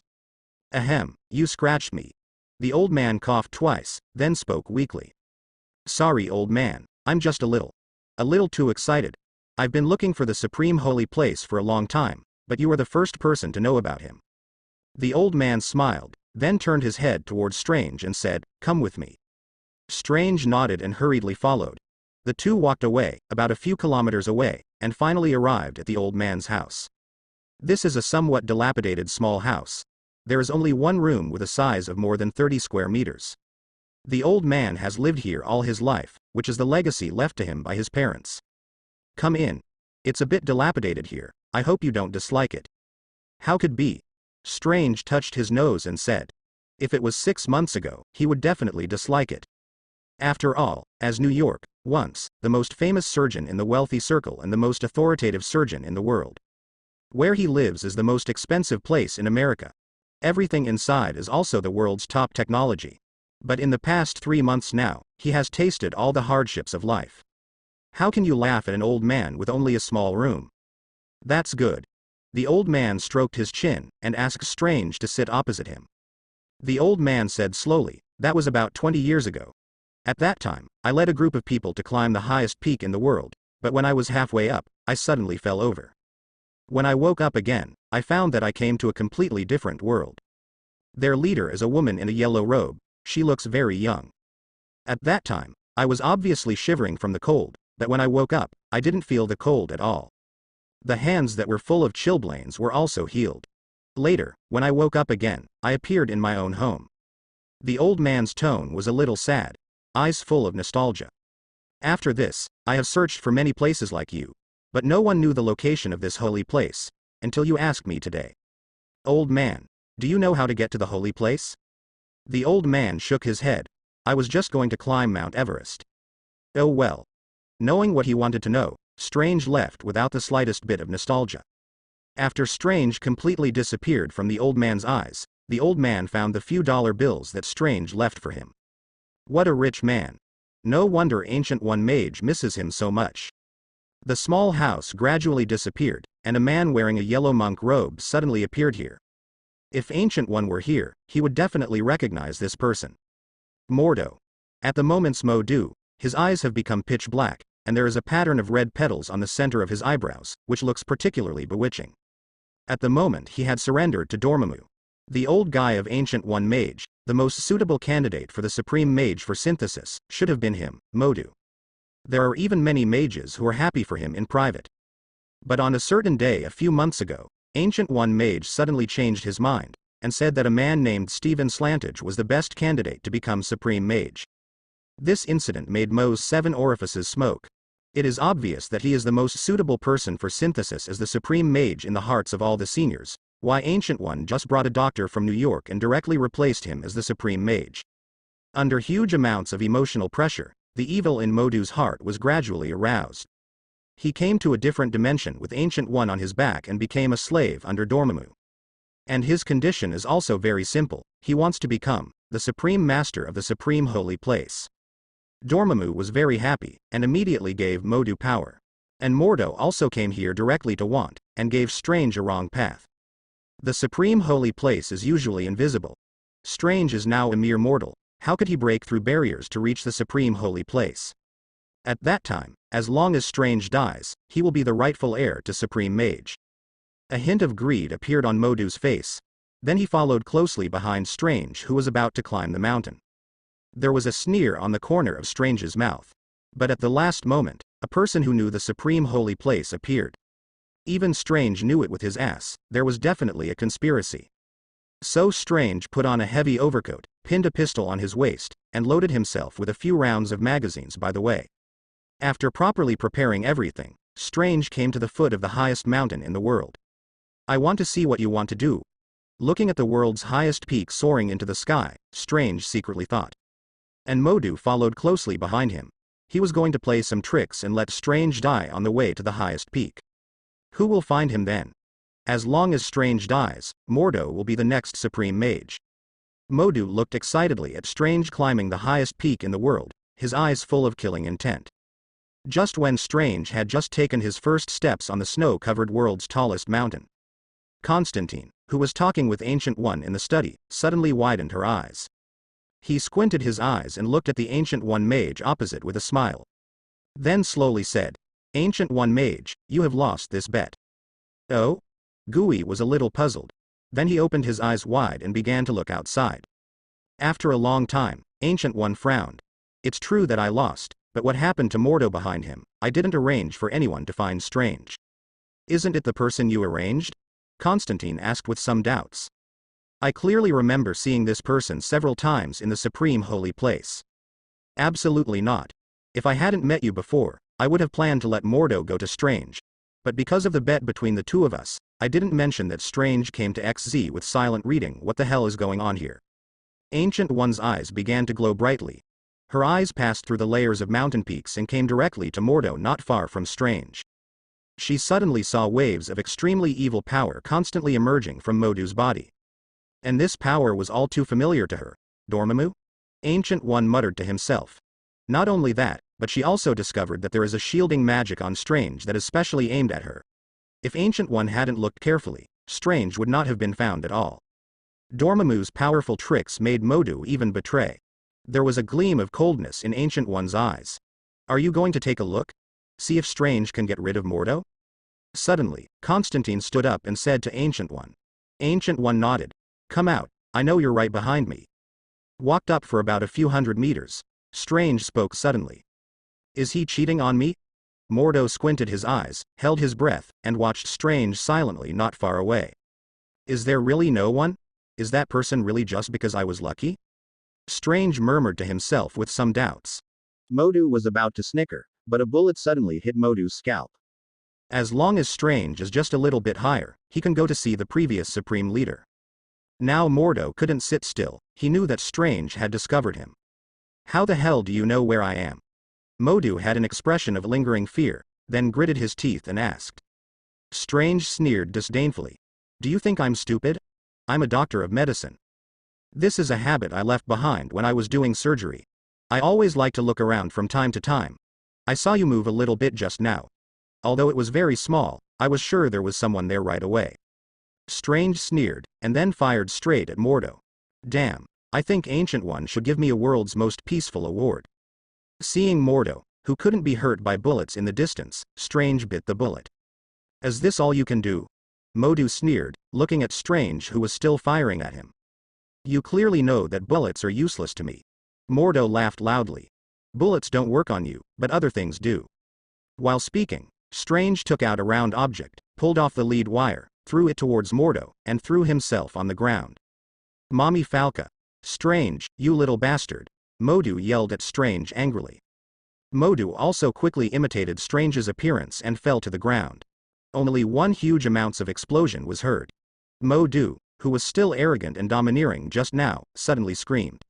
Ahem, you scratched me. The old man coughed twice, then spoke weakly. Sorry, old man, I'm just a little too excited. I've been looking for the Supreme Holy Place for a long time, but you are the first person to know about him. The old man smiled, then turned his head towards Strange and said, Come with me. Strange nodded and hurriedly followed. The two walked away, about a few kilometers away, and finally arrived at the old man's house. This is a somewhat dilapidated small house. There is only one room with a size of more than 30 square meters. The old man has lived here all his life, which is the legacy left to him by his parents. Come in. It's a bit dilapidated here. I hope you don't dislike it. How could be? Strange touched his nose and said. If it was 6 months ago, he would definitely dislike it. After all, as New York, once, the most famous surgeon in the wealthy circle and the most authoritative surgeon in the world. Where he lives is the most expensive place in America. Everything inside is also the world's top technology. But in the past 3 months now, he has tasted all the hardships of life. How can you laugh at an old man with only a small room? That's good. The old man stroked his chin, and asked Strange to sit opposite him. The old man said slowly, That was about 20 years ago. At that time, I led a group of people to climb the highest peak in the world, but when I was halfway up, I suddenly fell over. When I woke up again, I found that I came to a completely different world. Their leader is a woman in a yellow robe. She looks very young. At that time, I was obviously shivering from the cold, but when I woke up, I didn't feel the cold at all. The hands that were full of chilblains were also healed. Later, when I woke up again, I appeared in my own home. The old man's tone was a little sad, eyes full of nostalgia. After this, I have searched for many places like you, but no one knew the location of this holy place, until you asked me today. Old man, do you know how to get to the holy place? The old man shook his head. I was just going to climb Mount Everest. Oh well. Knowing what he wanted to know, Strange left without the slightest bit of nostalgia. After Strange completely disappeared from the old man's eyes, the old man found the few dollar bills that Strange left for him. What a rich man. No wonder Ancient One Mage misses him so much. The small house gradually disappeared, and a man wearing a yellow monk robe suddenly appeared here. If Ancient One were here, he would definitely recognize this person. Mordo. At the moment's Modu, his eyes have become pitch black, and there is a pattern of red petals on the center of his eyebrows, which looks particularly bewitching. At the moment he had surrendered to Dormammu. The old guy of Ancient One Mage, the most suitable candidate for the Supreme Mage for synthesis, should have been him, Modu. There are even many mages who are happy for him in private. But on a certain day a few months ago, Ancient One Mage suddenly changed his mind, and said that a man named Stephen Slantage was the best candidate to become Supreme Mage. This incident made Mo's 7 orifices smoke. It is obvious that he is the most suitable person for synthesis as the Supreme Mage in the hearts of all the seniors, why Ancient One just brought a doctor from New York and directly replaced him as the Supreme Mage. Under huge amounts of emotional pressure, the evil in Modu's heart was gradually aroused. He came to a different dimension with Ancient One on his back and became a slave under Dormammu. And his condition is also very simple, he wants to become the Supreme Master of the Supreme Holy Place. Dormammu was very happy, and immediately gave Modu power. And Mordo also came here directly to want, and gave Strange a wrong path. The Supreme Holy Place is usually invisible. Strange is now a mere mortal, how could he break through barriers to reach the Supreme Holy Place? At that time, as long as Strange dies, he will be the rightful heir to Supreme Mage. A hint of greed appeared on Modu's face. Then he followed closely behind Strange, who was about to climb the mountain. There was a sneer on the corner of Strange's mouth. But at the last moment, a person who knew the Supreme Holy Place appeared. Even Strange knew it with his ass, there was definitely a conspiracy. So Strange put on a heavy overcoat, pinned a pistol on his waist, and loaded himself with a few rounds of magazines by the way. After properly preparing everything, Strange came to the foot of the highest mountain in the world. I want to see what you want to do. Looking at the world's highest peak soaring into the sky, Strange secretly thought. And Modu followed closely behind him. He was going to play some tricks and let Strange die on the way to the highest peak. Who will find him then? As long as Strange dies, Mordo will be the next Supreme Mage. Modu looked excitedly at Strange climbing the highest peak in the world, his eyes full of killing intent. Just when Strange had just taken his first steps on the snow-covered world's tallest mountain. Constantine, who was talking with Ancient One in the study, suddenly widened her eyes. He squinted his eyes and looked at the Ancient One Mage opposite with a smile. Then slowly said, Ancient One Mage, you have lost this bet. Oh? Gui was a little puzzled. Then he opened his eyes wide and began to look outside. After a long time, Ancient One frowned. It's true that I lost, but what happened to Mordo behind him? I didn't arrange for anyone to find Strange. Isn't it the person you arranged? Constantine asked with some doubts. I clearly remember seeing this person several times in the Supreme Holy Place. Absolutely not. If I hadn't met you before, I would have planned to let Mordo go to Strange. But because of the bet between the two of us, I didn't mention that Strange came to XZ with silent reading. What the hell is going on here? Ancient One's eyes began to glow brightly. Her eyes passed through the layers of mountain peaks and came directly to Mordo not far from Strange. She suddenly saw waves of extremely evil power constantly emerging from Modu's body. And this power was all too familiar to her. Dormammu? Ancient One muttered to himself. Not only that, but she also discovered that there is a shielding magic on Strange that is specially aimed at her. If Ancient One hadn't looked carefully, Strange would not have been found at all. Dormammu's powerful tricks made Modu even betray. There was a gleam of coldness in Ancient One's eyes. Are you going to take a look? See if Strange can get rid of Mordo? Suddenly, Constantine stood up and said to Ancient One. Ancient One nodded. Come out, I know you're right behind me. Walked up for about a few hundred meters. Strange spoke suddenly. Is he cheating on me? Mordo squinted his eyes, held his breath, and watched Strange silently not far away. Is there really no one? Is that person really just because I was lucky? Strange murmured to himself with some doubts. Modu was about to snicker, but a bullet suddenly hit Modu's scalp. As long as Strange is just a little bit higher, he can go to see the previous Supreme Leader. Now Mordo couldn't sit still, he knew that Strange had discovered him. How the hell do you know where I am? Modu had an expression of lingering fear, then gritted his teeth and asked. Strange sneered disdainfully. Do you think I'm stupid? I'm a doctor of medicine. This is a habit I left behind when I was doing surgery. I always like to look around from time to time. I saw you move a little bit just now. Although it was very small, I was sure there was someone there right away. Strange sneered, and then fired straight at Mordo. Damn, I think Ancient One should give me a World's Most Peaceful award. Seeing Mordo, who couldn't be hurt by bullets in the distance, Strange bit the bullet. Is this all you can do? Modu sneered, looking at Strange who was still firing at him. You clearly know that bullets are useless to me. Mordo laughed loudly. Bullets don't work on you, but other things do. While speaking, Strange took out a round object, pulled off the lead wire, threw it towards Mordo, and threw himself on the ground. Mommy Falca. Strange, you little bastard. Modu yelled at Strange angrily. Modu also quickly imitated Strange's appearance and fell to the ground. Only one huge amount of explosion was heard. Modu, who was still arrogant and domineering just now, suddenly screamed.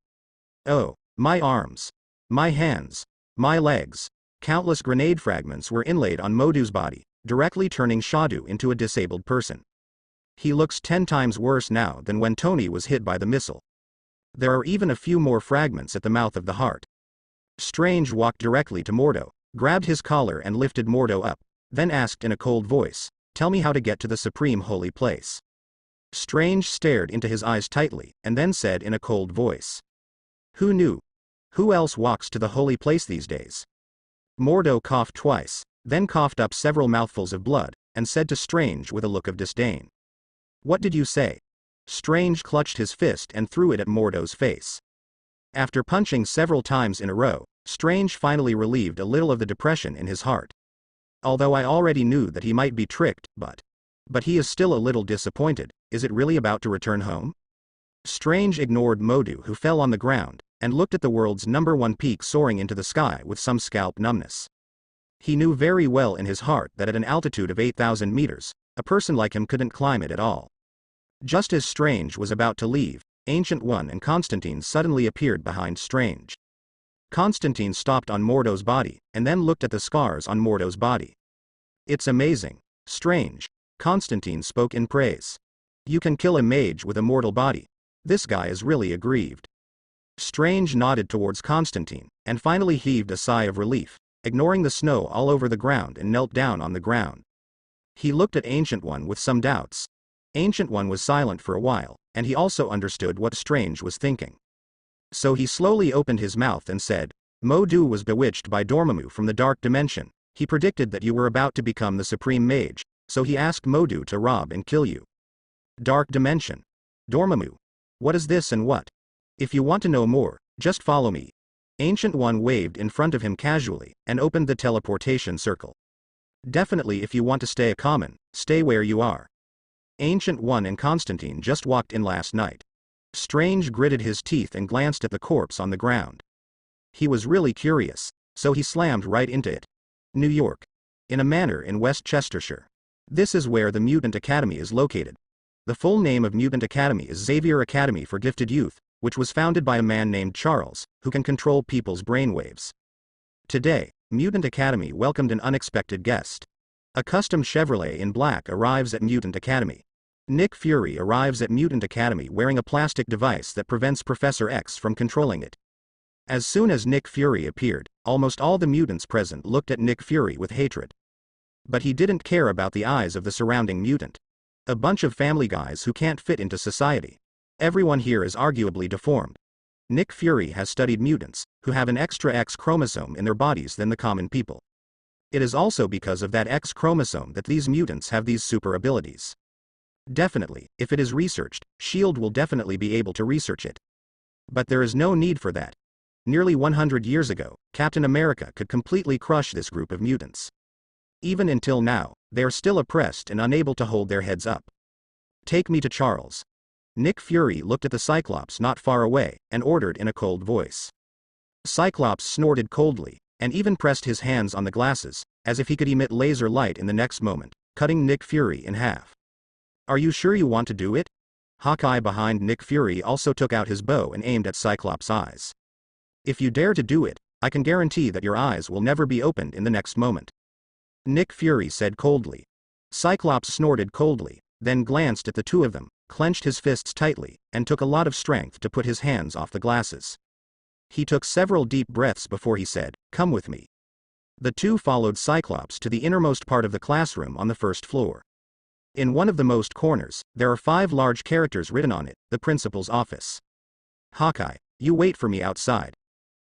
Oh, my arms. My hands. My legs. Countless grenade fragments were inlaid on Modu's body, directly turning Shadu into a disabled person. He looks 10 times worse now than when Tony was hit by the missile. There are even a few more fragments at the mouth of the heart. Strange walked directly to Mordo, grabbed his collar and lifted Mordo up, then asked in a cold voice, tell me how to get to the supreme holy place. Strange stared into his eyes tightly, and then said in a cold voice. Who knew? Who else walks to the holy place these days? Mordo coughed twice, then coughed up several mouthfuls of blood, and said to Strange with a look of disdain. What did you say? Strange clutched his fist and threw it at Mordo's face. After punching several times in a row, Strange finally relieved a little of the depression in his heart. Although I already knew that he might be tricked, but he is still a little disappointed. Is it really about to return home? Strange ignored Modu, who fell on the ground, and looked at the world's #1 peak soaring into the sky with some scalp numbness. He knew very well in his heart that at an altitude of 8,000 meters, a person like him couldn't climb it at all. Just as Strange was about to leave, Ancient One and Constantine suddenly appeared behind Strange. Constantine stopped on Mordo's body, and then looked at the scars on Mordo's body. It's amazing. Strange. Constantine spoke in praise. You can kill a mage with a mortal body. This guy is really aggrieved. Strange nodded towards Constantine, and finally heaved a sigh of relief, ignoring the snow all over the ground and knelt down on the ground. He looked at Ancient One with some doubts. Ancient One was silent for a while, and he also understood what Strange was thinking. So he slowly opened his mouth and said, Modu was bewitched by Dormammu from the dark dimension. He predicted that you were about to become the supreme mage, so he asked Modu to rob and kill you. Dark dimension. Dormammu. What is this and what? If you want to know more, just follow me. Ancient One waved in front of him casually, and opened the teleportation circle. Definitely if you want to stay a common, stay where you are. Ancient One and Constantine just walked in last night. Strange gritted his teeth and glanced at the corpse on the ground. He was really curious, so he slammed right into it. New York. In a manor in West Chestershire. This is where the Mutant Academy is located. The full name of Mutant Academy is Xavier Academy for Gifted Youth, which was founded by a man named Charles, who can control people's brainwaves. Today, Mutant Academy welcomed an unexpected guest. A custom Chevrolet in black arrives at Mutant Academy. Nick Fury arrives at Mutant Academy wearing a plastic device that prevents Professor X from controlling it. As soon as Nick Fury appeared, almost all the mutants present looked at Nick Fury with hatred. But he didn't care about the eyes of the surrounding mutant. A bunch of family guys who can't fit into society. Everyone here is arguably deformed. Nick Fury has studied mutants, who have an extra X chromosome in their bodies than the common people. It is also because of that X chromosome that these mutants have these super abilities. Definitely, if it is researched, S.H.I.E.L.D. will definitely be able to research it. But there is no need for that. Nearly 100 years ago, Captain America could completely crush this group of mutants. Even until now, they are still oppressed and unable to hold their heads up. Take me to Charles. Nick Fury looked at the Cyclops not far away, and ordered in a cold voice. Cyclops snorted coldly, and even pressed his hands on the glasses, as if he could emit laser light in the next moment, cutting Nick Fury in half. Are you sure you want to do it? Hawkeye behind Nick Fury also took out his bow and aimed at Cyclops' eyes. If you dare to do it, I can guarantee that your eyes will never be opened in the next moment. Nick Fury said coldly. Cyclops snorted coldly, then glanced at the two of them, clenched his fists tightly, and took a lot of strength to put his hands off the glasses. He took several deep breaths before he said, "Come with me." The two followed Cyclops to the innermost part of the classroom on the first floor. In one of the most corners, there are 5 large characters written on it, the principal's office. Hawkeye, you wait for me outside.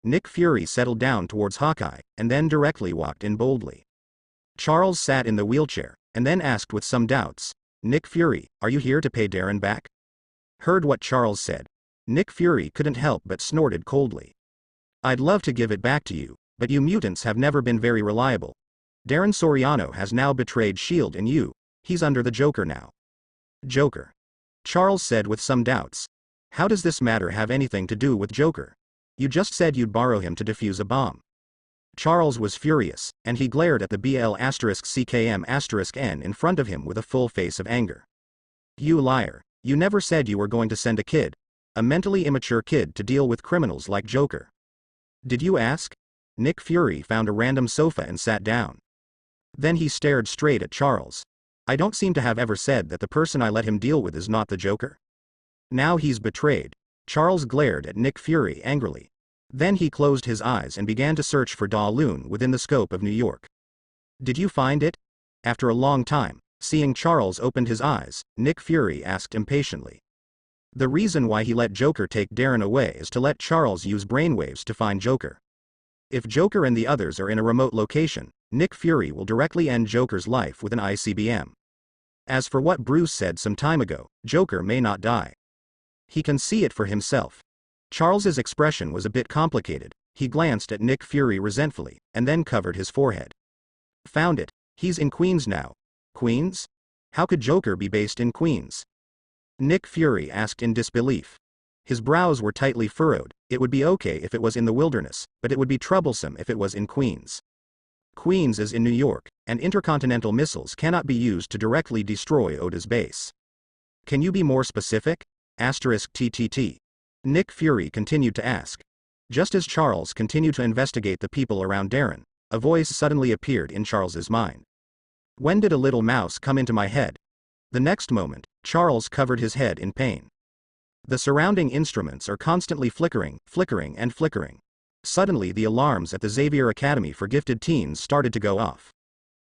Nick Fury settled down towards Hawkeye, and then directly walked in boldly. Charles sat in the wheelchair, and then asked with some doubts, Nick Fury, are you here to pay Darren back? Heard what Charles said. Nick Fury couldn't help but snorted coldly. I'd love to give it back to you, but you mutants have never been very reliable. Darren Soriano has now betrayed S.H.I.E.L.D. and you, he's under the Joker now. Joker. Charles said with some doubts. How does this matter have anything to do with Joker? You just said you'd borrow him to defuse a bomb. Charles was furious, and he glared at the BL*CKM*N in front of him with a full face of anger. You liar, you never said you were going to send a kid, a mentally immature kid, to deal with criminals like Joker. Did you ask? Nick Fury found a random sofa and sat down. Then he stared straight at Charles. I don't seem to have ever said that the person I let him deal with is not the Joker. Now he's betrayed. Charles glared at Nick Fury angrily. Then he closed his eyes and began to search for Daaloon within the scope of New York. Did you find it? After a long time, seeing Charles opened his eyes, Nick Fury asked impatiently. The reason why he let Joker take Darren away is to let Charles use brainwaves to find Joker. If Joker and the others are in a remote location, Nick Fury will directly end Joker's life with an ICBM. As for what Bruce said some time ago, Joker may not die. He can see it for himself. Charles's expression was a bit complicated. He glanced at Nick Fury resentfully, and then covered his forehead. Found it. He's in Queens now. Queens? How could Joker be based in Queens? Nick Fury asked in disbelief. His brows were tightly furrowed. It would be okay if it was in the wilderness, but it would be troublesome if it was in Queens. Queens is in New York, and intercontinental missiles cannot be used to directly destroy Oda's base. Can you be more specific? *TTT. Nick Fury continued to ask. Just as Charles continued to investigate the people around Darren, a voice suddenly appeared in Charles's mind. When did a little mouse come into my head? The next moment, Charles covered his head in pain. The surrounding instruments are constantly flickering, and flickering. Suddenly the alarms at the Xavier Academy for Gifted Teens started to go off.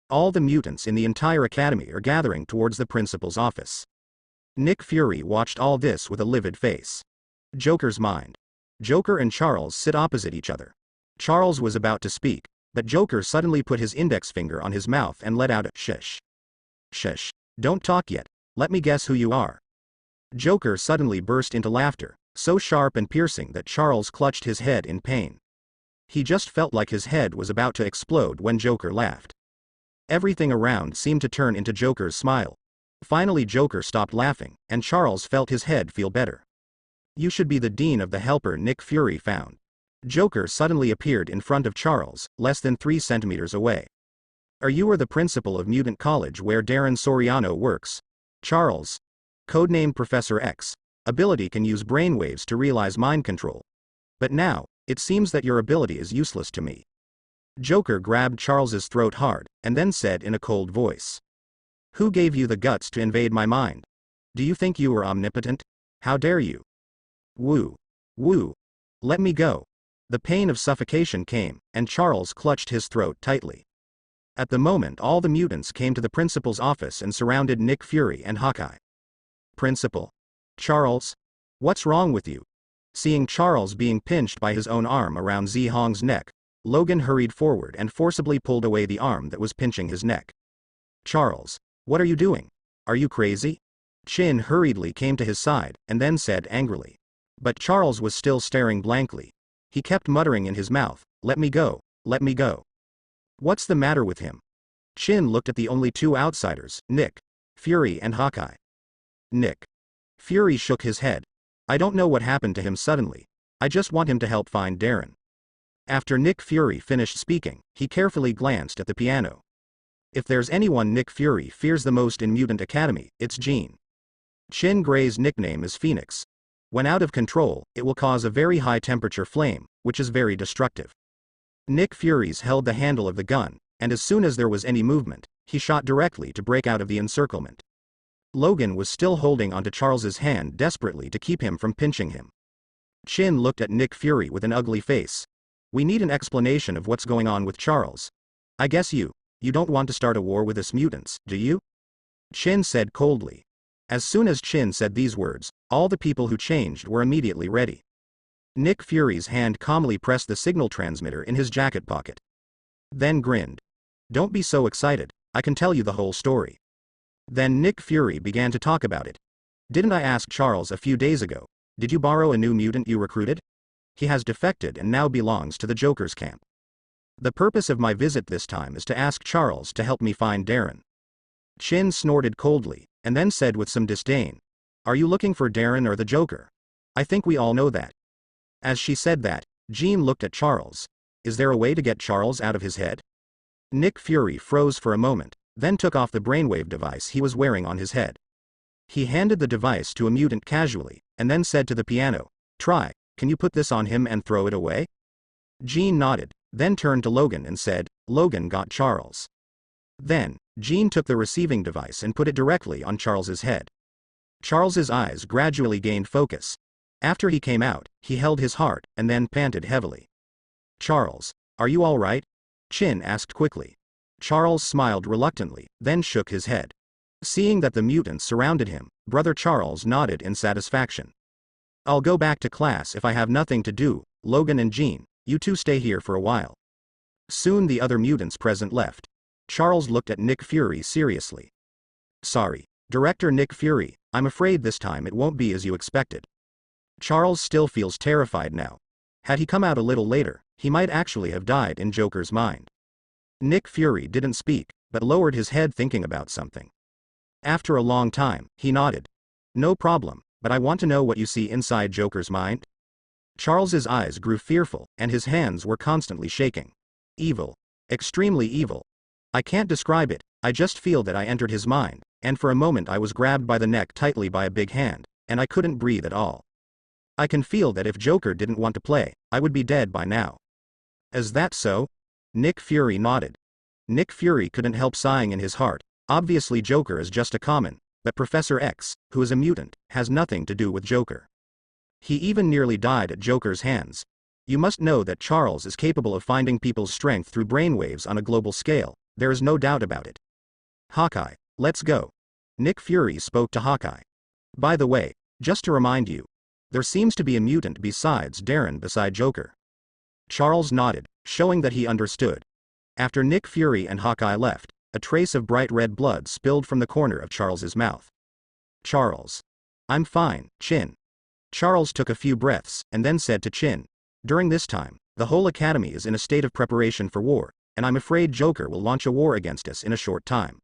All the mutants in the entire academy are gathering towards the principal's office. Nick Fury watched all this with a livid face. Joker's mind. Joker and Charles sit opposite each other. Charles was about to speak, but Joker suddenly put his index finger on his mouth and let out a shush. Shush. Don't talk yet. Let me guess who you are. Joker suddenly burst into laughter, so sharp and piercing that Charles clutched his head in pain. He just felt like his head was about to explode when Joker laughed. Everything around seemed to turn into Joker's smile. Finally Joker stopped laughing, and Charles felt his head feel better. You should be the dean of the helper Nick Fury found. Joker suddenly appeared in front of Charles, less than 3 centimeters away. Are you the principal of Mutant College where Darren Soriano works? Charles. Codenamed Professor X. Ability can use brainwaves to realize mind control. But now, it seems that your ability is useless to me. Joker grabbed Charles's throat hard, and then said in a cold voice. Who gave you the guts to invade my mind? Do you think you are omnipotent? How dare you? Woo. Woo. Let me go. The pain of suffocation came, and Charles clutched his throat tightly. At the moment all the mutants came to the principal's office and surrounded Nick Fury and Hawkeye. Principal. Charles? What's wrong with you? Seeing Charles being pinched by his own arm around Zi Hong's neck, Logan hurried forward and forcibly pulled away the arm that was pinching his neck. Charles. What are you doing? Are you crazy? Chin hurriedly came to his side, and then said angrily. But Charles was still staring blankly. he kept muttering in his mouth, "Let me go, let me go." What's the matter with him? Chin looked at the only two outsiders, Nick Fury and Hawkeye. Nick Fury shook his head. "I don't know what happened to him suddenly. I just want him to help find Darren." After Nick Fury finished speaking, he carefully glanced at the piano. If there's anyone Nick Fury fears the most in Mutant Academy, it's Jean. Chin Gray's nickname is Phoenix. When out of control, it will cause a very high temperature flame, which is very destructive. Nick Fury's held the handle of the gun, and as soon as there was any movement, he shot directly to break out of the encirclement. Logan was still holding onto Charles's hand desperately to keep him from pinching him. Chin looked at Nick Fury with an ugly face. "We need an explanation of what's going on with Charles. I guess you don't want to start a war with us mutants, do you?" Chin said coldly. As soon as Chin said these words, all the people who changed were immediately ready. Nick Fury's hand calmly pressed the signal transmitter in his jacket pocket. Then grinned. "Don't be so excited, I can tell you the whole story." Then Nick Fury began to talk about it. "Didn't I ask Charles a few days ago, did you borrow a new mutant you recruited? He has defected and now belongs to the Joker's camp. The purpose of my visit this time is to ask Charles to help me find Darren." Chin snorted coldly, and then said with some disdain, "Are you looking for Darren or the Joker? I think we all know that." As she said that, Jean looked at Charles. "Is there a way to get Charles out of his head?" Nick Fury froze for a moment, then took off the brainwave device he was wearing on his head. He handed the device to a mutant casually, and then said to the piano, "Try, can you put this on him and throw it away?" Jean nodded, then turned to Logan and said, "Logan got Charles." Then, Jean took the receiving device and put it directly on Charles's head. Charles's eyes gradually gained focus. After he came out, he held his heart, and then panted heavily. "Charles, are you all right?" Chin asked quickly. Charles smiled reluctantly, then shook his head. Seeing that the mutants surrounded him, Brother Charles nodded in satisfaction. "I'll go back to class if I have nothing to do. Logan and Jean, you two stay here for a while." Soon the other mutants present left. Charles looked at Nick Fury seriously. "Sorry, Director Nick Fury, I'm afraid this time it won't be as you expected." Charles still feels terrified now. Had he come out a little later, he might actually have died in Joker's mind. Nick Fury didn't speak, but lowered his head thinking about something. After a long time, he nodded. "No problem, but I want to know what you see inside Joker's mind." Charles's eyes grew fearful, and his hands were constantly shaking. "Evil. Extremely evil. I can't describe it, I just feel that I entered his mind, and for a moment I was grabbed by the neck tightly by a big hand, and I couldn't breathe at all. I can feel that if Joker didn't want to play, I would be dead by now." "Is that so?" Nick Fury nodded. Nick Fury couldn't help sighing in his heart. Obviously Joker is just a common, but Professor X, who is a mutant, has nothing to do with Joker. He even nearly died at Joker's hands. You must know that Charles is capable of finding people's strength through brainwaves on a global scale, there is no doubt about it. "Hawkeye, let's go." Nick Fury spoke to Hawkeye. "By the way, just to remind you, there seems to be a mutant besides Darren beside Joker." Charles nodded, showing that he understood. After Nick Fury and Hawkeye left, a trace of bright red blood spilled from the corner of Charles's mouth. "Charles. I'm fine, Chin." Charles took a few breaths, and then said to Chin, "During this time, the whole academy is in a state of preparation for war, and I'm afraid Joker will launch a war against us in a short time."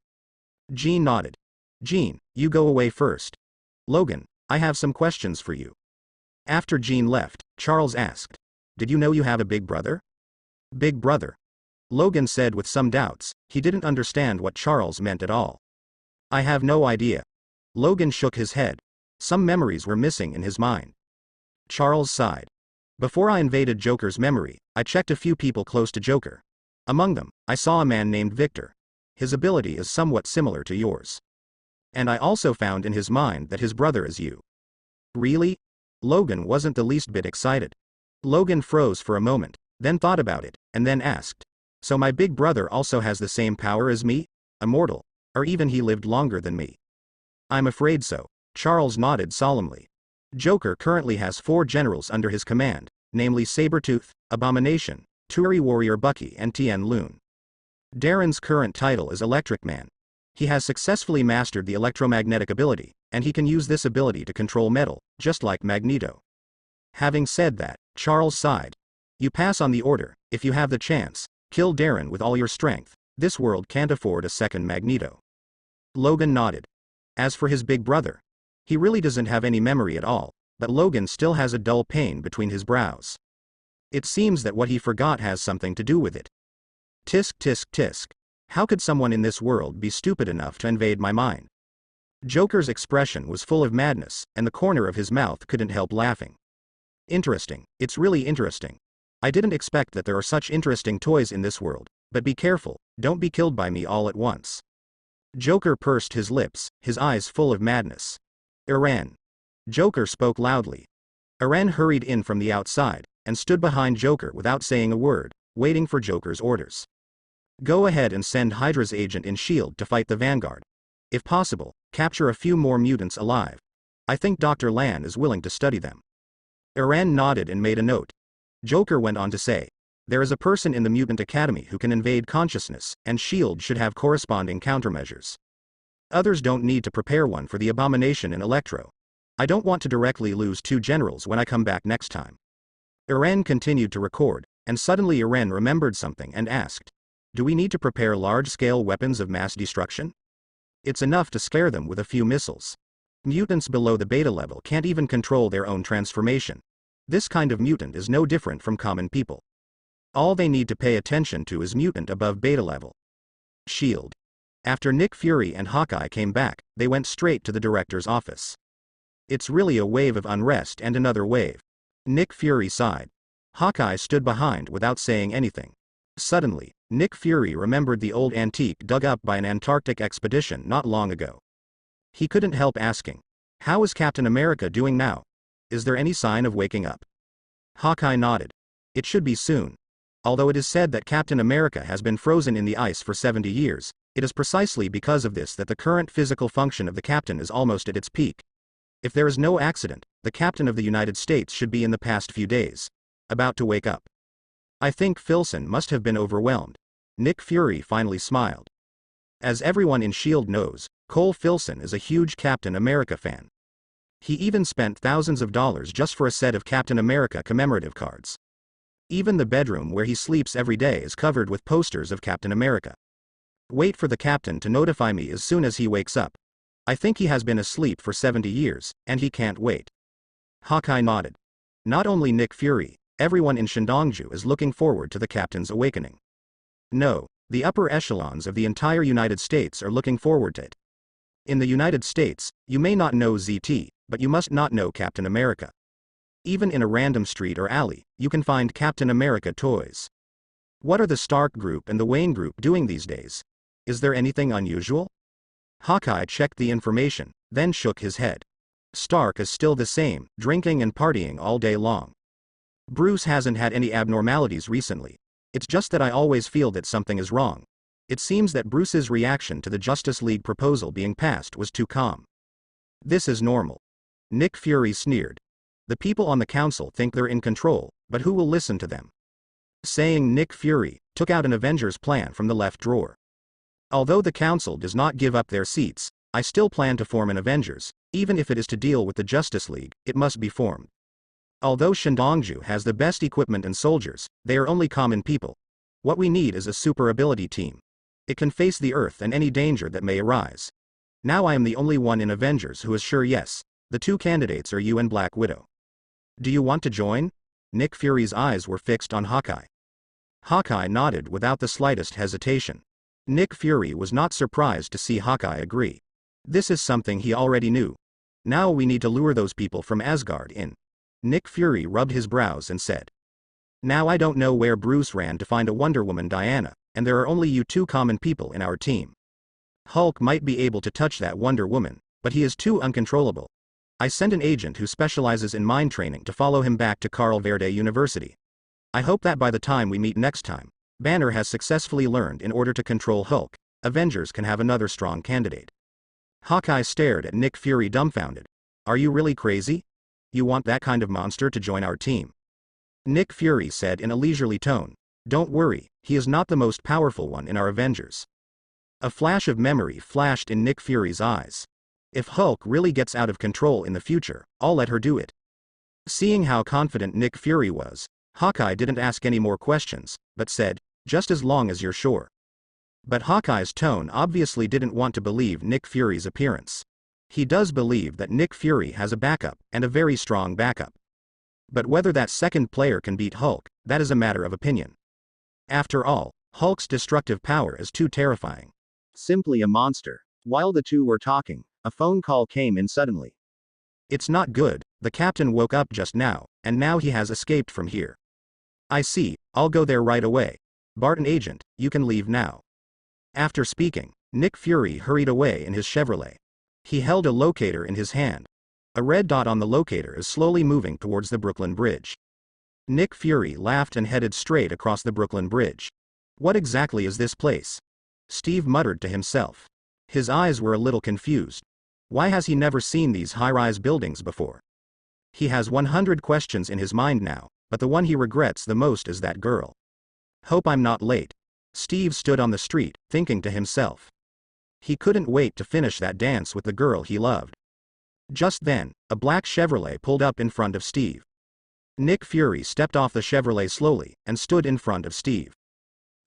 Jean nodded. "Jean, you go away first. Logan, I have some questions for you." After Jean left, Charles asked, "Did you know you have a big brother?" "Big brother?" Logan said with some doubts. He didn't understand what Charles meant at all. "I have no idea." Logan shook his head. Some memories were missing in his mind. Charles sighed. "Before I invaded Joker's memory, I checked a few people close to Joker. Among them, I saw a man named Victor. His ability is somewhat similar to yours. And I also found in his mind that his brother is you." "Really?" Logan wasn't the least bit excited. Logan froze for a moment, then thought about it, and then asked, "So my big brother also has the same power as me? Immortal? Or even he lived longer than me?" "I'm afraid so." Charles nodded solemnly. "Joker currently has 4 generals under his command, namely Sabretooth, Abomination, Turi Warrior Bucky and Tien Loon. Darren's current title is Electric Man. He has successfully mastered the electromagnetic ability, and he can use this ability to control metal, just like Magneto." Having said that, Charles sighed. You pass on the order. If you have the chance, kill Darren with all your strength. This world can't afford a second Magneto. Logan nodded. As for his big brother, he really doesn't have any memory at all, but Logan still has a dull pain between his brows. It seems that what he forgot has something to do with it. Tisk tisk tisk. How could someone in this world be stupid enough to invade my mind? Joker's expression was full of madness, and the corner of his mouth couldn't help laughing. Interesting, it's really interesting. I didn't expect that there are such interesting toys in this world, but be careful, don't be killed by me all at once. Joker pursed his lips, his eyes full of madness. Eren. Joker spoke loudly. Eren hurried in from the outside, and stood behind Joker without saying a word, waiting for Joker's orders. Go ahead and send Hydra's agent in S.H.I.E.L.D. to fight the Vanguard. If possible, capture a few more mutants alive. I think Dr. Lan is willing to study them. Eren nodded and made a note. Joker went on to say, there is a person in the Mutant Academy who can invade consciousness, and S.H.I.E.L.D. should have corresponding countermeasures. Others don't need to prepare one for the abomination in Electro. I don't want to directly lose 2 generals when I come back next time. Eren continued to record, and suddenly Eren remembered something and asked, do we need to prepare large-scale weapons of mass destruction? It's enough to scare them with a few missiles. Mutants below the beta level can't even control their own transformation. This kind of mutant is no different from common people. All they need to pay attention to is mutant above beta level. S.H.I.E.L.D. After Nick Fury and Hawkeye came back, they went straight to the director's office. It's really a wave of unrest and another wave. Nick Fury sighed. Hawkeye stood behind without saying anything. Suddenly, Nick Fury remembered the old antique dug up by an Antarctic expedition not long ago. He couldn't help asking, how is Captain America doing now? Is there any sign of waking up? Hawkeye nodded. It should be soon. Although it is said that Captain America has been frozen in the ice for 70 years, it is precisely because of this that the current physical function of the Captain is almost at its peak. If there is no accident, the Captain of the United States should be in the past few days. About to wake up. I think Filson must have been overwhelmed. Nick Fury finally smiled. As everyone in S.H.I.E.L.D. knows, Cole Filson is a huge Captain America fan. He even spent thousands of dollars just for a set of Captain America commemorative cards. Even the bedroom where he sleeps every day is covered with posters of Captain America. Wait for the Captain to notify me as soon as he wakes up. I think he has been asleep for 70 years, and he can't wait. Hawkeye nodded. Not only Nick Fury, everyone in Shandongju is looking forward to the Captain's awakening. No, the upper echelons of the entire United States are looking forward to it. In the United States, you may not know ZT, but you must not know Captain America. Even in a random street or alley, you can find Captain America toys. What are the Stark Group and the Wayne Group doing these days? Is there anything unusual? Hawkeye checked the information, then shook his head. Stark is still the same, drinking and partying all day long. Bruce hasn't had any abnormalities recently. It's just that I always feel that something is wrong. It seems that Bruce's reaction to the Justice League proposal being passed was too calm. This is normal. Nick Fury sneered. The people on the council think they're in control, but who will listen to them? Saying Nick Fury, took out an Avengers plan from the left drawer. Although the council does not give up their seats, I still plan to form an Avengers, even if it is to deal with the Justice League, it must be formed. Although Shandongju has the best equipment and soldiers, they are only common people. What we need is a super ability team. It can face the Earth and any danger that may arise. Now I am the only one in Avengers who is sure yes, the 2 candidates are you and Black Widow. Do you want to join? Nick Fury's eyes were fixed on Hawkeye. Hawkeye nodded without the slightest hesitation. Nick Fury was not surprised to see Hawkeye agree. This is something he already knew. Now we need to lure those people from Asgard in. Nick Fury rubbed his brows and said. Now I don't know where Bruce ran to find a Wonder Woman Diana, and there are only you 2 common people in our team. Hulk might be able to touch that Wonder Woman, but he is too uncontrollable. I sent an agent who specializes in mind training to follow him back to Carl Verde University. I hope that by the time we meet next time, Banner has successfully learned in order to control Hulk, Avengers can have another strong candidate. Hawkeye stared at Nick Fury dumbfounded. Are you really crazy? You want that kind of monster to join our team? Nick Fury said in a leisurely tone. Don't worry, he is not the most powerful one in our Avengers. A flash of memory flashed in Nick Fury's eyes. If Hulk really gets out of control in the future, I'll let her do it. Seeing how confident Nick Fury was, Hawkeye didn't ask any more questions, but said, "Just as long as you're sure." But Hawkeye's tone obviously didn't want to believe Nick Fury's appearance. He does believe that Nick Fury has a backup, and a very strong backup. But whether that second player can beat Hulk, that is a matter of opinion. After all, Hulk's destructive power is too terrifying. Simply a monster. While the two were talking, a phone call came in suddenly. "It's not good, the captain woke up just now, and now he has escaped from here." "I see, I'll go there right away. Barton agent, you can leave now." After speaking, Nick Fury hurried away in his Chevrolet. He held a locator in his hand. A red dot on the locator is slowly moving towards the Brooklyn Bridge. Nick Fury laughed and headed straight across the Brooklyn Bridge. "What exactly is this place?" Steve muttered to himself. His eyes were a little confused. Why has he never seen these high-rise buildings before? He has 100 questions in his mind now, but the one he regrets the most is that girl. "Hope I'm not late." Steve stood on the street, thinking to himself. He couldn't wait to finish that dance with the girl he loved. Just then, a black Chevrolet pulled up in front of Steve. Nick Fury stepped off the Chevrolet slowly, and stood in front of Steve.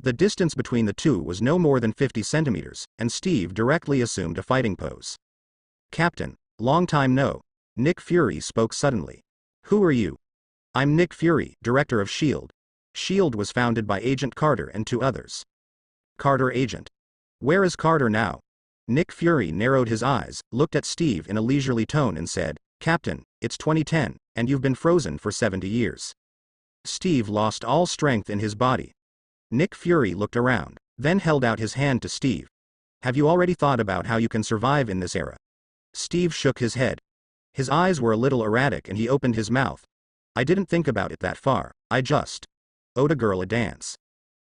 The distance between the two was no more than 50 centimeters, and Steve directly assumed a fighting pose. "Captain, long time no." Nick Fury spoke suddenly. "Who are you?" "I'm Nick Fury, director of S.H.I.E.L.D. S.H.I.E.L.D. was founded by Agent Carter and 2 others. "Carter agent? Where is Carter now?" Nick Fury narrowed his eyes, looked at Steve in a leisurely tone and said, "Captain, it's 2010, and you've been frozen for 70 years. Steve lost all strength in his body. Nick Fury looked around, then held out his hand to Steve. "Have you already thought about how you can survive in this era?" Steve shook his head. His eyes were a little erratic and he opened his mouth. "I didn't think about it that far, I just owed a girl a dance."